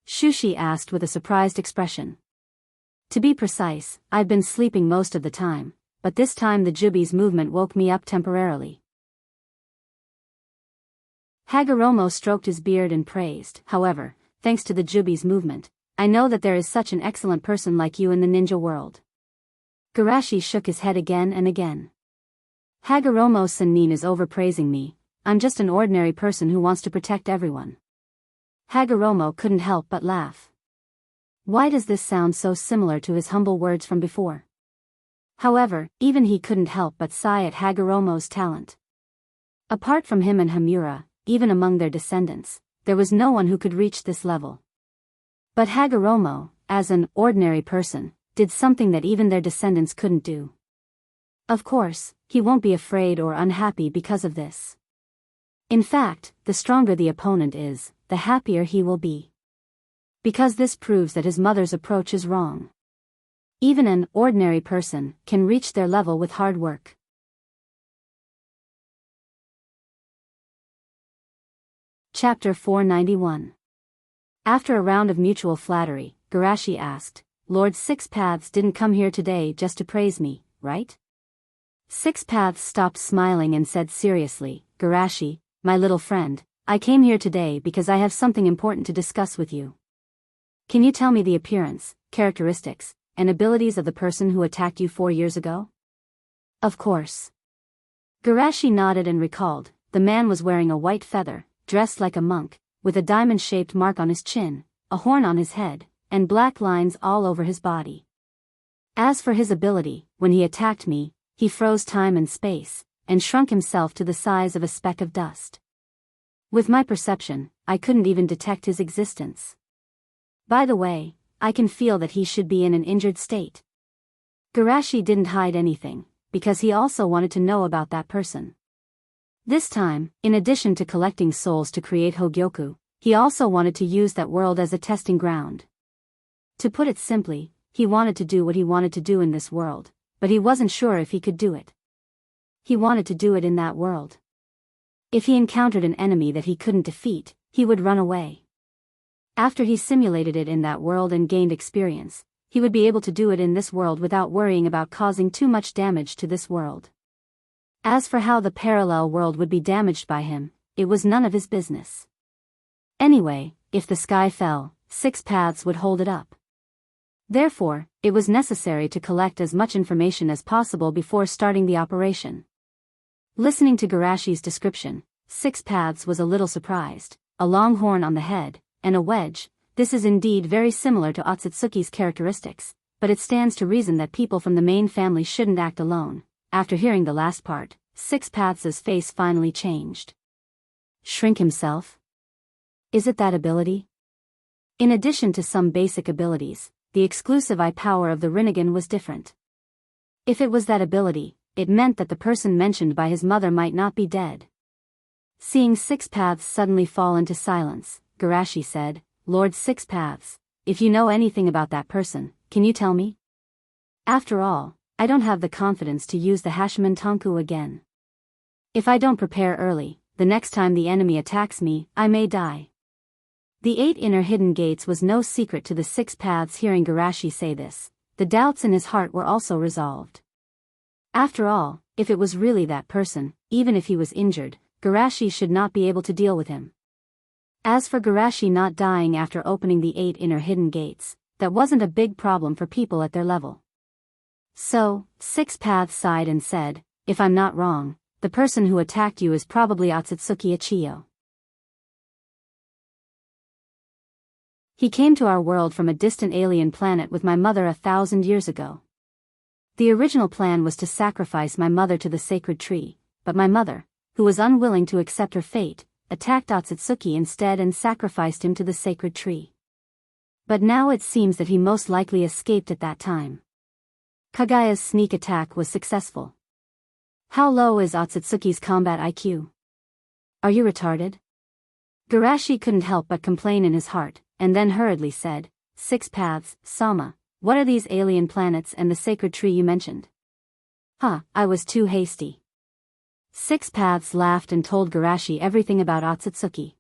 A: Shushi asked with a surprised expression. To be precise, I've been sleeping most of the time, but this time the Jubi's movement woke me up temporarily. Hagoromo stroked his beard and praised, however, thanks to the Jubi's movement, I know that there is such an excellent person like you in the ninja world. Garashi shook his head again and again. Hagoromo Sennin is overpraising me, I'm just an ordinary person who wants to protect everyone. Hagoromo couldn't help but laugh. Why does this sound so similar to his humble words from before? However, even he couldn't help but sigh at Hagoromo's talent. Apart from him and Hamura, even among their descendants, there was no one who could reach this level. But Hagoromo, as an ordinary person, did something that even their descendants couldn't do. Of course, he won't be afraid or unhappy because of this. In fact, the stronger the opponent is, the happier he will be. Because this proves that his mother's approach is wrong. Even an ordinary person can reach their level with hard work. Chapter 491. After a round of mutual flattery, Garashi asked, Lord Six Paths didn't come here today just to praise me, right? Six Paths stopped smiling and said seriously, Garashi, my little friend, I came here today because I have something important to discuss with you. Can you tell me the appearance, characteristics, and abilities of the person who attacked you 4 years ago? Of course. Garashi nodded and recalled, the man was wearing a white feather, dressed like a monk, with a diamond-shaped mark on his chin, a horn on his head, and black lines all over his body. As for his ability, when he attacked me, he froze time and space, and shrunk himself to the size of a speck of dust. With my perception, I couldn't even detect his existence. By the way, I can feel that he should be in an injured state. Garashi didn't hide anything, because he also wanted to know about that person. This time, in addition to collecting souls to create Hogyoku, he also wanted to use that world as a testing ground. To put it simply, he wanted to do what he wanted to do in this world, but he wasn't sure if he could do it. He wanted to do it in that world. If he encountered an enemy that he couldn't defeat, he would run away. After he simulated it in that world and gained experience, he would be able to do it in this world without worrying about causing too much damage to this world. As for how the parallel world would be damaged by him, it was none of his business. Anyway, if the sky fell, Six Paths would hold it up. Therefore, it was necessary to collect as much information as possible before starting the operation. Listening to Garashi's description, Six Paths was a little surprised. A long horn on the head, and a wedge, this is indeed very similar to Otsutsuki's characteristics, but it stands to reason that people from the main family shouldn't act alone. After hearing the last part, Six Paths' face finally changed. Shrink himself? Is it that ability? In addition to some basic abilities, the exclusive eye power of the Rinnegan was different. If it was that ability, it meant that the person mentioned by his mother might not be dead. Seeing Six Paths suddenly fall into silence, Garashi said, Lord Six Paths, if you know anything about that person, can you tell me? After all, I don't have the confidence to use the Hashiman Tonku again. If I don't prepare early, the next time the enemy attacks me, I may die. The 8 inner hidden gates was no secret to the 6 paths. Hearing Garashi say this, the doubts in his heart were also resolved. After all, if it was really that person, even if he was injured, Garashi should not be able to deal with him. As for Garashi not dying after opening the 8 inner hidden gates, that wasn't a big problem for people at their level. So, 6 paths sighed and said, if I'm not wrong, the person who attacked you is probably Otsutsuki Ichiyo. He came to our world from a distant alien planet with my mother 1,000 years ago. The original plan was to sacrifice my mother to the sacred tree, but my mother, who was unwilling to accept her fate, attacked Otsutsuki instead and sacrificed him to the sacred tree. But now it seems that he most likely escaped at that time. Kagaya's sneak attack was successful. How low is Otsutsuki's combat IQ? Are you retarded? Garashi couldn't help but complain in his heart, and then hurriedly said, 6 paths, Sama, what are these alien planets and the sacred tree you mentioned? I was too hasty. 6 paths laughed and told Garashi everything about Otsutsuki.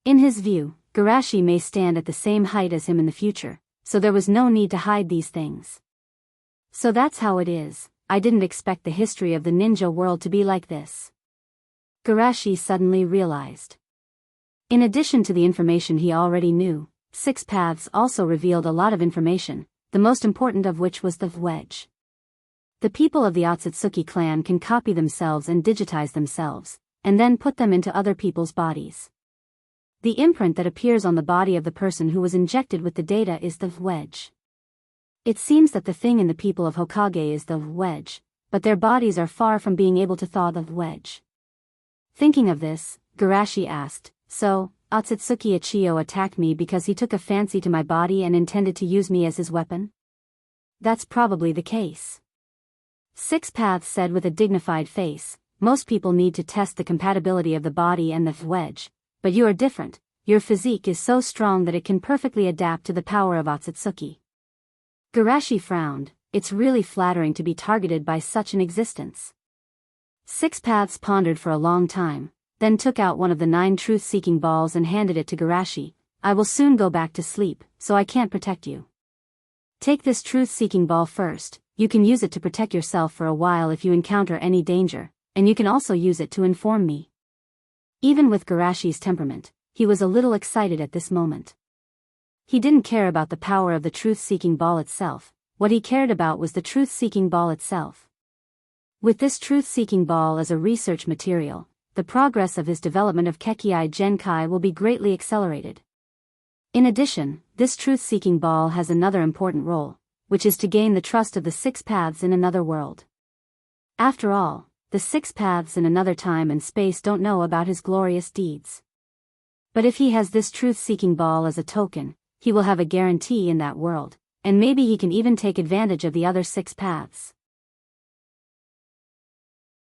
A: In his view, Garashi may stand at the same height as him in the future, so there was no need to hide these things. So that's how it is. I didn't expect the history of the ninja world to be like this. Garashi suddenly realized. In addition to the information he already knew, 6 paths also revealed a lot of information, the most important of which was the wedge. The people of the Otsutsuki clan can copy themselves and digitize themselves, and then put them into other people's bodies. The imprint that appears on the body of the person who was injected with the data is the wedge. It seems that the thing in the people of Hokage is the wedge, but their bodies are far from being able to thaw the wedge. Thinking of this, Garashi asked, so, Otsutsuki Ichiyo attacked me because he took a fancy to my body and intended to use me as his weapon? That's probably the case. 6 paths said with a dignified face, most people need to test the compatibility of the body and the wedge, but you are different. Your physique is so strong that it can perfectly adapt to the power of Otsutsuki. Garashi frowned. It's really flattering to be targeted by such an existence. 6 paths pondered for a long time, then took out one of the 9 truth-seeking balls and handed it to Garashi. I will soon go back to sleep, so I can't protect you. Take this truth-seeking ball first. You can use it to protect yourself for a while if you encounter any danger, and you can also use it to inform me. Even with Garashi's temperament, he was a little excited at this moment. He didn't care about the power of the truth-seeking ball itself. What he cared about was the truth-seeking ball itself. With this truth-seeking ball as a research material, the progress of his development of Kekkei Genkai will be greatly accelerated. In addition, this truth-seeking ball has another important role, which is to gain the trust of the 6 paths in another world. After all, the 6 paths in another time and space don't know about his glorious deeds. But if he has this truth-seeking ball as a token, he will have a guarantee in that world, and maybe he can even take advantage of the other 6 paths.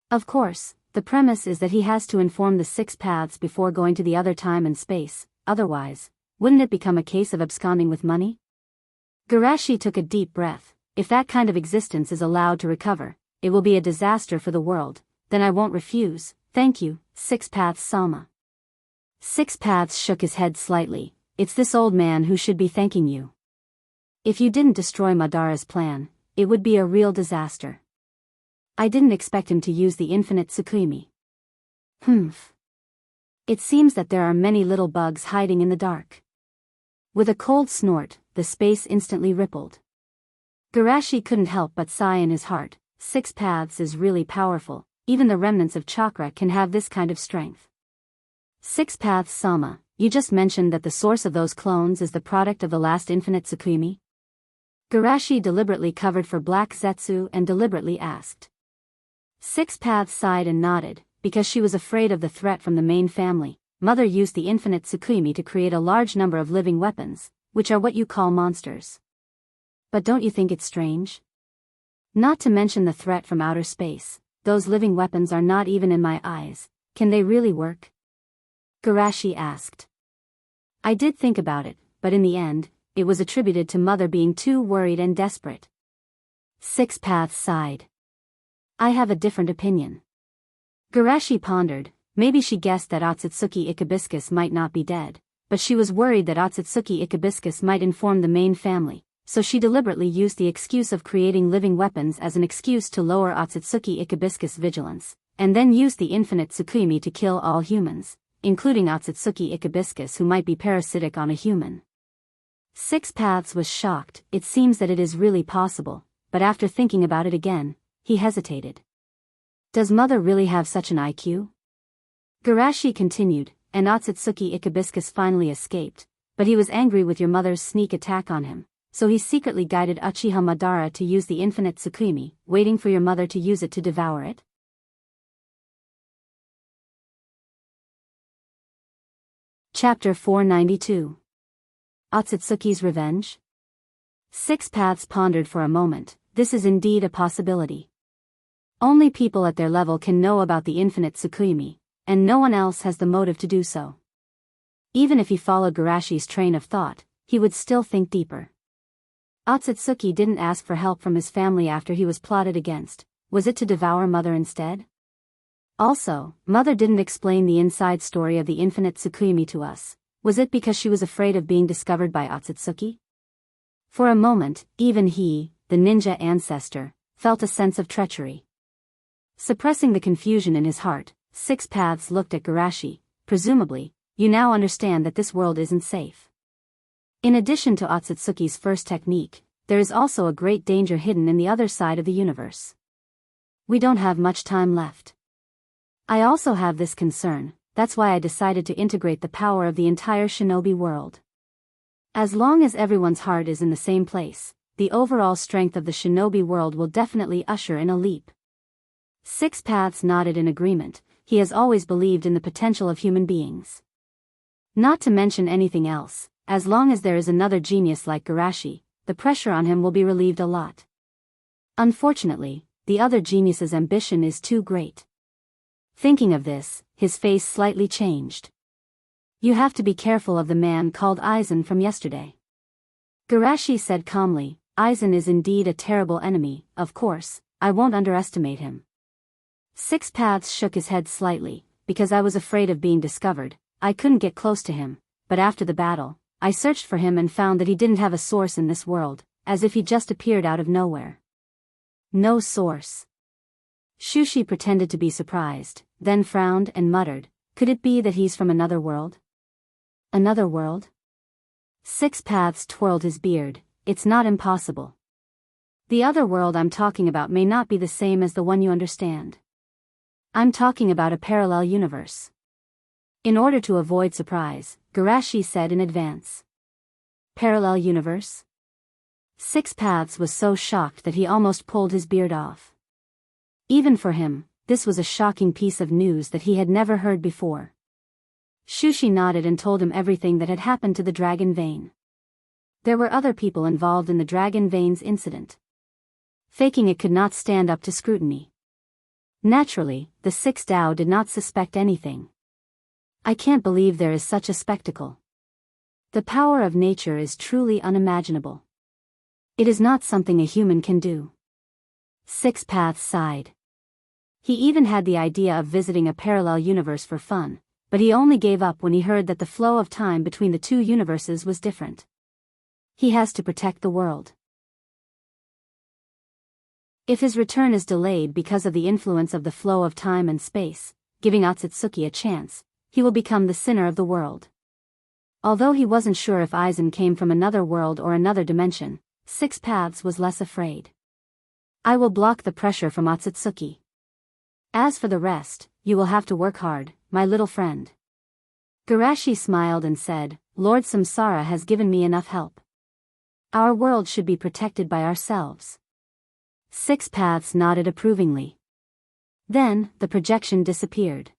A: Of course, the premise is that he has to inform the 6 paths before going to the other time and space, otherwise, wouldn't it become a case of absconding with money? Garashi took a deep breath. If that kind of existence is allowed to recover, it will be a disaster for the world. Then I won't refuse. Thank you, 6 paths Sama. 6 paths shook his head slightly. It's this old man who should be thanking you. If you didn't destroy Madara's plan, it would be a real disaster. I didn't expect him to use the infinite Tsukimi. It seems that there are many little bugs hiding in the dark. With a cold snort, the space instantly rippled. Garashi couldn't help but sigh in his heart. 6 paths is really powerful. Even the remnants of chakra can have this kind of strength. 6 paths Sama, you just mentioned that the source of those clones is the product of the last infinite Tsukimi? Garashi deliberately covered for black Zetsu and deliberately asked. 6 paths sighed and nodded, because she was afraid of the threat from the main family. Mother used the infinite Tsukimi to create a large number of living weapons, which are what you call monsters. But don't you think it's strange? Not to mention the threat from outer space, those living weapons are not even in my eyes. Can they really work? Garashi asked. I did think about it, but in the end, it was attributed to Mother being too worried and desperate. Six Paths sighed. I have a different opinion. Garashi pondered. Maybe she guessed that Otsutsuki Ikabiscus might not be dead, but she was worried that Otsutsuki Ikabiscus might inform the main family, so she deliberately used the excuse of creating living weapons as an excuse to lower Otsutsuki Ikabiscus' vigilance, and then used the infinite Tsukimi to kill all humans, including Otsutsuki Ikabiscus, who might be parasitic on a human. Six Paths was shocked. It seems that it is really possible, but after thinking about it again, he hesitated. Does Mother really have such an IQ? Garashi continued, and Otsutsuki Ikabiscus finally escaped, but he was angry with your mother's sneak attack on him, so he secretly guided Uchiha Madara to use the infinite Tsukimi, waiting for your mother to use it to devour it. Chapter 492. Otsutsuki's Revenge? Six Paths pondered for a moment. This is indeed a possibility. Only people at their level can know about the infinite Tsukimi, and no one else has the motive to do so. Even if he followed Garashi's train of thought, he would still think deeper. Otsutsuki didn't ask for help from his family after he was plotted against. Was it to devour Mother instead? Also, Mother didn't explain the inside story of the infinite Tsukimi to us. Was it because she was afraid of being discovered by Otsutsuki? For a moment, even he, the ninja ancestor, felt a sense of treachery. Suppressing the confusion in his heart, Six Paths looked at Garashi. Presumably, you now understand that this world isn't safe. In addition to Otsutsuki's first technique, there is also a great danger hidden in the other side of the universe. We don't have much time left. I also have this concern, that's why I decided to integrate the power of the entire shinobi world. As long as everyone's heart is in the same place, the overall strength of the shinobi world will definitely usher in a leap. Six Paths nodded in agreement. He has always believed in the potential of human beings. Not to mention anything else, as long as there is another genius like Garashi, the pressure on him will be relieved a lot. Unfortunately, the other genius's ambition is too great. Thinking of this, his face slightly changed. You have to be careful of the man called Aizen from yesterday. Garashi said calmly, Aizen is indeed a terrible enemy, of course, I won't underestimate him. Six Paths shook his head slightly. Because I was afraid of being discovered, I couldn't get close to him, but after the battle, I searched for him and found that he didn't have a source in this world, as if he just appeared out of nowhere. No source. Shushi pretended to be surprised, then frowned and muttered, could it be that he's from another world? Another world? Six Paths twirled his beard. It's not impossible. The other world I'm talking about may not be the same as the one you understand. I'm talking about a parallel universe. In order to avoid surprise, Garashi said in advance. Parallel universe? Six Paths was so shocked that he almost pulled his beard off. Even for him, this was a shocking piece of news that he had never heard before. Shushi nodded and told him everything that had happened to the Dragon Vein. There were other people involved in the Dragon Vein's incident. Faking it could not stand up to scrutiny. Naturally, the Six Dao did not suspect anything. I can't believe there is such a spectacle. The power of nature is truly unimaginable. It is not something a human can do. Six Paths sighed. He even had the idea of visiting a parallel universe for fun, but he only gave up when he heard that the flow of time between the two universes was different. He has to protect the world. If his return is delayed because of the influence of the flow of time and space, giving Otsutsuki a chance, he will become the sinner of the world. Although he wasn't sure if Aizen came from another world or another dimension, Six Paths was less afraid. I will block the pressure from Otsutsuki. As for the rest, you will have to work hard, my little friend. Garashi smiled and said, Lord Samsara has given me enough help. Our world should be protected by ourselves. Six Paths nodded approvingly. Then, the projection disappeared.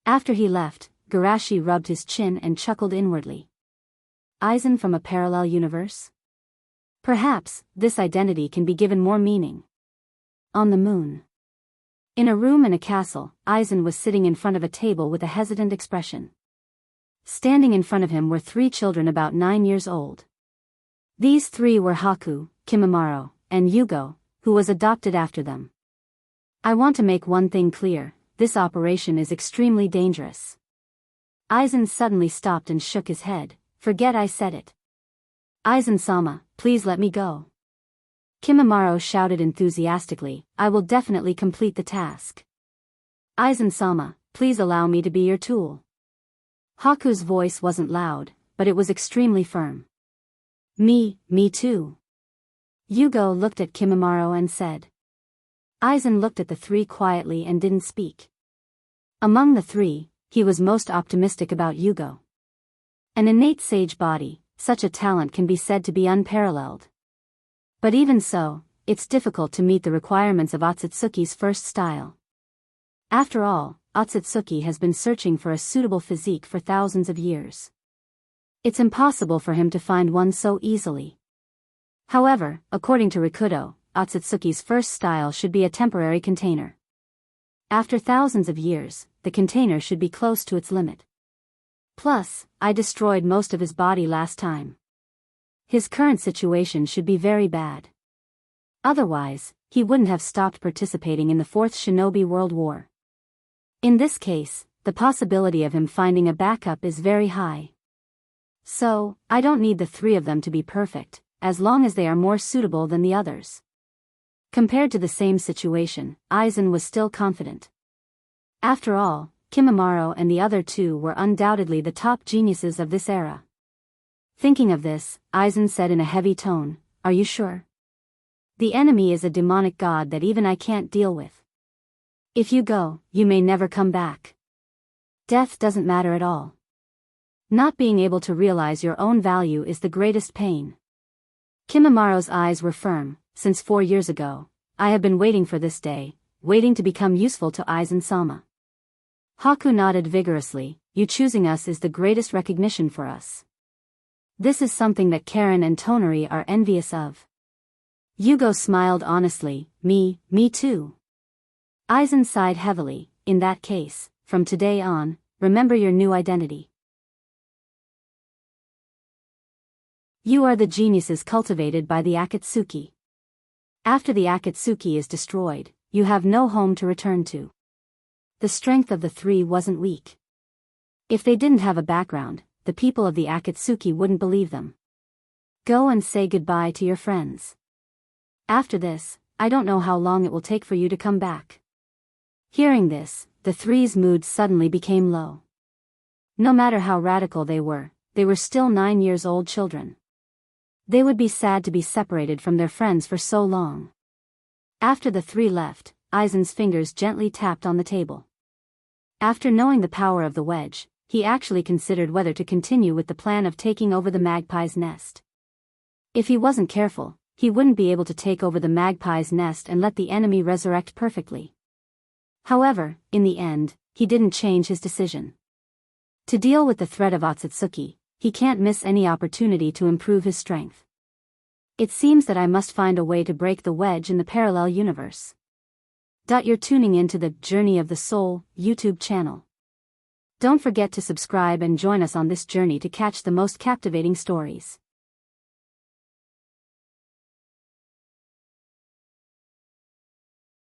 A: After he left, Garashi rubbed his chin and chuckled inwardly. Aizen from a parallel universe? Perhaps, this identity can be given more meaning. On the moon. In a room in a castle, Aizen was sitting in front of a table with a hesitant expression. Standing in front of him were 3 children about 9 years old. These 3 were Haku, Kimimaro, and Yugo, who was adopted after them. I want to make one thing clear, this operation is extremely dangerous. Aizen suddenly stopped and shook his head. Forget I said it. Aizen-sama, please let me go. Kimimaro shouted enthusiastically, I will definitely complete the task. Aizen-sama, please allow me to be your tool. Haku's voice wasn't loud, but it was extremely firm. Me too. Yugo looked at Kimimaro and said. Aizen looked at the three quietly and didn't speak. Among the three, he was most optimistic about Yugo. An innate sage body, such a talent can be said to be unparalleled. But even so, it's difficult to meet the requirements of Otsutsuki's first style. After all, Otsutsuki has been searching for a suitable physique for thousands of years. It's impossible for him to find one so easily. However, according to Rikudo, Otsutsuki's first style should be a temporary container. After thousands of years, the container should be close to its limit. Plus, I destroyed most of his body last time. His current situation should be very bad. Otherwise, he wouldn't have stopped participating in the Fourth Shinobi World War. In this case, the possibility of him finding a backup is very high. So, I don't need the three of them to be perfect, as long as they are more suitable than the others. Compared to the same situation, Aizen was still confident. After all, Kimimaro and the other two were undoubtedly the top geniuses of this era. Thinking of this, Aizen said in a heavy tone, Are you sure? The enemy is a demonic god that even I can't deal with. If you go, you may never come back. Death doesn't matter at all. Not being able to realize your own value is the greatest pain. Kimimaro's eyes were firm. Since 4 years ago, I have been waiting for this day, waiting to become useful to Aizen-sama. Haku nodded vigorously, you choosing us is the greatest recognition for us. This is something that Karen and Tonari are envious of. Yugo smiled honestly, me too. Aizen sighed heavily, in that case, from today on, remember your new identity. You are the geniuses cultivated by the Akatsuki. After the Akatsuki is destroyed, you have no home to return to. The strength of the three wasn't weak. If they didn't have a background, the people of the Akatsuki wouldn't believe them. Go and say goodbye to your friends. After this, I don't know how long it will take for you to come back. Hearing this, the three's mood suddenly became low. No matter how radical they were still 9-year-old children. They would be sad to be separated from their friends for so long. After the three left, Aizen's fingers gently tapped on the table. After knowing the power of the wedge, he actually considered whether to continue with the plan of taking over the magpie's nest. If he wasn't careful, he wouldn't be able to take over the magpie's nest and let the enemy resurrect perfectly. However, in the end, he didn't change his decision. To deal with the threat of Otsutsuki, he can't miss any opportunity to improve his strength. It seems that I must find a way to break the wedge in the parallel universe. You're tuning in to the Journey of the Soul YouTube channel. Don't forget to subscribe and join us on this journey to catch the most captivating stories.